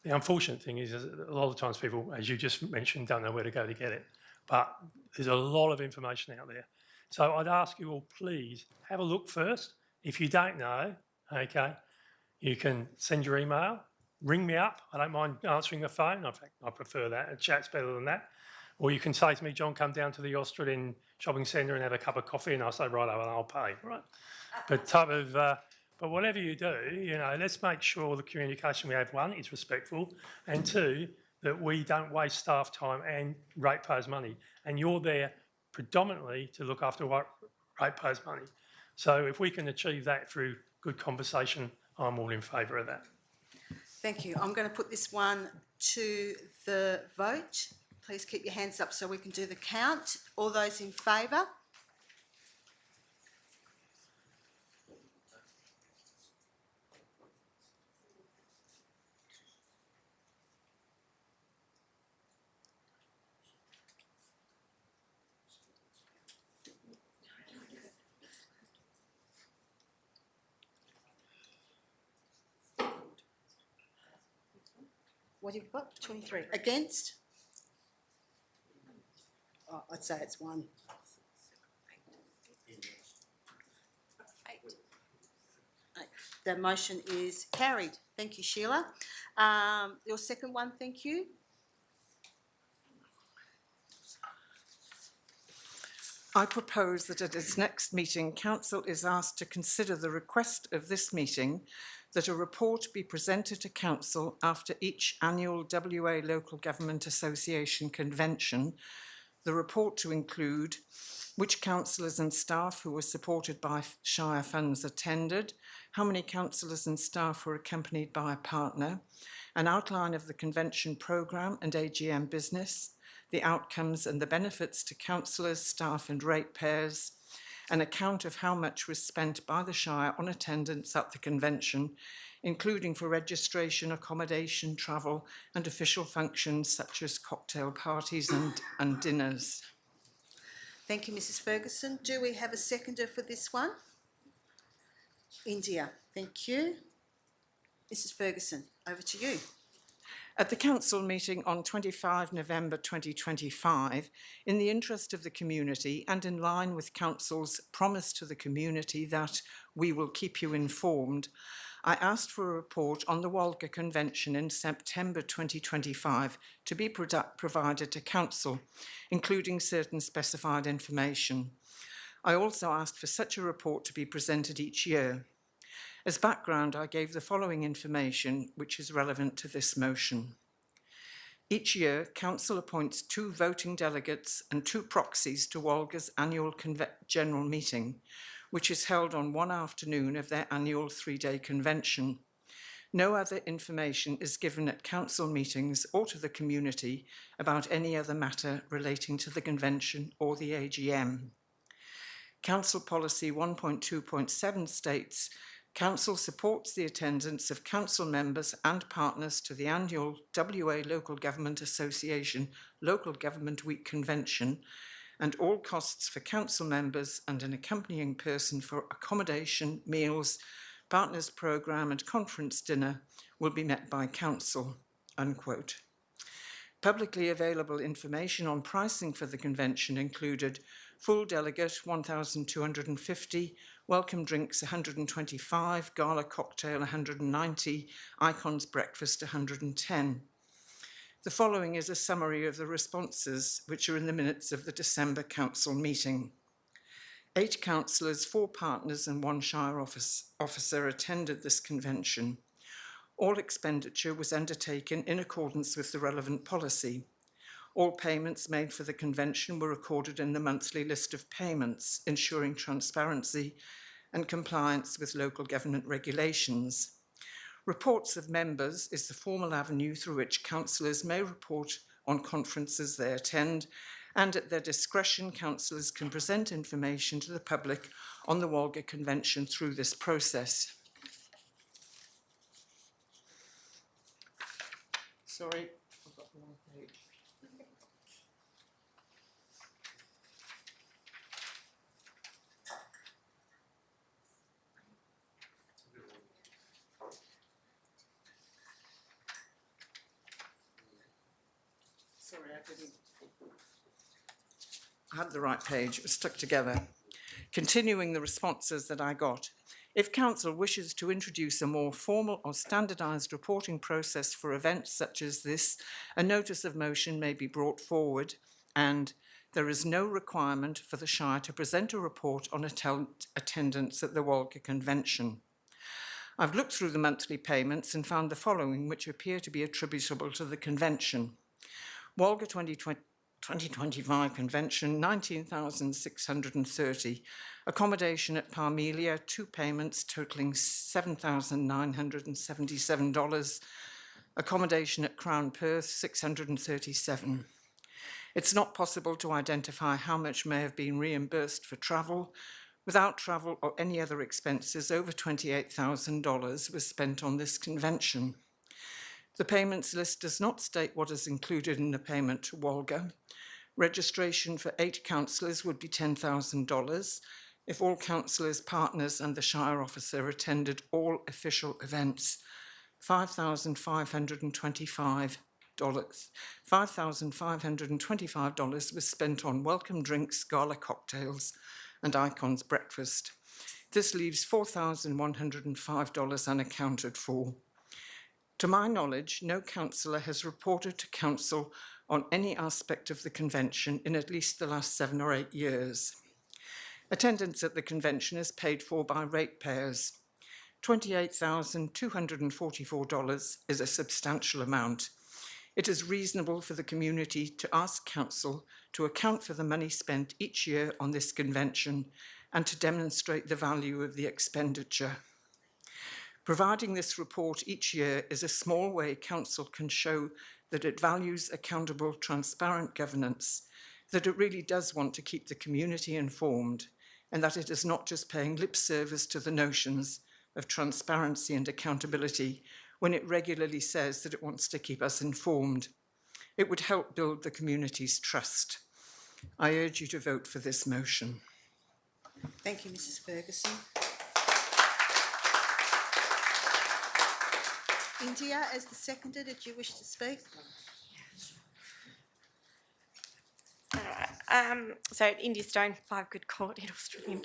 The unfortunate thing is a lot of times people, as you just mentioned, don't know where to go to get it. But there's a lot of information out there. So I'd ask you all, please, have a look first. If you don't know, okay, you can send your email, ring me up. I don't mind answering the phone. In fact, I prefer that. A chat's better than that. Or you can say to me, John, come down to the Australian Shopping Centre and have a cup of coffee, and I'll say, right, I'll pay, right? But whatever you do, you know, let's make sure the communication we have, one, is respectful, and two, that we don't waste staff time and ratepayers' money. And you're there predominantly to look after ratepayers' money. So if we can achieve that through good conversation, I'm all in favour of that. Thank you. I'm going to put this one to the vote. Please keep your hands up so we can do the count. All those in favour? What have you got? 23. Against? Oh, I'd say it's 1. 8. The motion is carried. Thank you, Sheila. Your second one, thank you. I propose that at its next meeting, Council is asked to consider the request of this meeting that a report be presented to Council after each annual WA Local Government Association convention, the report to include which councillors and staff who were supported by Shire funds attended, how many councillors and staff were accompanied by a partner, an outline of the convention programme and AGM business, the outcomes and the benefits to councillors, staff and ratepayers, an account of how much was spent by the Shire on attendance at the convention, including for registration, accommodation, travel and official functions such as cocktail parties and dinners. Thank you, Mrs. Ferguson. Do we have a seconder for this one? India, thank you. Mrs. Ferguson, over to you. At the Council meeting on 25 November 2025, in the interest of the community and in line with Council's promise to the community that we will keep you informed, I asked for a report on the Walga Convention in September 2025 to be provided to Council, including certain specified information. I also asked for such a report to be presented each year. As background, I gave the following information which is relevant to this motion. Each year, Council appoints 2 voting delegates and 2 proxies to Walga's annual general meeting, which is held on one afternoon of their annual 3-day convention. No other information is given at council meetings or to the community about any other matter relating to the convention or the AGM. Council Policy 1.2.7 states, Council supports the attendance of council members and partners to the annual WA Local Government Association Local Government Week Convention, and all costs for council members and an accompanying person for accommodation, meals, partners programme and conference dinner will be met by council, unquote. Publicly available information on pricing for the convention included full delegate 1,250, welcome drinks 125, gala cocktail 190, icons breakfast 110. The following is a summary of the responses which are in the minutes of the December council meeting. 8 councillors, 4 partners and 1 shire officer attended this convention. All expenditure was undertaken in accordance with the relevant policy. All payments made for the convention were recorded in the monthly list of payments, ensuring transparency and compliance with local government regulations. Reports of members is the formal avenue through which councillors may report on conferences they attend, and at their discretion, councillors can present information to the public on the Walga Convention through this process. Sorry, I've got the wrong page. Sorry, I had the right page, it was stuck together. Continuing the responses that I got. If Council wishes to introduce a more formal or standardised reporting process for events such as this, a notice of motion may be brought forward, and there is no requirement for the Shire to present a report on attendance at the Walga Convention. I've looked through the monthly payments and found the following which appear to be attributable to the convention. Walga 2025 convention, $19,630. Accommodation at Parmelia, 2 payments totaling $7,977. Accommodation at Crown Perth, $637. It's not possible to identify how much may have been reimbursed for travel. Without travel or any other expenses, over $28,000 was spent on this convention. The payments list does not state what is included in the payment to Walga. Registration for 8 councillors would be $10,000 if all councillors, partners and the Shire officer attended all official events. $5,525. $5,525 was spent on welcome drinks, gala cocktails and icons breakfast. This leaves $4,105 unaccounted for. To my knowledge, no councillor has reported to council on any aspect of the convention in at least the last 7 or 8 years. Attendance at the convention is paid for by ratepayers. $28,244 is a substantial amount. It is reasonable for the community to ask council to account for the money spent each year on this convention and to demonstrate the value of the expenditure. Providing this report each year is a small way council can show that it values accountable, transparent governance, that it really does want to keep the community informed, and that it is not just paying lip service to the notions of transparency and accountability when it regularly says that it wants to keep us informed. It would help build the community's trust. I urge you to vote for this motion. Thank you, Mrs. Ferguson. India, as the seconder, did you wish to speak? So India Stone, 5 Good Court in Australian.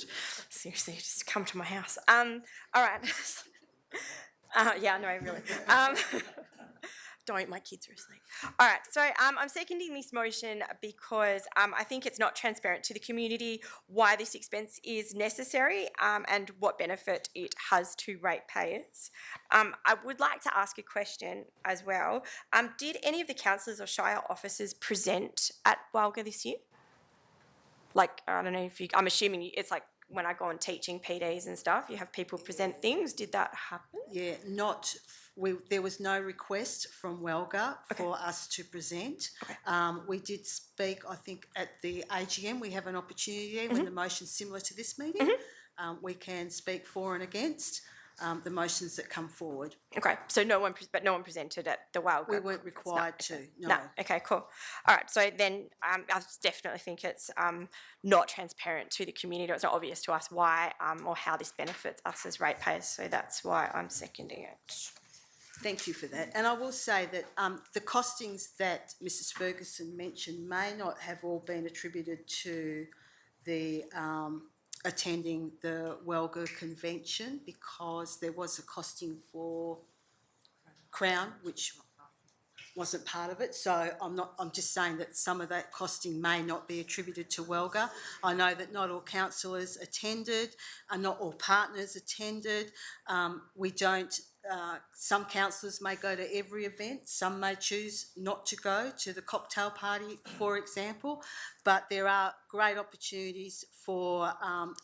Seriously, just come to my house. All right. Yeah, no, really. don't, my kids are asleep. All right, so I'm seconding this motion because I think it's not transparent to the community why this expense is necessary and what benefit it has to ratepayers. I would like to ask a question as well. Did any of the councillors or Shire officers present at Walga this year? Like, I don't know if you, I'm assuming it's like when I go on teaching PDs and stuff, you have people present things. Did that happen? Yeah, there was no request from Welga for us to present. We did speak, I think, at the AGM. We have an opportunity there when the motion's similar to this meeting. We can speak for and against the motions that come forward. Okay, so no one presented at the Walga. We weren't required to, no. No, okay, cool. All right, so then I definitely think it's not transparent to the community. It's not obvious to us why or how this benefits us as ratepayers, so that's why I'm seconding it. Thank you for that. And I will say that the costings that Mrs Ferguson mentioned may not have all been attributed to the attending the Welga convention, because there was a costing for Crown, which wasn't part of it. So I'm just saying that some of that costing may not be attributed to Welga. I know that not all councillors attended, not all partners attended. We don't. Some councillors may go to every event, some may choose not to go to the cocktail party, for example, but there are great opportunities for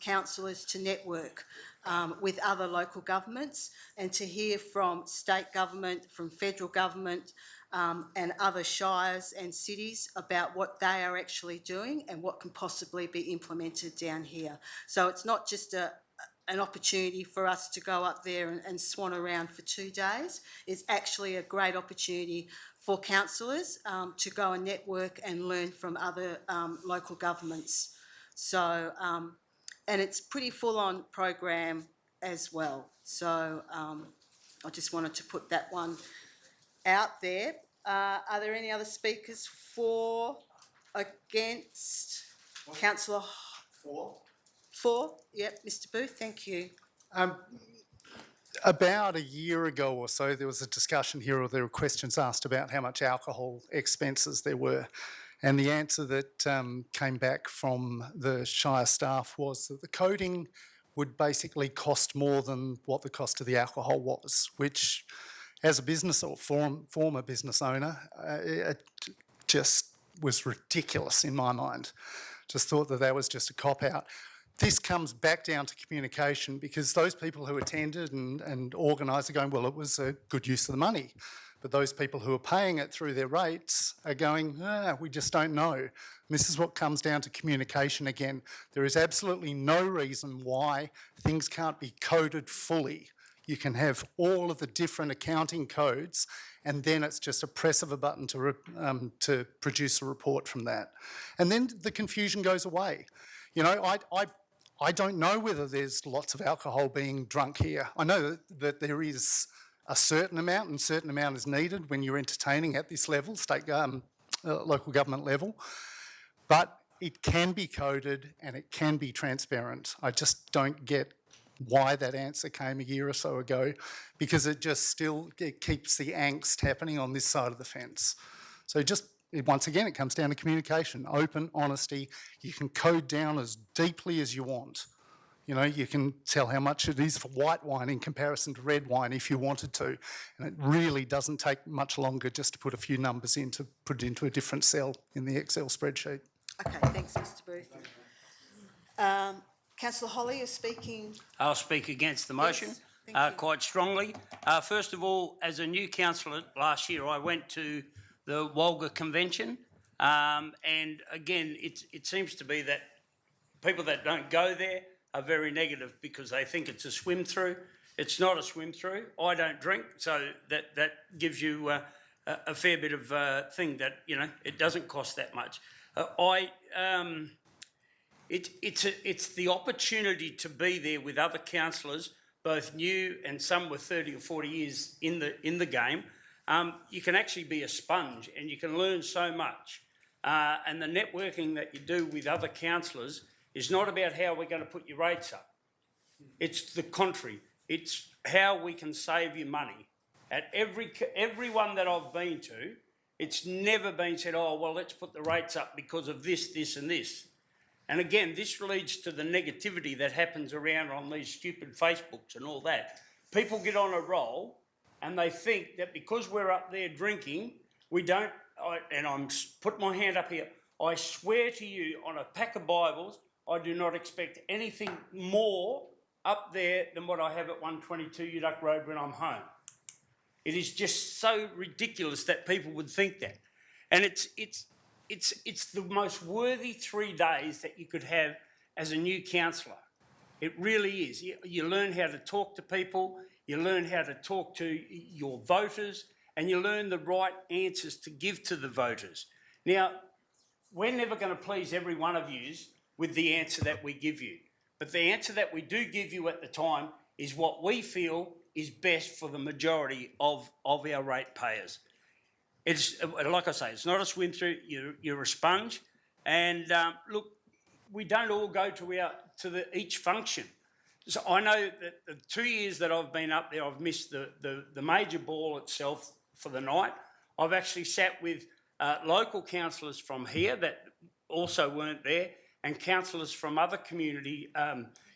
councillors to network with other local governments and to hear from state government, from federal government and other shires and cities about what they are actually doing and what can possibly be implemented down here. So it's not just an opportunity for us to go up there and swan around for 2 days. It's actually a great opportunity for councillors to go and network and learn from other local governments. So, and it's pretty full-on program as well. So I just wanted to put that one out there. Are there any other speakers for, against? Councillor? For? Yep, Mr Booth, thank you. About a year ago or so, there was a discussion here, or there were questions asked about how much alcohol expenses there were. And the answer that came back from the Shire staff was that the coding would basically cost more than what the cost of the alcohol was, which, as a business or former business owner, it just was ridiculous in my mind. Just thought that was just a cop-out. This comes back down to communication, because those people who attended and organised are going, well, it was a good use of the money. But those people who are paying it through their rates are going, we just don't know. And this is what comes down to communication again. There is absolutely no reason why things can't be coded fully. You can have all of the different accounting codes, and then it's just a press of a button to produce a report from that. And then the confusion goes away. You know, I don't know whether there's lots of alcohol being drunk here. I know that there is a certain amount, and certain amount is needed when you're entertaining at this level, state local government level, but it can be coded and it can be transparent. I just don't get why that answer came a year or so ago, because it keeps the angst happening on this side of the fence. So once again, it comes down to communication, open, honesty. You can code down as deeply as you want. You know, you can tell how much it is for white wine in comparison to red wine if you wanted to. And it really doesn't take much longer just to put a few numbers in, to put it into a different cell in the Excel spreadsheet. Okay, thanks, Mr Booth. Councillor Holly is speaking. I'll speak against the motion quite strongly. First of all, as a new councillor last year, I went to the Walga convention, and again, it seems to be that people that don't go there are very negative because they think it's a swim through. It's not a swim through. I don't drink, so that gives you a fair bit of thing that, you know, it doesn't cost that much. It's the opportunity to be there with other councillors, both new and some with 30 or 40 years in the game. You can actually be a sponge and you can learn so much. And the networking that you do with other councillors is not about how we're going to put your rates up. It's the contrary. It's how we can save you money. At every one that I've been to, it's never been said, oh, well, let's put the rates up because of this, this and this. And again, this leads to the negativity that happens around on these stupid Facebooks and all that. People get on a roll and they think that because we're up there drinking, we don't, and I'm put my hand up here, I swear to you on a pack of Bibles, I do not expect anything more up there than what I have at 122 Uduck Road when I'm home. It is just so ridiculous that people would think that. And it's the most worthy 3 days that you could have as a new councillor. It really is. You learn how to talk to people, you learn how to talk to your voters, and you learn the right answers to give to the voters. Now, we're never going to please every one of you with the answer that we give you. But the answer that we do give you at the time is what we feel is best for the majority of our ratepayers. It's, like I say, it's not a swim through, you're a sponge. And look, we don't all go to each function. So I know that the 2 years that I've been up there, I've missed the major ball itself for the night. I've actually sat with local councillors from here that also weren't there, and councillors from other community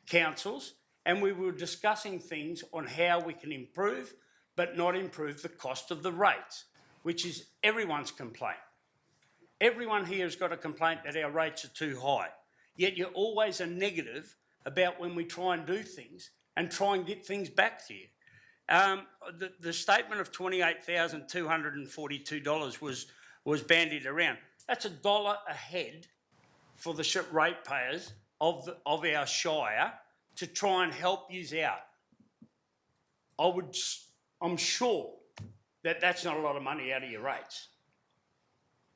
councils, and we were discussing things on how we can improve, but not improve the cost of the rates, which is everyone's complaint. Everyone here has got a complaint that our rates are too high, yet you're always a negative about when we try and do things and try and get things back to you. The statement of $28,242 was bandied around. That's $1 a head for the ratepayers of our shire to try and help you out. I'm sure that that's not a lot of money out of your rates.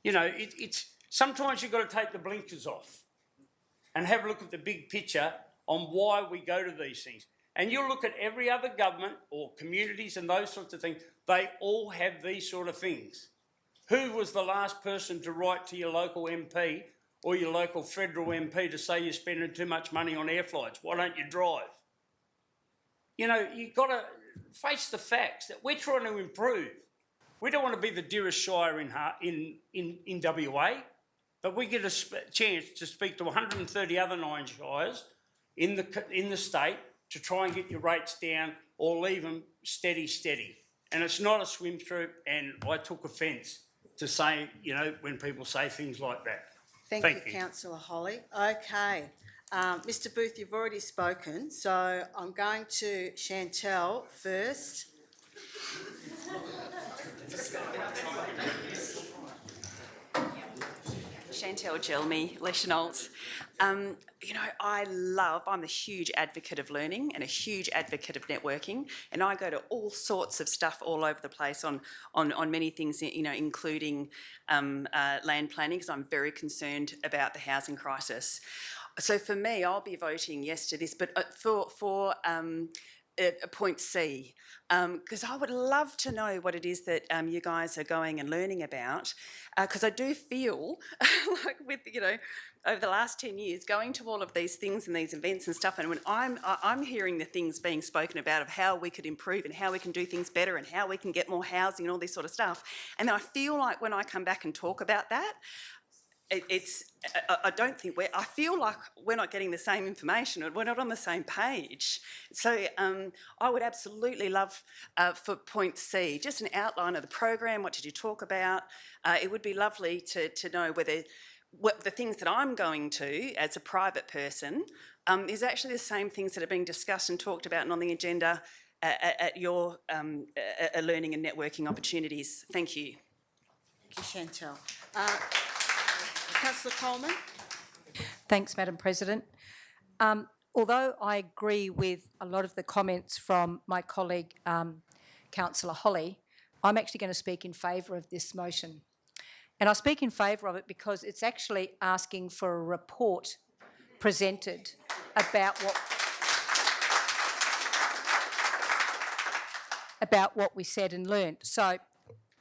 You know, it's sometimes you've got to take the blinkers off and have a look at the big picture on why we go to these things. And you'll look at every other government or communities and those sorts of things, they all have these sort of things. Who was the last person to write to your local MP or your local federal MP to say you're spending too much money on air flights? Why don't you drive? You know, you've got to face the facts that we're trying to improve. We don't want to be the dearest shire in WA, but we get a chance to speak to 130 other 9 shires in the state to try and get your rates down or leave them steady. And it's not a swim through, and I took offence to say, you know, when people say things like that. Thank you, Councillor Holly. Okay. Mr Booth, you've already spoken, so I'm going to Chantel first. Chantel Gelmy, Leschenault. You know, I'm a huge advocate of learning and a huge advocate of networking, and I go to all sorts of stuff all over the place on many things, you know, including land planning, because I'm very concerned about the housing crisis. So for me, I'll be voting yes to this, but for point C, because I would love to know what it is that you guys are going and learning about, because I do feel like with, you know, over the last 10 years going to all of these things and these events and stuff, and when I'm hearing the things being spoken about of how we could improve and how we can do things better and how we can get more housing and all this sort of stuff, and then I feel like when I come back and talk about that, I feel like we're not getting the same information, we're not on the same page. So I would absolutely love, for point C, just an outline of the program. What did you talk about? It would be lovely to know what the things that I'm going to as a private person is actually the same things that are being discussed and talked about and on the agenda at your learning and networking opportunities. Thank you. Thank you, Chantel. Councillor Coleman. Thanks, Madam President. Although I agree with a lot of the comments from my colleague, Councillor Holly, I'm actually going to speak in favour of this motion. And I speak in favour of it because it's actually asking for a report presented about what we said and learnt. So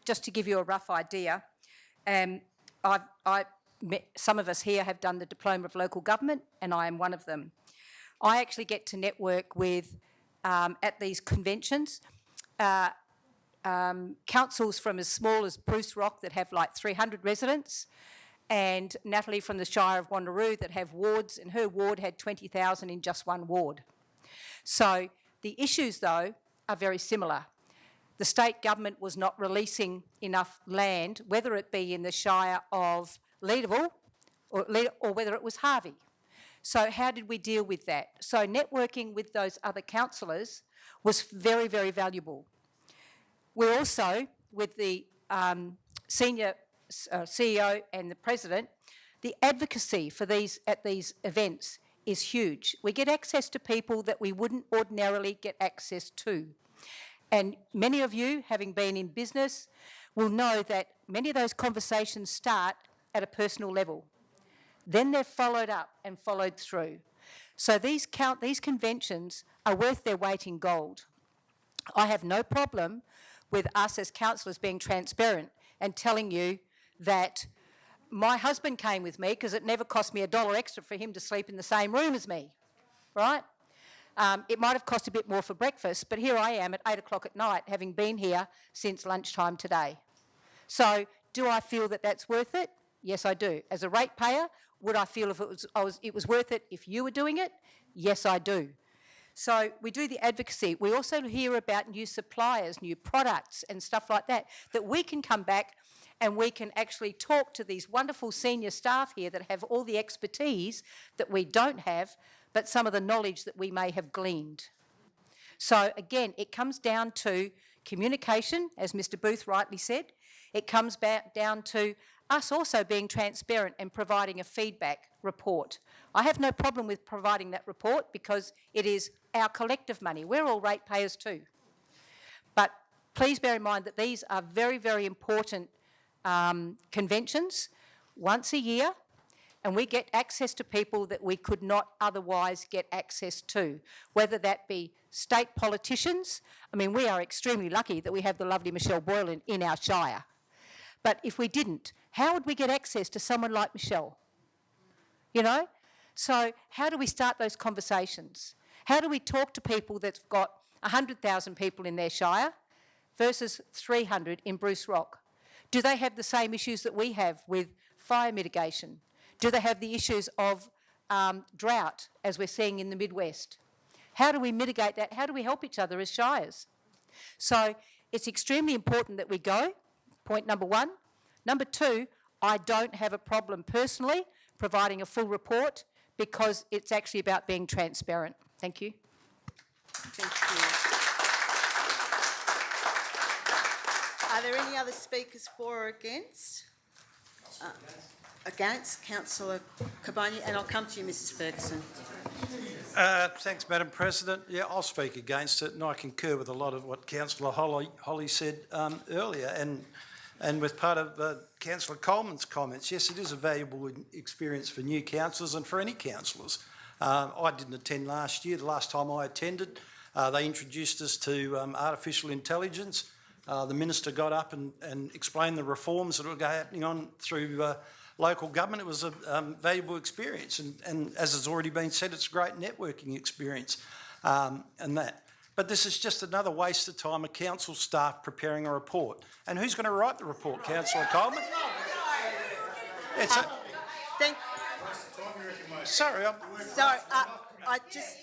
just to give you a rough idea, some of us here have done the Diploma of Local Government, and I am one of them. I actually get to network with, at these conventions, councils from as small as Bruce Rock that have like 300 residents, and Natalie from the Shire of Wanneroo that have wards, and her ward had 20,000 in just one ward. So the issues, though, are very similar. The state government was not releasing enough land, whether it be in the Shire of Leederville or whether it was Harvey. So how did we deal with that? So networking with those other councillors was very, very valuable. We also, with the senior CEO and the president, the advocacy for at these events is huge. We get access to people that we wouldn't ordinarily get access to. And many of you, having been in business, will know that many of those conversations start at a personal level. Then they're followed up and followed through. So these conventions are worth their weight in gold. I have no problem with us as councillors being transparent and telling you that my husband came with me because it never cost me $1 extra for him to sleep in the same room as me, right? It might have cost a bit more for breakfast, but here I am at 8 o'clock at night, having been here since lunchtime today. So do I feel that that's worth it? Yes, I do. As a ratepayer, would I feel if it was worth it if you were doing it? Yes, I do. So we do the advocacy. We also hear about new suppliers, new products and stuff like that, that we can come back and we can actually talk to these wonderful senior staff here that have all the expertise that we don't have, but some of the knowledge that we may have gleaned. So again, it comes down to communication, as Mr. Booth rightly said. It comes back down to us also being transparent and providing a feedback report. I have no problem with providing that report because it is our collective money. We're all ratepayers too. But please bear in mind that these are very, very important conventions once a year, and we get access to people that we could not otherwise get access to, whether that be state politicians. I mean, we are extremely lucky that we have the lovely Michelle Boylan in our Shire. But if we didn't, how would we get access to someone like Michelle? You know? So how do we start those conversations? How do we talk to people that's got 100,000 people in their Shire versus 300 in Bruce Rock? Do they have the same issues that we have with fire mitigation? Do they have the issues of drought, as we're seeing in the Midwest? How do we mitigate that? How do we help each other as Shires? So it's extremely important that we go, point number one. Number two, I don't have a problem personally providing a full report because it's actually about being transparent. Thank you. Thank you. Are there any other speakers for or against? Against, Councillor Kabani, and I'll come to you, Mrs. Ferguson. Thanks, Madam President. Yeah, I'll speak against it, and I concur with a lot of what Councillor Holly said earlier, and with part of Councillor Coleman's comments. Yes, it is a valuable experience for new councillors and for any councillors. I didn't attend last year. The last time I attended, they introduced us to artificial intelligence. The Minister got up and explained the reforms that were happening on through local government. It was a valuable experience, and as has already been said, it's a great networking experience and that. But this is just another waste of time of council staff preparing a report. And who's going to write the report, Councillor Coleman? It's a... Sorry, I just...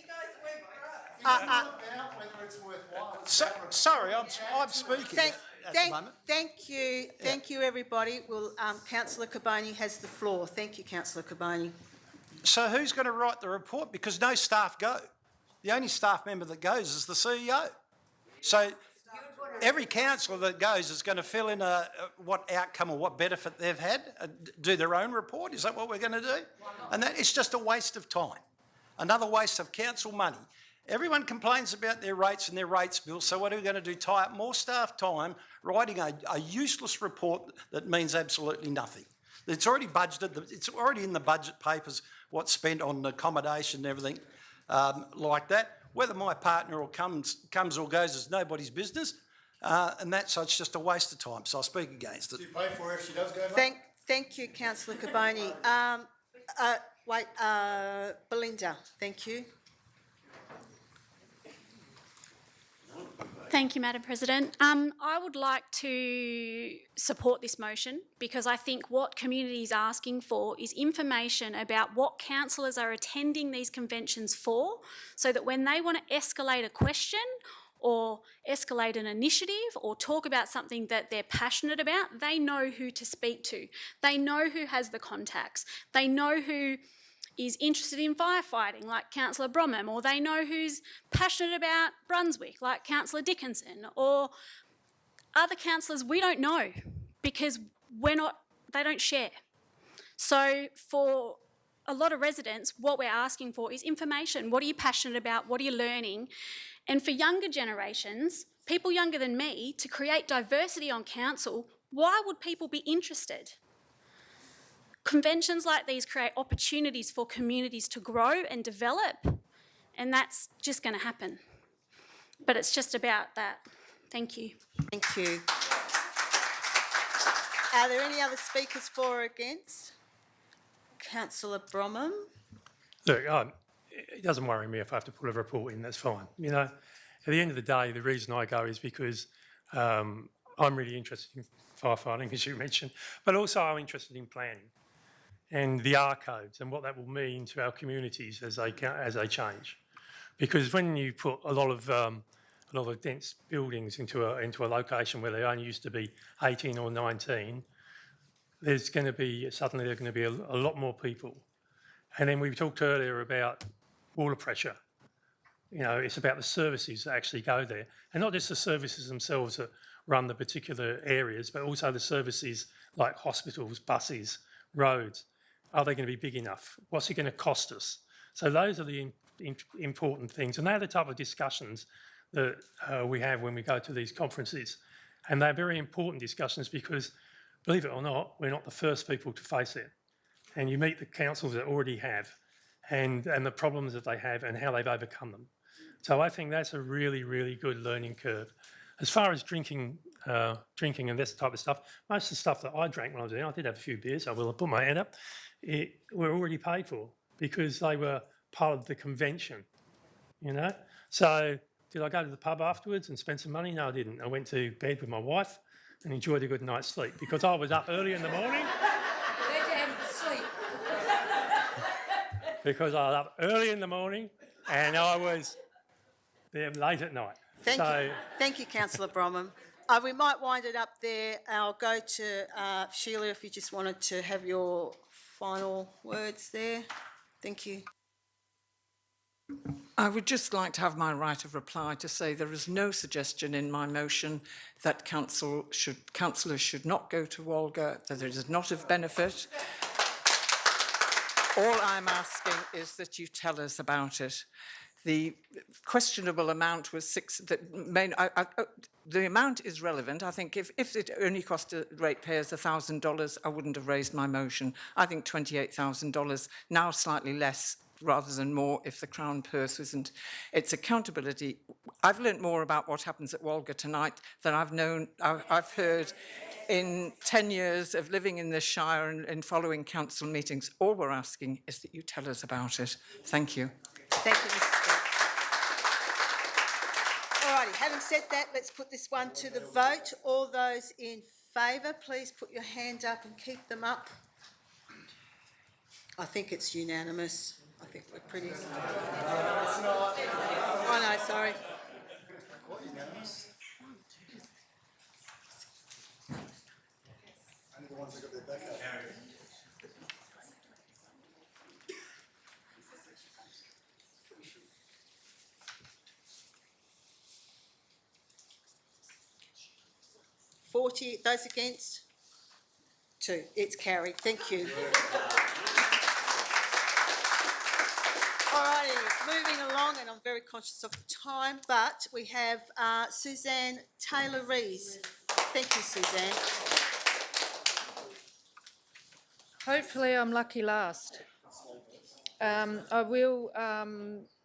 sorry, I'm speaking at the moment. Thank you, everybody. Well, Councillor Kabani has the floor. Thank you, Councillor Kabani. So who's going to write the report? Because no staff go. The only staff member that goes is the CEO. So every councillor that goes is going to fill in what outcome or what benefit they've had, do their own report. Is that what we're going to do? And that it's just a waste of time. Another waste of council money. Everyone complains about their rates and their rates bill, so what are we going to do? Tie up more staff time writing a useless report that means absolutely nothing. It's already budgeted, it's already in the budget papers what's spent on accommodation and everything like that. Whether my partner comes or goes is nobody's business, and so it's just a waste of time, so I speak against it. Do you pay for her if she does go? Thank you, Councillor Kabani. Belinda, thank you. Thank you, Madam President. I would like to support this motion because I think what community is asking for is information about what councillors are attending these conventions for, so that when they want to escalate a question or escalate an initiative or talk about something that they're passionate about, they know who to speak to. They know who has the contacts. They know who is interested in firefighting, like Councillor Bromham, or they know who's passionate about Brunswick, like Councillor Dickinson, or other councillors we don't know because they don't share. So for a lot of residents, what we're asking for is information. What are you passionate about? What are you learning? And for younger generations, people younger than me, to create diversity on council, why would people be interested? Conventions like these create opportunities for communities to grow and develop, and that's just going to happen. But it's just about that. Thank you. Thank you. Are there any other speakers for or against? Councillor Bromham. Look, it doesn't worry me if I have to put a report in, that's fine. You know, at the end of the day, the reason I go is because I'm really interested in firefighting, as you mentioned, but also I'm interested in planning and the R codes and what that will mean to our communities as they change. Because when you put a lot of dense buildings into a location where they only used to be 18 or 19, there's going to be a lot more people. And then we talked earlier about water pressure. You know, it's about the services that actually go there, and not just the services themselves that run the particular areas, but also the services like hospitals, buses, roads. Are they going to be big enough? What's it going to cost us? So those are the important things, and they're the type of discussions that we have when we go to these conferences. And they're very important discussions because, believe it or not, we're not the first people to face it. And you meet the councils that already have and the problems that they have and how they've overcome them. So I think that's a really, really good learning curve. As far as drinking and this type of stuff, most of the stuff that I drank when I was there, I did have a few beers, I will put my hand up, were already paid for because they were part of the convention, you know? So did I go to the pub afterwards and spend some money? No, I didn't. I went to bed with my wife and enjoyed a good night's sleep because I was up early in the morning. Because I was up early in the morning and I was there late at night. Thank you, Councillor Bromham. We might wind it up there. I'll go to Sheila if you just wanted to have your final words there. Thank you. I would just like to have my right of reply to say there is no suggestion in my motion that councillors should not go to Walga, that it is not of benefit. All I'm asking is that you tell us about it. The questionable amount was the amount is relevant. I think if it only cost ratepayers $1,000, I wouldn't have raised my motion. I think $28,000, now slightly less rather than more if the Crown purse isn't. It's accountability. I've learnt more about what happens at Walga tonight than I've heard in 10 years of living in this shire and following council meetings. All we're asking is that you tell us about it. Thank you. Thank you, Mrs. Scott. All righty, having said that, let's put this one to the vote. All those in favour, please put your hand up and keep them up. I think it's unanimous. I think we're pretty... Oh no, sorry. Only the ones that got their back up. 40, those against? 2. It's carried. Thank you. Alrighty, moving along, and I'm very conscious of the time, but we have Suzanne Taylor-Rees. Thank you, Suzanne. Hopefully I'm lucky last. I will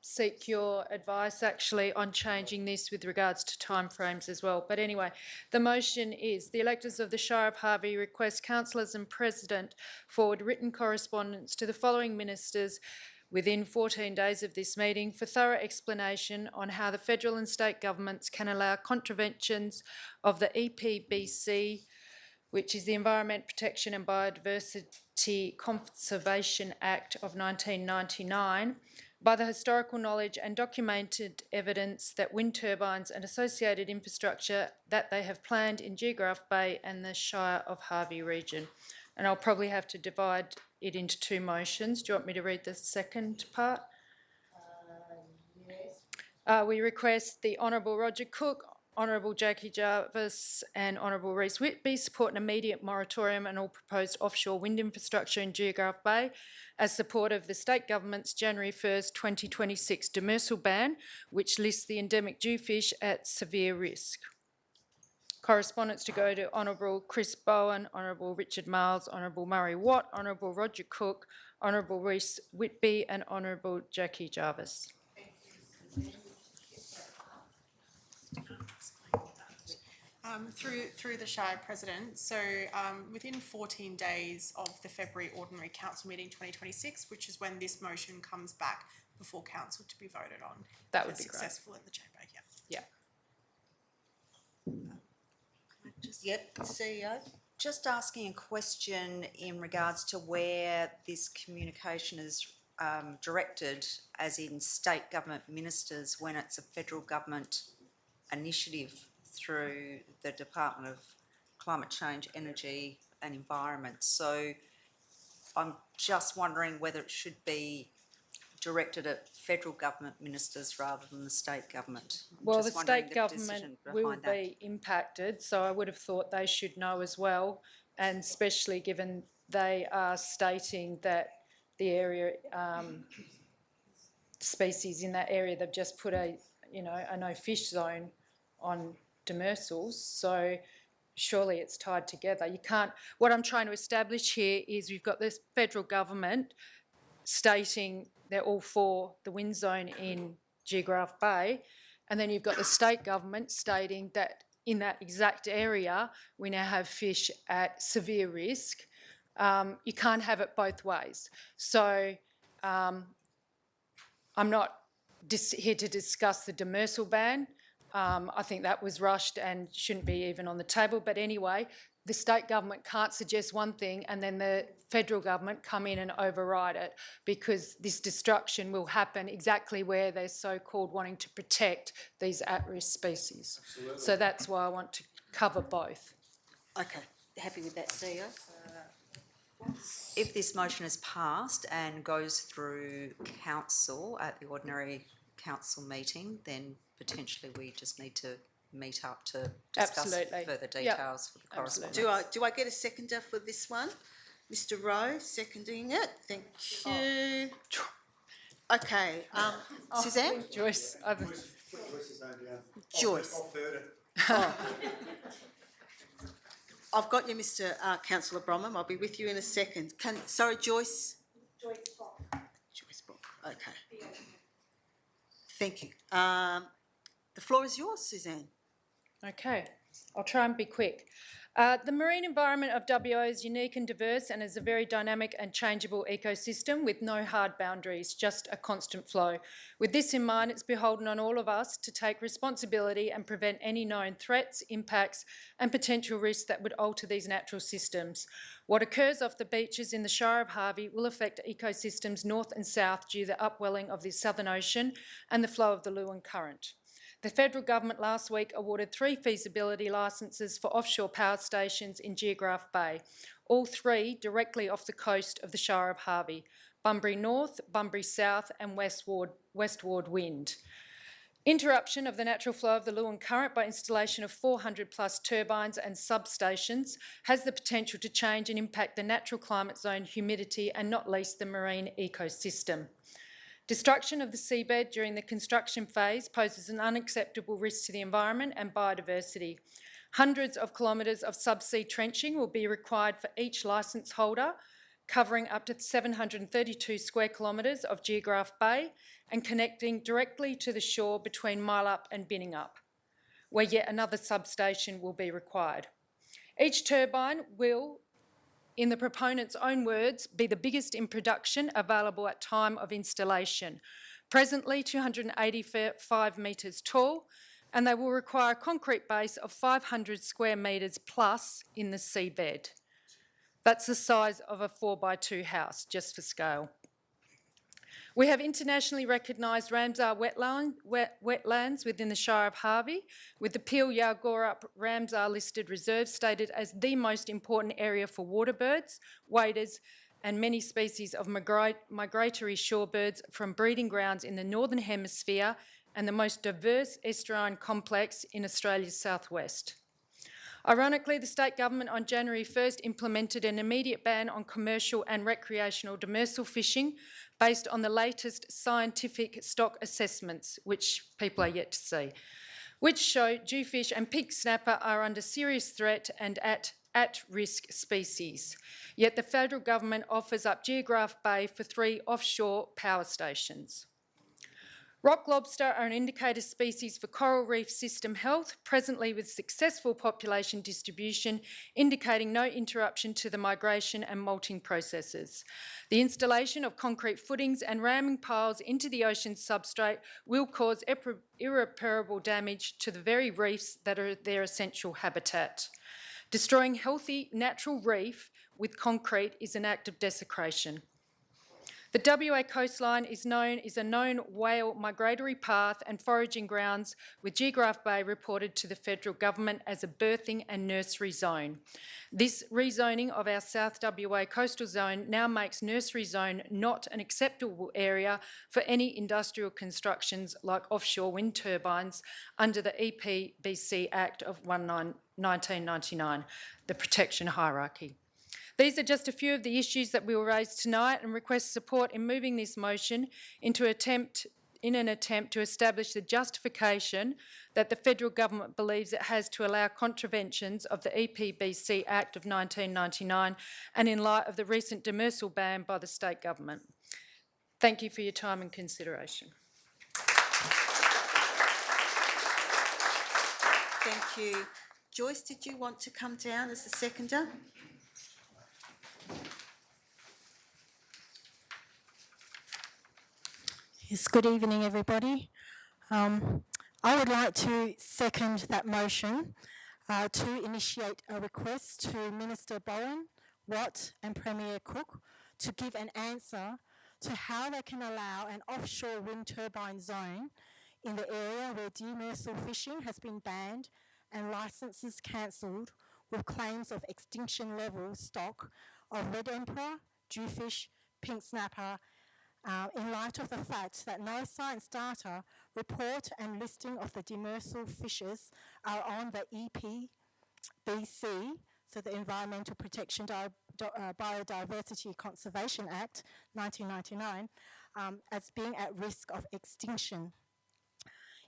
seek your advice actually on changing this with regards to timeframes as well. But anyway, the motion is the electors of the Shire of Harvey request councillors and President forward written correspondence to the following ministers within 14 days of this meeting for thorough explanation on how the federal and state governments can allow contraventions of the EPBC, which is the Environment Protection and Biodiversity Conservation Act of 1999, by the historical knowledge and documented evidence that wind turbines and associated infrastructure that they have planned in Geograph Bay and the Shire of Harvey region. And I'll probably have to divide it into two motions. Do you want me to read the second part? Yes. We request the Honourable Roger Cook, Honourable Jackie Jarvis and Honourable Reece Whitby support an immediate moratorium on all proposed offshore wind infrastructure in Geograph Bay as support of the state government's January 1st, 2026 demersal ban, which lists the endemic jewfish at severe risk. Correspondence to go to Honourable Chris Bowen, Honourable Richard Miles, Honourable Murray Watt, Honourable Roger Cook, Honourable Reece Whitby and Honourable Jackie Jarvis. Through the Shire President, so within 14 days of the February Ordinary Council meeting 2026, which is when this motion comes back before Council to be voted on. That would be great. Successful in the chamber, yeah. Yeah. Yep, CEO. Just asking a question in regards to where this communication is directed, as in state government ministers, when it's a federal government initiative through the Department of Climate Change, Energy and Environment. So I'm just wondering whether it should be directed at federal government ministers rather than the state government. Well, the state government will be impacted, so I would have thought they should know as well, and especially given they are stating that the area, species in that area, they've just put a no fish zone on demersals, so surely it's tied together. You can't, what I'm trying to establish here is we've got this federal government stating they're all for the wind zone in Geograph Bay, and then you've got the state government stating that in that exact area we now have fish at severe risk. You can't have it both ways. So I'm not here to discuss the demersal ban. I think that was rushed and shouldn't be even on the table. But anyway, the state government can't suggest one thing and then the federal government come in and override it, because this destruction will happen exactly where they're so-called wanting to protect these at-risk species. Absolutely. So that's why I want to cover both. Okay, happy with that, CEO? If this motion is passed and goes through council at the ordinary council meeting, then potentially we just need to meet up to discuss further details for the correspondence. Do I get a seconder for this one? Mr. Rowe seconding it. Thank you. Okay. Suzanne? Joyce. Joyce. Oh. I've got you, Mr. Councillor Bromham. I'll be with you in a second. Sorry, Joyce. Joyce Brock. Joyce Brock. Okay. Thank you. The floor is yours, Suzanne. Okay, I'll try and be quick. The marine environment of WA is unique and diverse and is a very dynamic and changeable ecosystem with no hard boundaries, just a constant flow. With this in mind, it's beholden on all of us to take responsibility and prevent any known threats, impacts and potential risks that would alter these natural systems. What occurs off the beaches in the Shire of Harvey will affect ecosystems north and south due to the upwelling of the Southern Ocean and the flow of the Lewin Current. The federal government last week awarded 3 feasibility licences for offshore power stations in Geograph Bay, all 3 directly off the coast of the Shire of Harvey: Bunbury North, Bunbury South and Westward Wind. Interruption of the natural flow of the Lewin Current by installation of 400 plus turbines and substations has the potential to change and impact the natural climate zone, humidity and not least the marine ecosystem. Destruction of the seabed during the construction phase poses an unacceptable risk to the environment and biodiversity. Hundreds of kilometres of subsea trenching will be required for each licence holder, covering up to 732 square kilometres of Geograph Bay and connecting directly to the shore between Milup and Binningup, where yet another substation will be required. Each turbine will in the proponent's own words, be the biggest in production available at time of installation. Presently 285 metres tall, and they will require a concrete base of 500 square metres plus in the seabed. That's the size of a 4x2 house, just for scale. We have internationally recognised Ramsar wetlands within the Shire of Harvey, with the Peel Yargorup Ramsar listed reserve stated as the most important area for water birds, waders, and many species of migratory shorebirds from breeding grounds in the Northern Hemisphere and the most diverse estuarine complex in Australia's southwest. Ironically, the state government on January 1st implemented an immediate ban on commercial and recreational demersal fishing based on the latest scientific stock assessments, which people are yet to see, which show jewfish and pink snapper are under serious threat and at-risk species. Yet the federal government offers up Geograph Bay for 3 offshore power stations. Rock lobster are an indicator species for coral reef system health, presently with successful population distribution, indicating no interruption to the migration and molting processes. The installation of concrete footings and ramming piles into the ocean substrate will cause irreparable damage to the very reefs that are their essential habitat. Destroying healthy natural reef with concrete is an act of desecration. The WA coastline is a known whale migratory path and foraging grounds, with Geograph Bay reported to the federal government as a birthing and nursery zone. This rezoning of our South WA coastal zone now makes nursery zone not an acceptable area for any industrial constructions like offshore wind turbines under the EPBC Act of 1999, the protection hierarchy. These are just a few of the issues that we will raise tonight and request support in moving this motion in an attempt to establish the justification that the federal government believes it has to allow contraventions of the EPBC Act of 1999 and in light of the recent demersal ban by the state government. Thank you for your time and consideration. Thank you. Joyce, did you want to come down as the seconder? Yes, good evening, everybody. I would like to second that motion to initiate a request to Minister Bowen, Watt and Premier Cook to give an answer to how they can allow an offshore wind turbine zone in the area where demersal fishing has been banned and licences cancelled with claims of extinction level stock of red emperor, jewfish, pink snapper, in light of the fact that no science data, report and listing of the demersal fishes are on the EPBC, so the Environmental Protection Biodiversity Conservation Act 1999, as being at risk of extinction.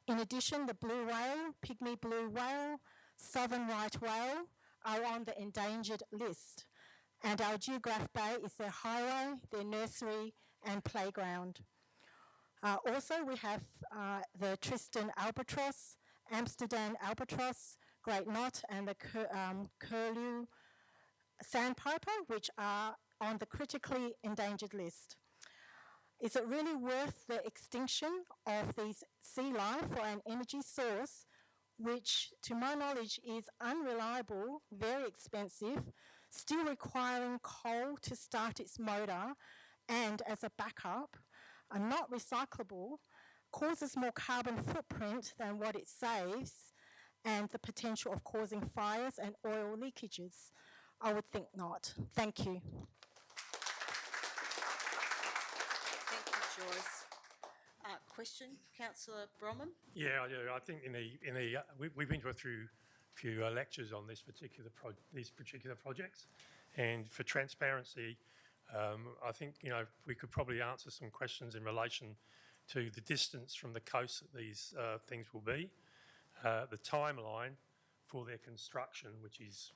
In addition, the blue whale, pygmy blue whale, southern right whale are on the endangered list, and our Geograph Bay is their highway, their nursery and playground. Also, we have the Tristan albatross, Amsterdam albatross, great knot, and the curlew sandpiper, which are on the critically endangered list. Is it really worth the extinction of these sea life for an energy source which, to my knowledge, is unreliable, very expensive, still requiring coal to start its motor, and as a backup, are not recyclable, causes more carbon footprint than what it saves, and the potential of causing fires and oil leakages? I would think not. Thank you. Thank you, Joyce. Question, Councillor Bromham? Yeah, I do. I think we've been through a few lectures on these particular projects, and for transparency, I think we could probably answer some questions in relation to the distance from the coast that these things will be, the timeline for their construction, which is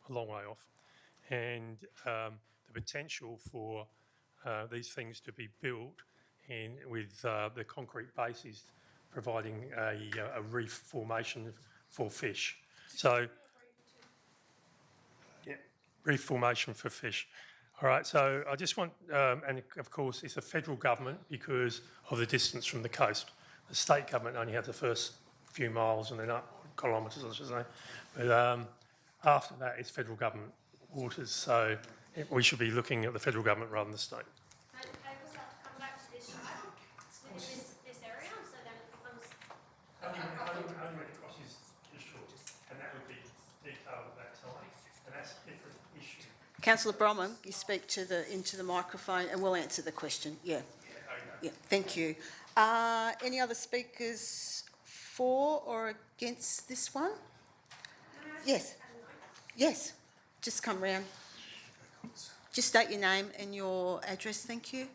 a long way off, and the potential for these things to be built with the concrete bases providing a reef formation for fish. So, yeah, reef formation for fish. All right, so I just want, and of course it's the federal government because of the distance from the coast. The state government only has the first few miles and then up kilometres, I should say. But after that, it's federal government waters, so we should be looking at the federal government rather than the state. And cables have to come back to this side, within this area, so then it becomes... Only when it crosses the shore, and that would be detailed at that time, and that's a different issue. Councillor Bromham, you speak to into the microphone and we'll answer the question. Yeah. Yeah, thank you. Any other speakers for or against this one? Yes. Yes. Just come round. Just state your name and your address, thank you.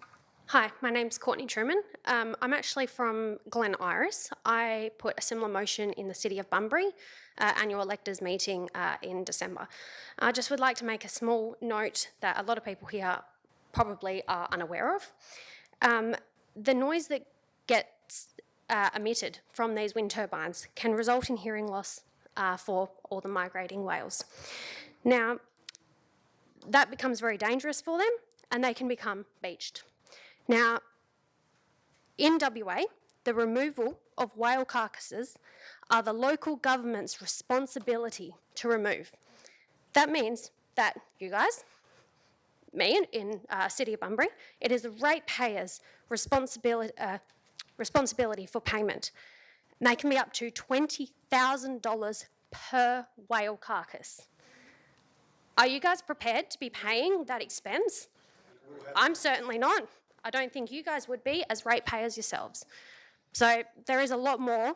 Hi, my name's Courtney Truman. I'm actually from Glen Iris. I put a similar motion in the City of Bunbury annual electors meeting in December. I just would like to make a small note that a lot of people here probably are unaware of. The noise that gets emitted from these wind turbines can result in hearing loss for all the migrating whales. Now, that becomes very dangerous for them and they can become beached. Now, in WA, the removal of whale carcasses are the local government's responsibility to remove. That means that you guys, me in City of Bunbury, it is the ratepayers' responsibility for payment. And they can be up to $20,000 per whale carcass. Are you guys prepared to be paying that expense? I'm certainly not. I don't think you guys would be as ratepayers yourselves. So there is a lot more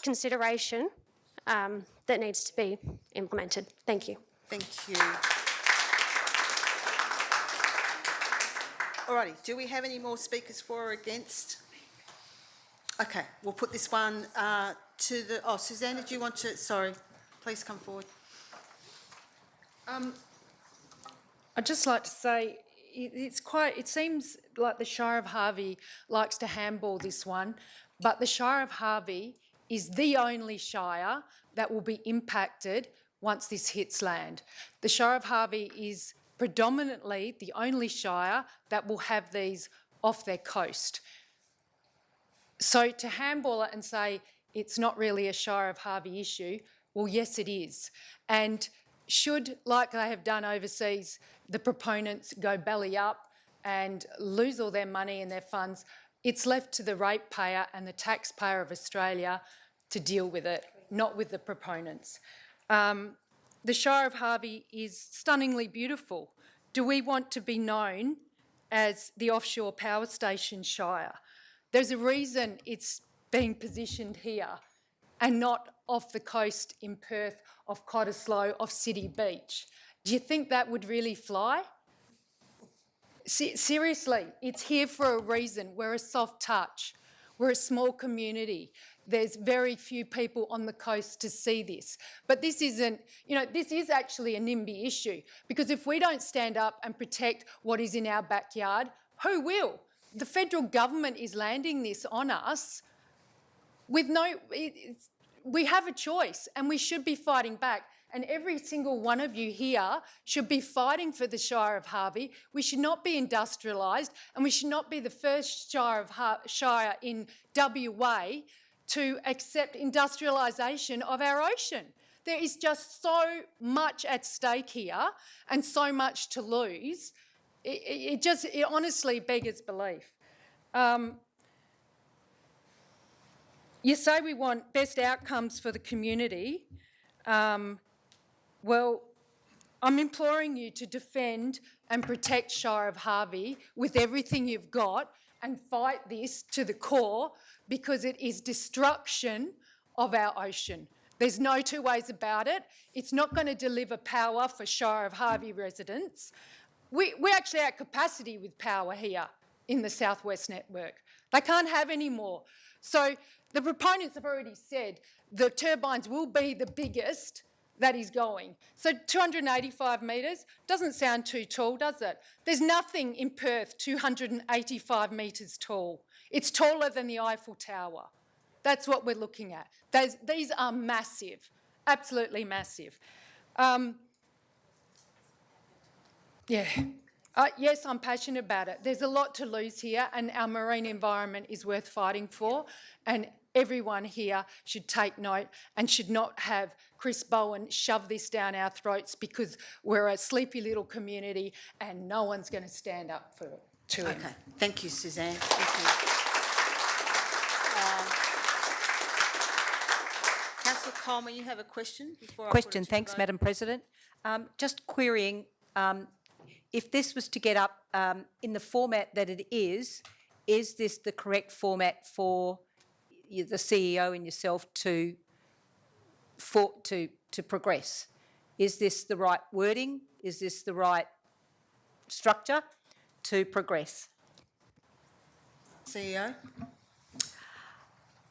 consideration that needs to be implemented. Thank you. Thank you. Alrighty, do we have any more speakers for or against? Okay, we'll put this one to the... Oh, Susanna, do you want to... Sorry, please come forward. I'd just like to say it seems like the Shire of Harvey likes to handball this one, but the Shire of Harvey is the only shire that will be impacted once this hits land. The Shire of Harvey is predominantly the only shire that will have these off their coast. So to handball it and say it's not really a Shire of Harvey issue, well, yes, it is. And should, like they have done overseas, the proponents go belly up and lose all their money and their funds, it's left to the ratepayer and the taxpayer of Australia to deal with it, not with the proponents. The Shire of Harvey is stunningly beautiful. Do we want to be known as the offshore power station Shire? There's a reason it's being positioned here and not off the coast in Perth, off Cottesloe, off City Beach. Do you think that would really fly? Seriously, it's here for a reason. We're a soft touch. We're a small community. There's very few people on the coast to see this. But this isn't, this is actually a NIMBY issue, because if we don't stand up and protect what is in our backyard, who will? The federal government is landing this on us with we have a choice and we should be fighting back. And every single one of you here should be fighting for the Shire of Harvey. We should not be industrialised, and we should not be the first shire in WA to accept industrialisation of our ocean. There is just so much at stake here and so much to lose. It honestly beggars belief. You say we want best outcomes for the community. Well, I'm imploring you to defend and protect Shire of Harvey with everything you've got and fight this to the core, because it is destruction of our ocean. There's no two ways about it. It's not going to deliver power for Shire of Harvey residents. We're actually at capacity with power here in the South West Network. They can't have any more. So the proponents have already said the turbines will be the biggest that is going. So 285 metres doesn't sound too tall, does it? There's nothing in Perth 285 metres tall. It's taller than the Eiffel Tower. That's what we're looking at. These are massive, absolutely massive. Yeah. Yes, I'm passionate about it. There's a lot to lose here, and our marine environment is worth fighting for. And everyone here should take note and should not have Chris Bowen shove this down our throats because we're a sleepy little community and no one's going to stand up to him. Okay, thank you, Suzanne. Thank you. Councillor Coleman, you have a question before I put it Question, to the thanks, vote? Madam President. Just querying, if this was to get up in the format that it is this the correct format for the CEO and yourself to progress? Is this the right wording? Is this the right structure to progress? CEO?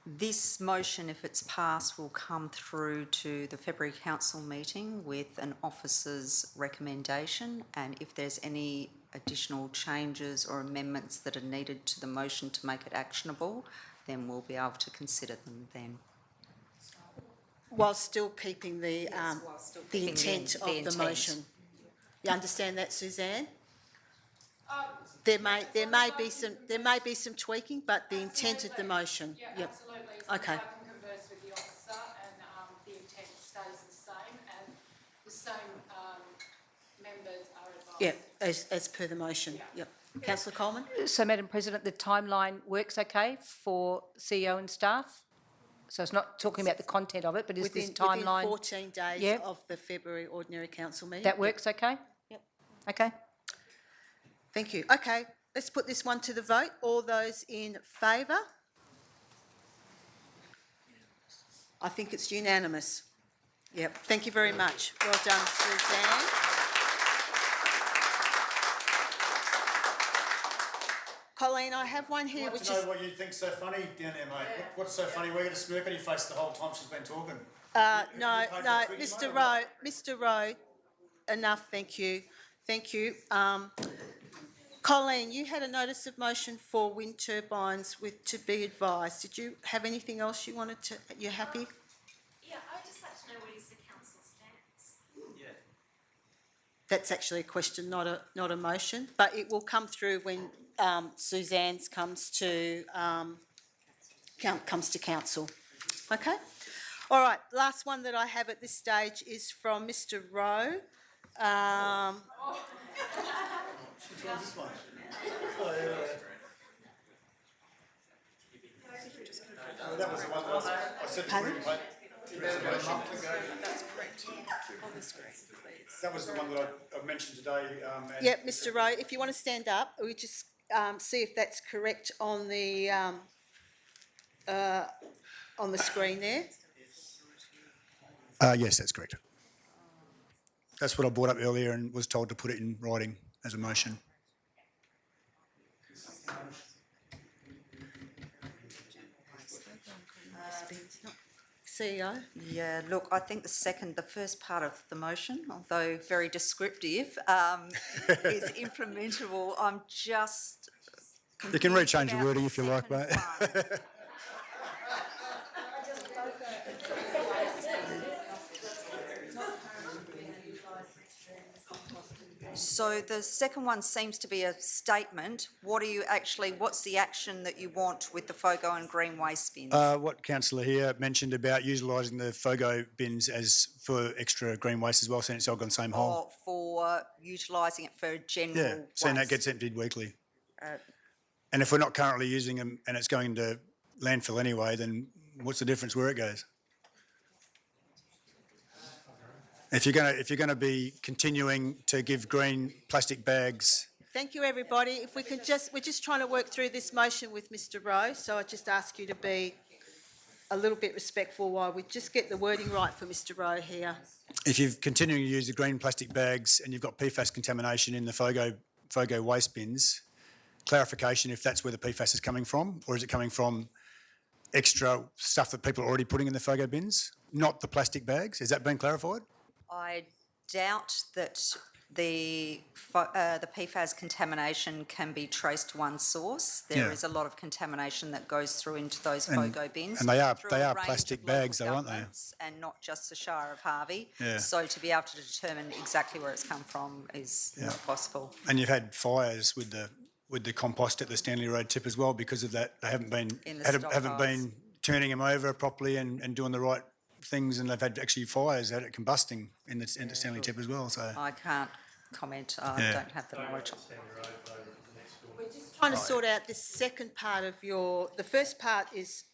This motion, if it's passed, will come through to the February Council meeting with an officer's recommendation, and if there's any additional changes or amendments that are needed to the motion to make it actionable, then we'll be able to consider them then. While still keeping the keeping intent the of the intent. motion. You understand that, Suzanne? There may be some tweaking, but the intent of the motion. Yeah, Yep. absolutely. Okay. I can converse with the officer and the intent stays the same and the same members are advised. Yeah, as per the motion. Yep. Councillor Coleman? So, Madam President, the timeline works okay for CEO and staff? So it's not talking about the content of it, but is this timeline? Within 14 days Yep. of the February Ordinary Council meeting. That works okay? Yep. Okay. Thank you. Okay, let's put this one to the vote. All those in favour? I think it's unanimous. Yep, thank you very much. Well done, Suzanne. Colleen, I have one here which is... what you think's so funny down there, mate. What's so funny? We're going to smirk on your face the whole time she's been talking. No, Mr Rowe, enough, thank you. Thank you. Colleen, you had a notice of motion for wind turbines to be advised. Did you have anything else you wanted to... You're happy? Yeah, I'd just like to know what is the council's stance. Yeah. That's actually a question, not a motion, but it will come through when Suzanne's comes to council. Okay? All right, last one that I have at this stage is from Mr Rowe. Which one's this one? That was the one that I said to Pardon? That's correct. On the screen, please. That was the one that I mentioned today. Yeah, Mr Rowe, if you want to stand up, we just see if that's correct on the screen there. Yes, that's correct. That's what I brought up earlier and was told to put it in writing as a motion. CEO? Yeah, look, I think the first part of the motion, although very descriptive, is implementable. I'm just... You can rechange the wording if you like, mate. So the second one seems to be a statement. What's the action that you want with the FOGO and green waste bins? What councillor here mentioned about utilising the FOGO bins as for extra green waste as well, seeing it's all gone the same hole. Or for utilising it for general Yeah, seeing that waste? gets emptied weekly. Uh, And if we're not currently using them and it's going to landfill anyway, then what's the difference where it goes? If you're going to be continuing to give green plastic bags. Thank you, everybody. If we can we're just trying to work through this motion with Mr Rowe, so I just ask you to be a little bit respectful while we just get the wording right for Mr Rowe here. If you're continuing to use the green plastic bags and you've got PFAS contamination in the FOGO waste bins, clarification if that's where the PFAS is coming from, or is it coming from extra stuff that people are already putting in the FOGO bins, not the plastic bags? Has that been clarified? I doubt that the PFAS contamination can be traced to one source. There is a lot of contamination that goes through into those FOGO bins. And they are through a range plastic of local bags though, aren't they? governments And not just the Shire of Harvey. Yeah. So to be able to determine exactly where it's come from is not possible. And you've had fires with the compost at the Stanley Road tip as well because of that. They haven't been turning them over properly and doing the right things, and they've had actually fires out at combusting in the Stanley tip as well. So I can't comment. I don't have the knowledge. We're just trying to sort out this second part of the first part is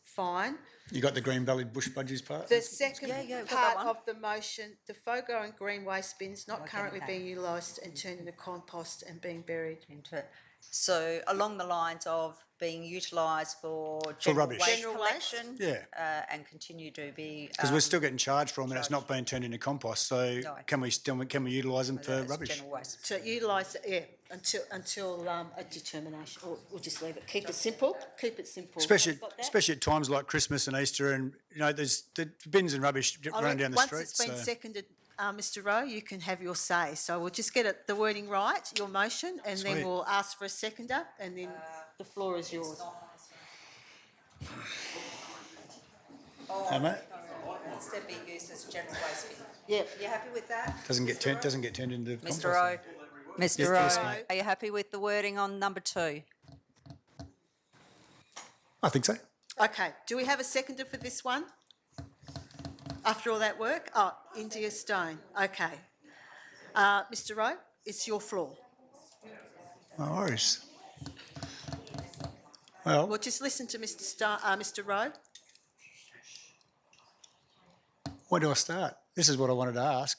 fine. You got the green bellied bush budgies part? The second got part that one. of the motion, the FOGO and green waste bins not currently being utilised and turned into compost and being buried. Into it. So along the lines of being utilised for general rubbish. waste General collection, Yeah. and continue to be Because we're still getting charged for them and it's not being turned into compost. So No. can we utilise them for rubbish? general waste. To utilise it, until a determination, or we'll just leave it. Keep it simple. Keep it simple. Especially Got that? especially at times like Christmas and Easter, and there's the bins and rubbish running down the street. Once it's been so. seconded, Mr. Rowe, you can have your say. So we'll just get the wording right, your motion, and then Sweet. we'll ask for a seconder, and then the floor is yours. Hey, mate? Instead being used as a general waste bin. Yeah. You happy with that? Doesn't get turned into compost. Mr. Rowe? Mr. Yes, Rowe, yes, mate. are you happy with the wording on number 2? I think so. Okay, do we have a seconder for this one? After all that work? Oh, India Stone, okay. Mr. Rowe, it's your floor. No worries. Well, Well, just listen to Mr. Rowe. where do I start? This is what I wanted to ask.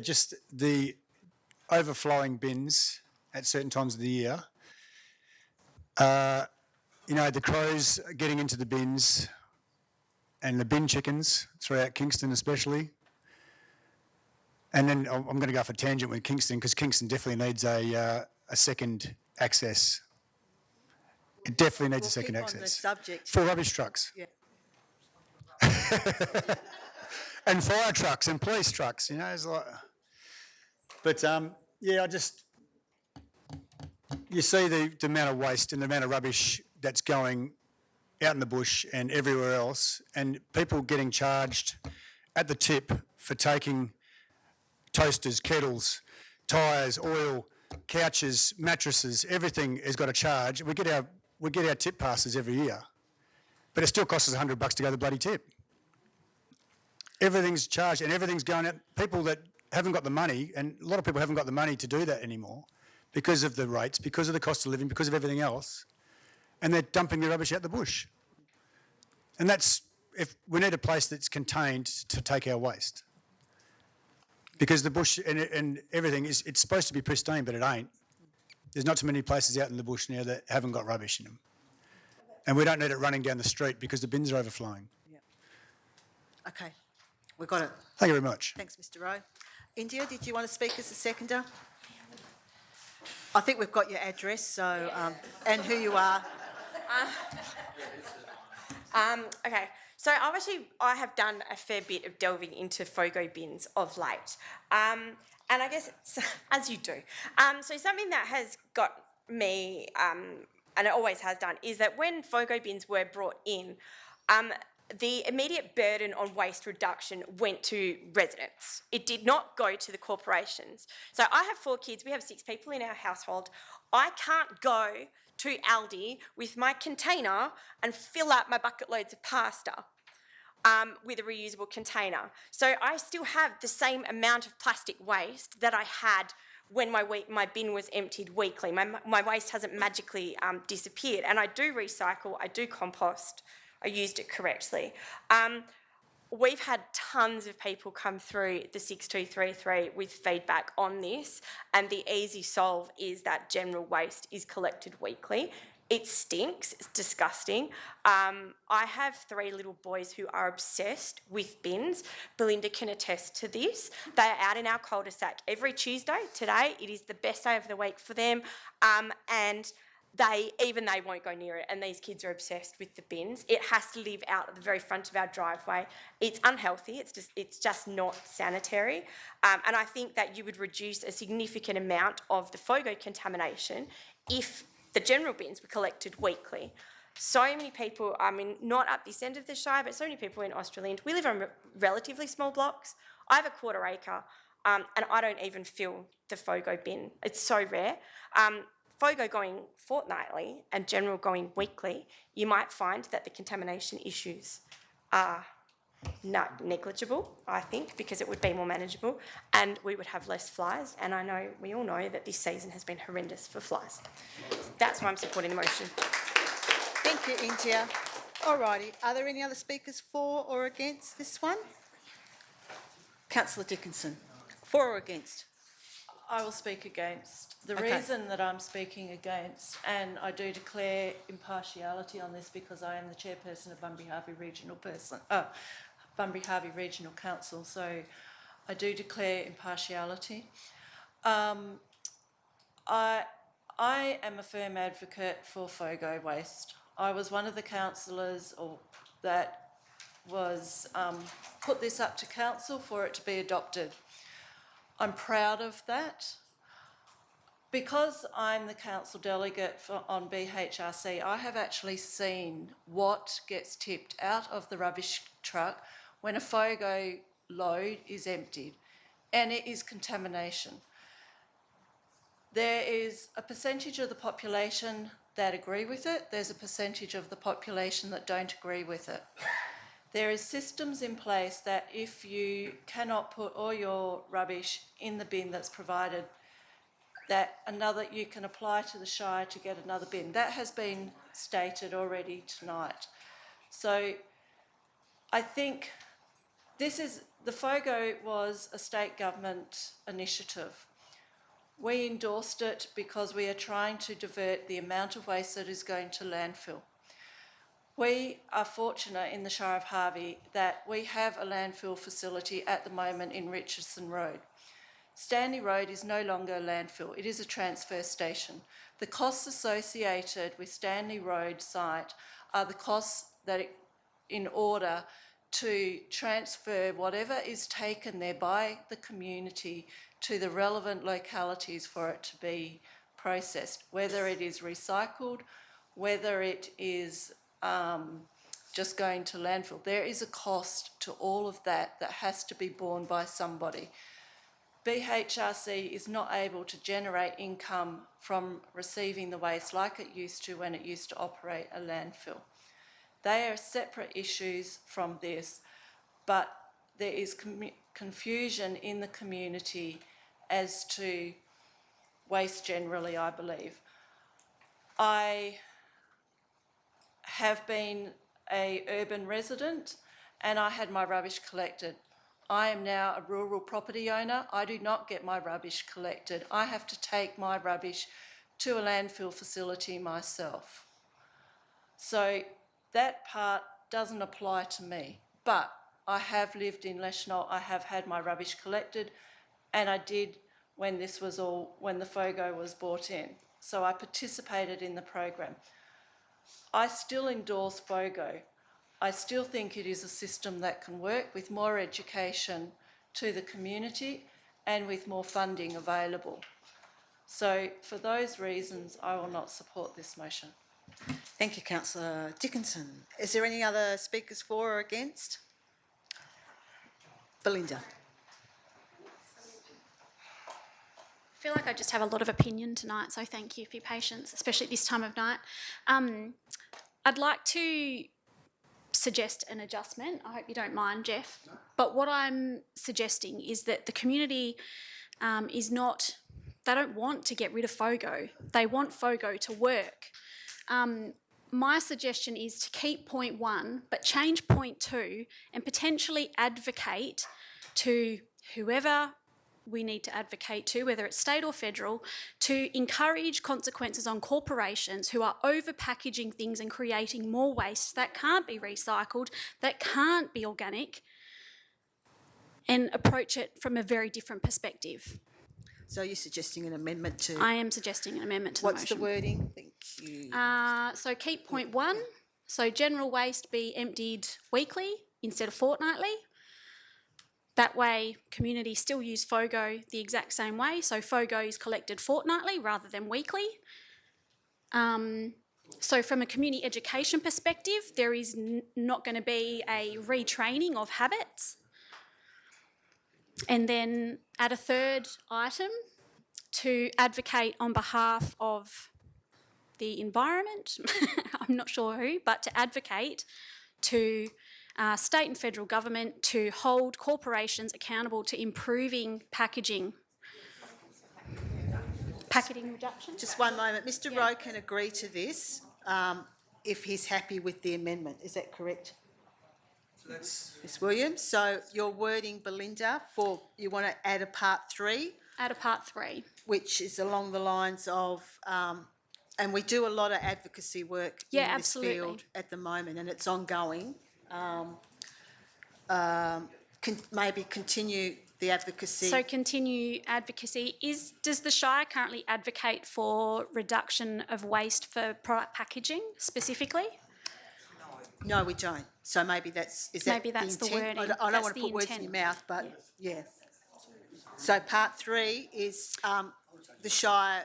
Just the overflowing bins at certain times of the year. The crows getting into the bins and the bin chickens throughout Kingston especially. And then I'm going to go off a tangent with Kingston because Kingston definitely needs a second access. It definitely needs a second keep on the access. subject. For rubbish trucks. Yeah. And fire trucks and police trucks, it's like... But, you see the amount of waste and the amount of rubbish that's going out in the bush and everywhere else, and people getting charged at the tip for taking toasters, kettles, tyres, oil, couches, mattresses, everything has got a charge. We get our tip passes every year, but it still costs us $100 to go the bloody tip. Everything's charged and everything's going out. People that haven't got the money, and a lot of people haven't got the money to do that anymore because of the rates, because of the cost of living, because of everything else, and they're dumping the rubbish out the bush. And if we need a place that's contained to take our waste. Because the bush and everything it's supposed to be pristine, but it ain't. There's not too many places out in the bush now that haven't got rubbish in them. And we don't need it running down the street because the bins are overflowing. Okay, we got it. Thank you very much. Thanks, Mr. Rowe. India, did you want to speak as a seconder? I think we've got your address, so and who you are. Okay, so I have done a fair bit of delving into FOGO bins of late, and I guess as you do. So something that has got me, and it always has done, is that when FOGO bins were brought in, the immediate burden on waste reduction went to residents. It did not go to the corporations. So I have 4 kids. We have 6 people in our household. I can't go to Aldi with my container and fill up my bucket loads of pasta with a reusable container. So I still have the same amount of plastic waste that I had when my bin was emptied weekly. My waste hasn't magically disappeared. And I do recycle, I do compost, I used it correctly. We've had tons of people come through the 6233 with feedback on this, and the easy solve is that general waste is collected weekly. It stinks, it's disgusting. I have 3 little boys who are obsessed with bins. Belinda can attest to this. They are out in our cul-de-sac every Tuesday. Today, it is the best day of the week for them, and they won't go near it, and these kids are obsessed with the bins. It has to live out at the very front of our driveway. It's unhealthy. It's just not sanitary, and I think that you would reduce a significant amount of the FOGO contamination if the general bins were collected weekly. So many people, I mean, not at this end of the Shire, but so many people in Australind, we live on relatively small blocks. I have a 1/4 acre, and I don't even fill the FOGO bin. It's so rare. FOGO going fortnightly and general going weekly, you might find that the contamination issues are not negligible, I think, because it would be more manageable and we would have less flies. And I know, we all know that this season has been horrendous for flies. That's why I'm supporting the motion. Thank you, India. Alrighty, are there any other speakers for or against this one? Councillor Dickinson, for or against? I will speak against. The Okay. reason that I'm speaking against, and I do declare impartiality on this because I am the chairperson of Bunbury-Harvey Bunbury-Harvey Regional Council, so I do declare impartiality. I am a firm advocate for FOGO waste. I was one of the councillors that was put this up to council for it to be adopted. I'm proud of that. Because I'm the council delegate on BHRC, I have actually seen what gets tipped out of the rubbish truck when a FOGO load is emptied, and it is contamination. There is a percentage of the population that agree with it. There's a percentage of the population that don't agree with it. There is systems in place that if you cannot put all your rubbish in the bin that's provided, that you can apply to the Shire to get another bin. That has been stated already tonight. So I think the FOGO was a state government initiative. We endorsed it because we are trying to divert the amount of waste that is going to landfill. We are fortunate in the Shire of Harvey that we have a landfill facility at the moment in Richardson Road. Stanley Road is no longer a landfill, it is a transfer station. The costs associated with Stanley Road site are the costs that in order to transfer whatever is taken there by the community to the relevant localities for it to be processed, whether it is recycled, whether it is just going to landfill. There is a cost to all of that has to be borne by somebody. BHRC is not able to generate income from receiving the waste like it used to when it used to operate a landfill. They are separate issues from this, but there is confusion in the community as to waste generally, I believe. I have been an urban resident and I had my rubbish collected. I am now a rural property owner. I do not get my rubbish collected. I have to take my rubbish to a landfill facility myself. So that part doesn't apply to me, but I have lived in Leschenault. I have had my rubbish collected, and I did when the FOGO was brought in. So I participated in the program. I still endorse FOGO. I still think it is a system that can work with more education to the community and with more funding available. So for those reasons, I will not support this motion. Thank you, Councillor Dickinson. Is there any other speakers for or against? Belinda. I feel like I just have a lot of opinion tonight, so thank you for your patience, especially at this time of night. I'd like to suggest an adjustment. I hope you don't mind, Jeff. But what I'm suggesting is that the community they don't want to get rid of FOGO. They want FOGO to work. My suggestion is to keep point 1, but change point 2 and potentially advocate to whoever we need to advocate to, whether it's state or federal, to encourage consequences on corporations who are over-packaging things and creating more waste that can't be recycled, that can't be organic, and approach it from a very different perspective. So you're suggesting an amendment to? I am suggesting an amendment to the motion. What's the wording? Thank you. So keep point 1. So general waste be emptied weekly instead of fortnightly. That way, community still use FOGO the exact same way. So FOGO is collected fortnightly rather than weekly. So from a community education perspective, there is not going to be a retraining of habits. And then add a third item to advocate on behalf of the environment, I'm not sure who, but to advocate to state and federal government to hold corporations accountable to improving packaging reduction. Just one moment. Mr. Rowe can agree to this if he's happy with the amendment. Is that correct? Ms. Williams, so your wording, Belinda, for you want to add a part 3? Add a part 3. Which is along the lines of, and we do a lot of advocacy work in this field at the moment, and it's ongoing. Maybe continue the advocacy. So continue advocacy. Does the Shire currently advocate for reduction of waste for product packaging specifically? No, we don't. So maybe that's maybe that's the intent? wording. I don't want to put words in your mouth, but yeah. So part 3 is the Shire.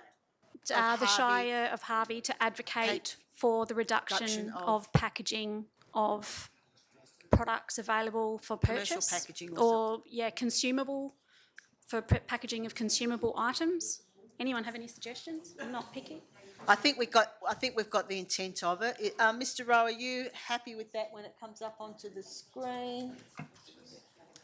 The Shire of Harvey to advocate for the reduction of packaging of products available for purchase, commercial packaging or consumable for packaging of consumable items. Anyone have any suggestions? I'm not picky. I think we've got the intent of it. Mr. Rowe, are you happy with that when it comes up onto the screen?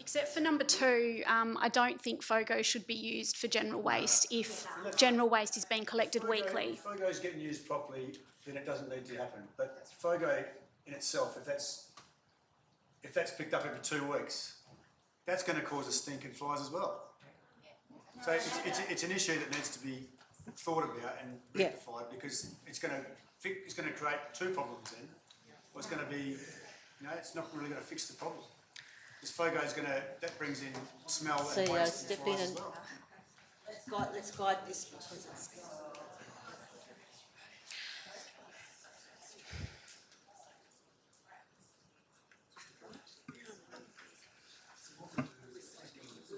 Except for number 2, I don't think FOGO should be used for general waste if general waste is being collected weekly. If FOGO is getting used properly, then it doesn't need to happen. But FOGO in itself, if that's picked up every 2 weeks, that's going to cause a stink and flies as well. So it's an issue that needs to be thought about and rectified because it's going to create 2 problems then. Well, it's going to be, it's not really going to fix the problem. This FOGO is that brings in smell and waste and flies as well. Let's guide this because it's...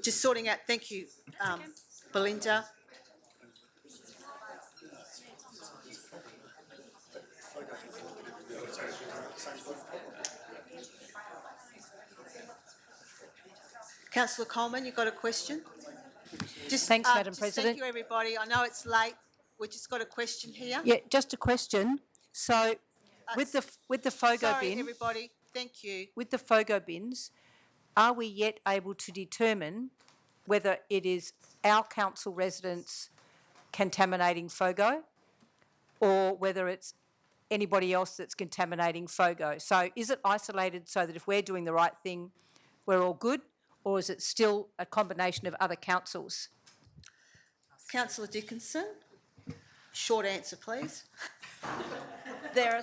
Just sorting out, thank you, Belinda. Councillor Coleman, you've got a question? Thanks, Madam President. Thank you, everybody. I know it's late. We've just got a question here. Yeah, just a question. So with the FOGO Sorry, bin, everybody. Thank you. with the FOGO bins, are we yet able to determine whether it is our council residents contaminating FOGO or whether it's anybody else that's contaminating FOGO? So is it isolated so that if we're doing the right thing, we're all good, or is it still a combination of other councils? Councillor Dickinson, short answer, please. There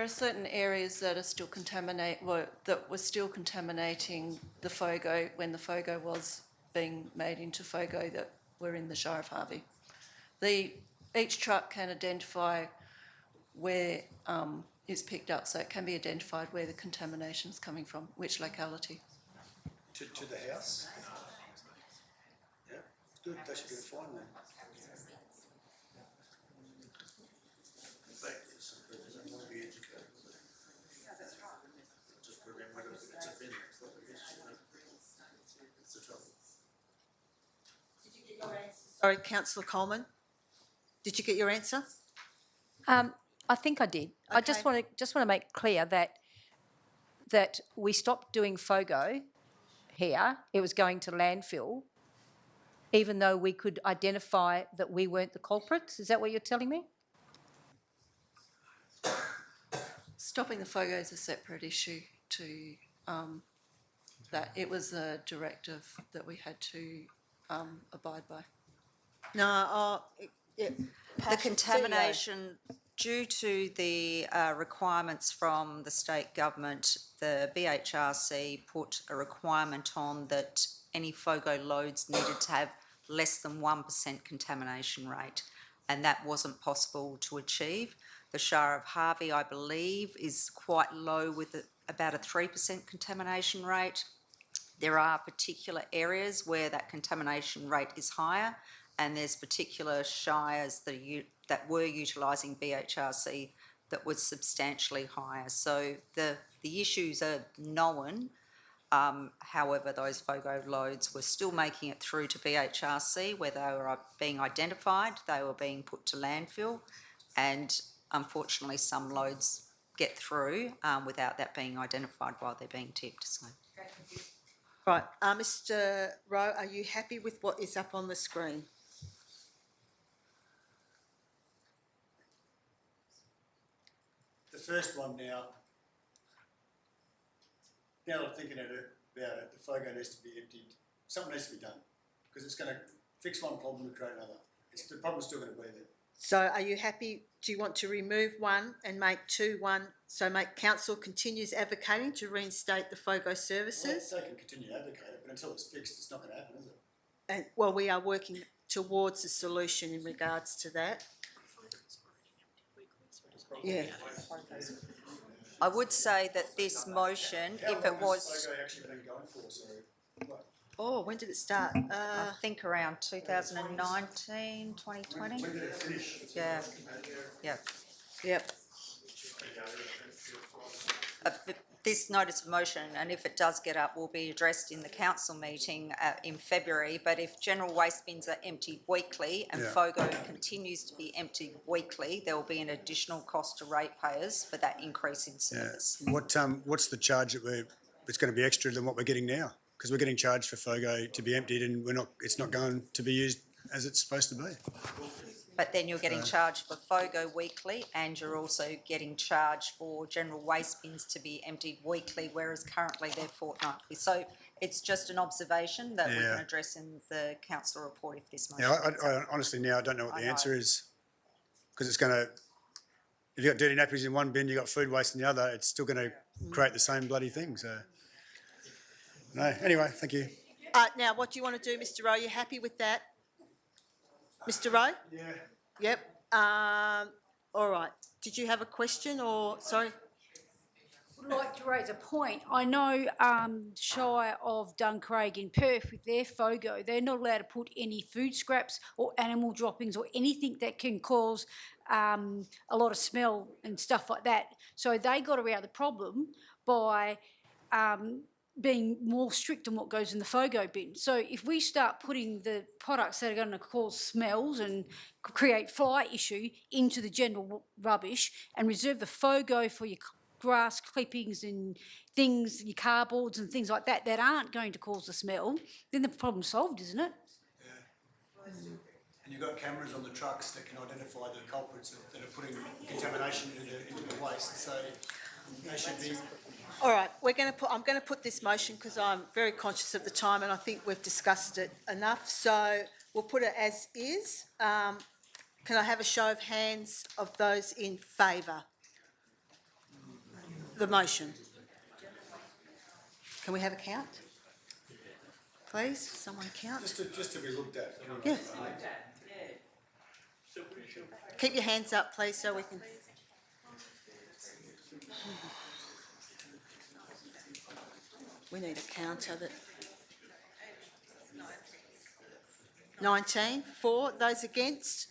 are certain areas that are still that were still contaminating the FOGO when the FOGO was being made into FOGO that were in the Shire of Harvey. Each truck can identify where it's picked up, so it can be identified where the contamination is coming from, which locality. To the house? Yeah, good. They should be fine then. Sorry, Councillor Coleman. Did you get your answer? I think I did. I just want to make clear that we stopped doing FOGO here. It was going to landfill, even though we could identify that we weren't the culprits. Is that what you're telling me? Stopping the FOGO is a separate issue to that. It was a directive that we had to abide by. No, The contamination, due to the requirements from the state government, the BHRC put a requirement on that any FOGO loads needed to have less than 1% contamination rate, and that wasn't possible to achieve. The Shire of Harvey, I believe, is quite low with about a 3% contamination rate. There are particular areas where that contamination rate is higher, and there's particular shires that were utilising BHRC that was substantially higher. So the issues are known. However, those FOGO loads were still making it through to BHRC where they were being identified, they were being put to landfill, and unfortunately some loads get through without that being identified while they're being tipped. So. Right, Mr Rowe, are you happy with what is up on the screen? The first one now that I'm thinking about it, the FOGO needs to be emptied. Something needs to be done because it's going to fix one problem and create another. The problem's still going to be there. So are you happy, do you want to remove one and make two one, so make council continues advocating to reinstate the FOGO services? Well, they can continue to advocate it, but until it's fixed, it's not going to happen, is it? And, well, we are working towards a solution in regards to that. Yeah. I would say that this motion, if it was... Oh, when did it start? I think around 2019, 2020. When did it finish? Yeah. Yep. Yep. This notice of motion, and if it does get up, will be addressed in the council meeting in February. But if general waste bins are emptied weekly and FOGO continues to be emptied weekly, there will be an additional cost to ratepayers for that increase in service. Yeah. What's the charge that it's going to be extra than what we're getting now? Because we're getting charged for FOGO to be emptied, and it's not going to be used as it's supposed to be. But then you're getting charged for FOGO weekly, and you're also getting charged for general waste bins to be emptied weekly, whereas currently they're fortnightly. So it's just an observation that we can address in the council report if this motion. Yeah, I honestly now I don't know what the answer is, because it's going to. If you've got dirty nappies in one bin, you've got food waste in the other. It's still going to create the same bloody thing. So no. Anyway, thank you. Now, what do you want to do, Mr Rowe? Are you happy with that? Mr Rowe? Yeah. Yep. All right. Did you have a question or, sorry? I'd like to raise a point. I know Shire of Duncraig in Perth with their FOGO, they're not allowed to put any food scraps or animal droppings or anything that can cause a lot of smell and stuff like that. So they got around the problem by being more strict on what goes in the FOGO bin. So if we start putting the products that are going to cause smells and create fly issue into the general rubbish and reserve the FOGO for your grass clippings and things, your cardboards and things like that, that aren't going to cause the smell, then the problem's solved, isn't it? Yeah. And you've got cameras on the trucks that can identify the culprits that are putting contamination into the waste. So they should be... All right, I'm going to put this motion because I'm very conscious of the time and I think we've discussed it enough. So we'll put it as is. Can I have a show of hands of those in favour? The motion. Can we have a count? Please, someone count. Just to be looked at. Yeah. Keep your hands up, please, so we can... We need a counter that... 19, 4. Those against?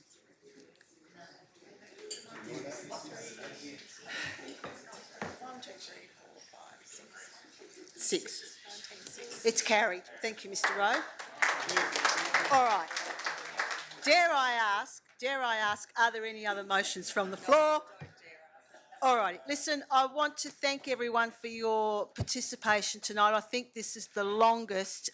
Six. It's carried. Thank you, Mr Rowe. All right. Dare I ask, are there any other motions from the floor? All right. Listen, I want to thank everyone for your participation tonight. I think this is the longest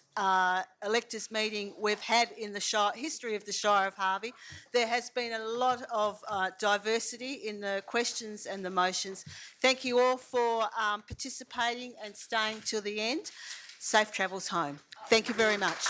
electors meeting we've had in the history of the Shire of Harvey. There has been a lot of diversity in the questions and the motions. Thank you all for participating and staying till the end. Safe travels home. Thank you very much.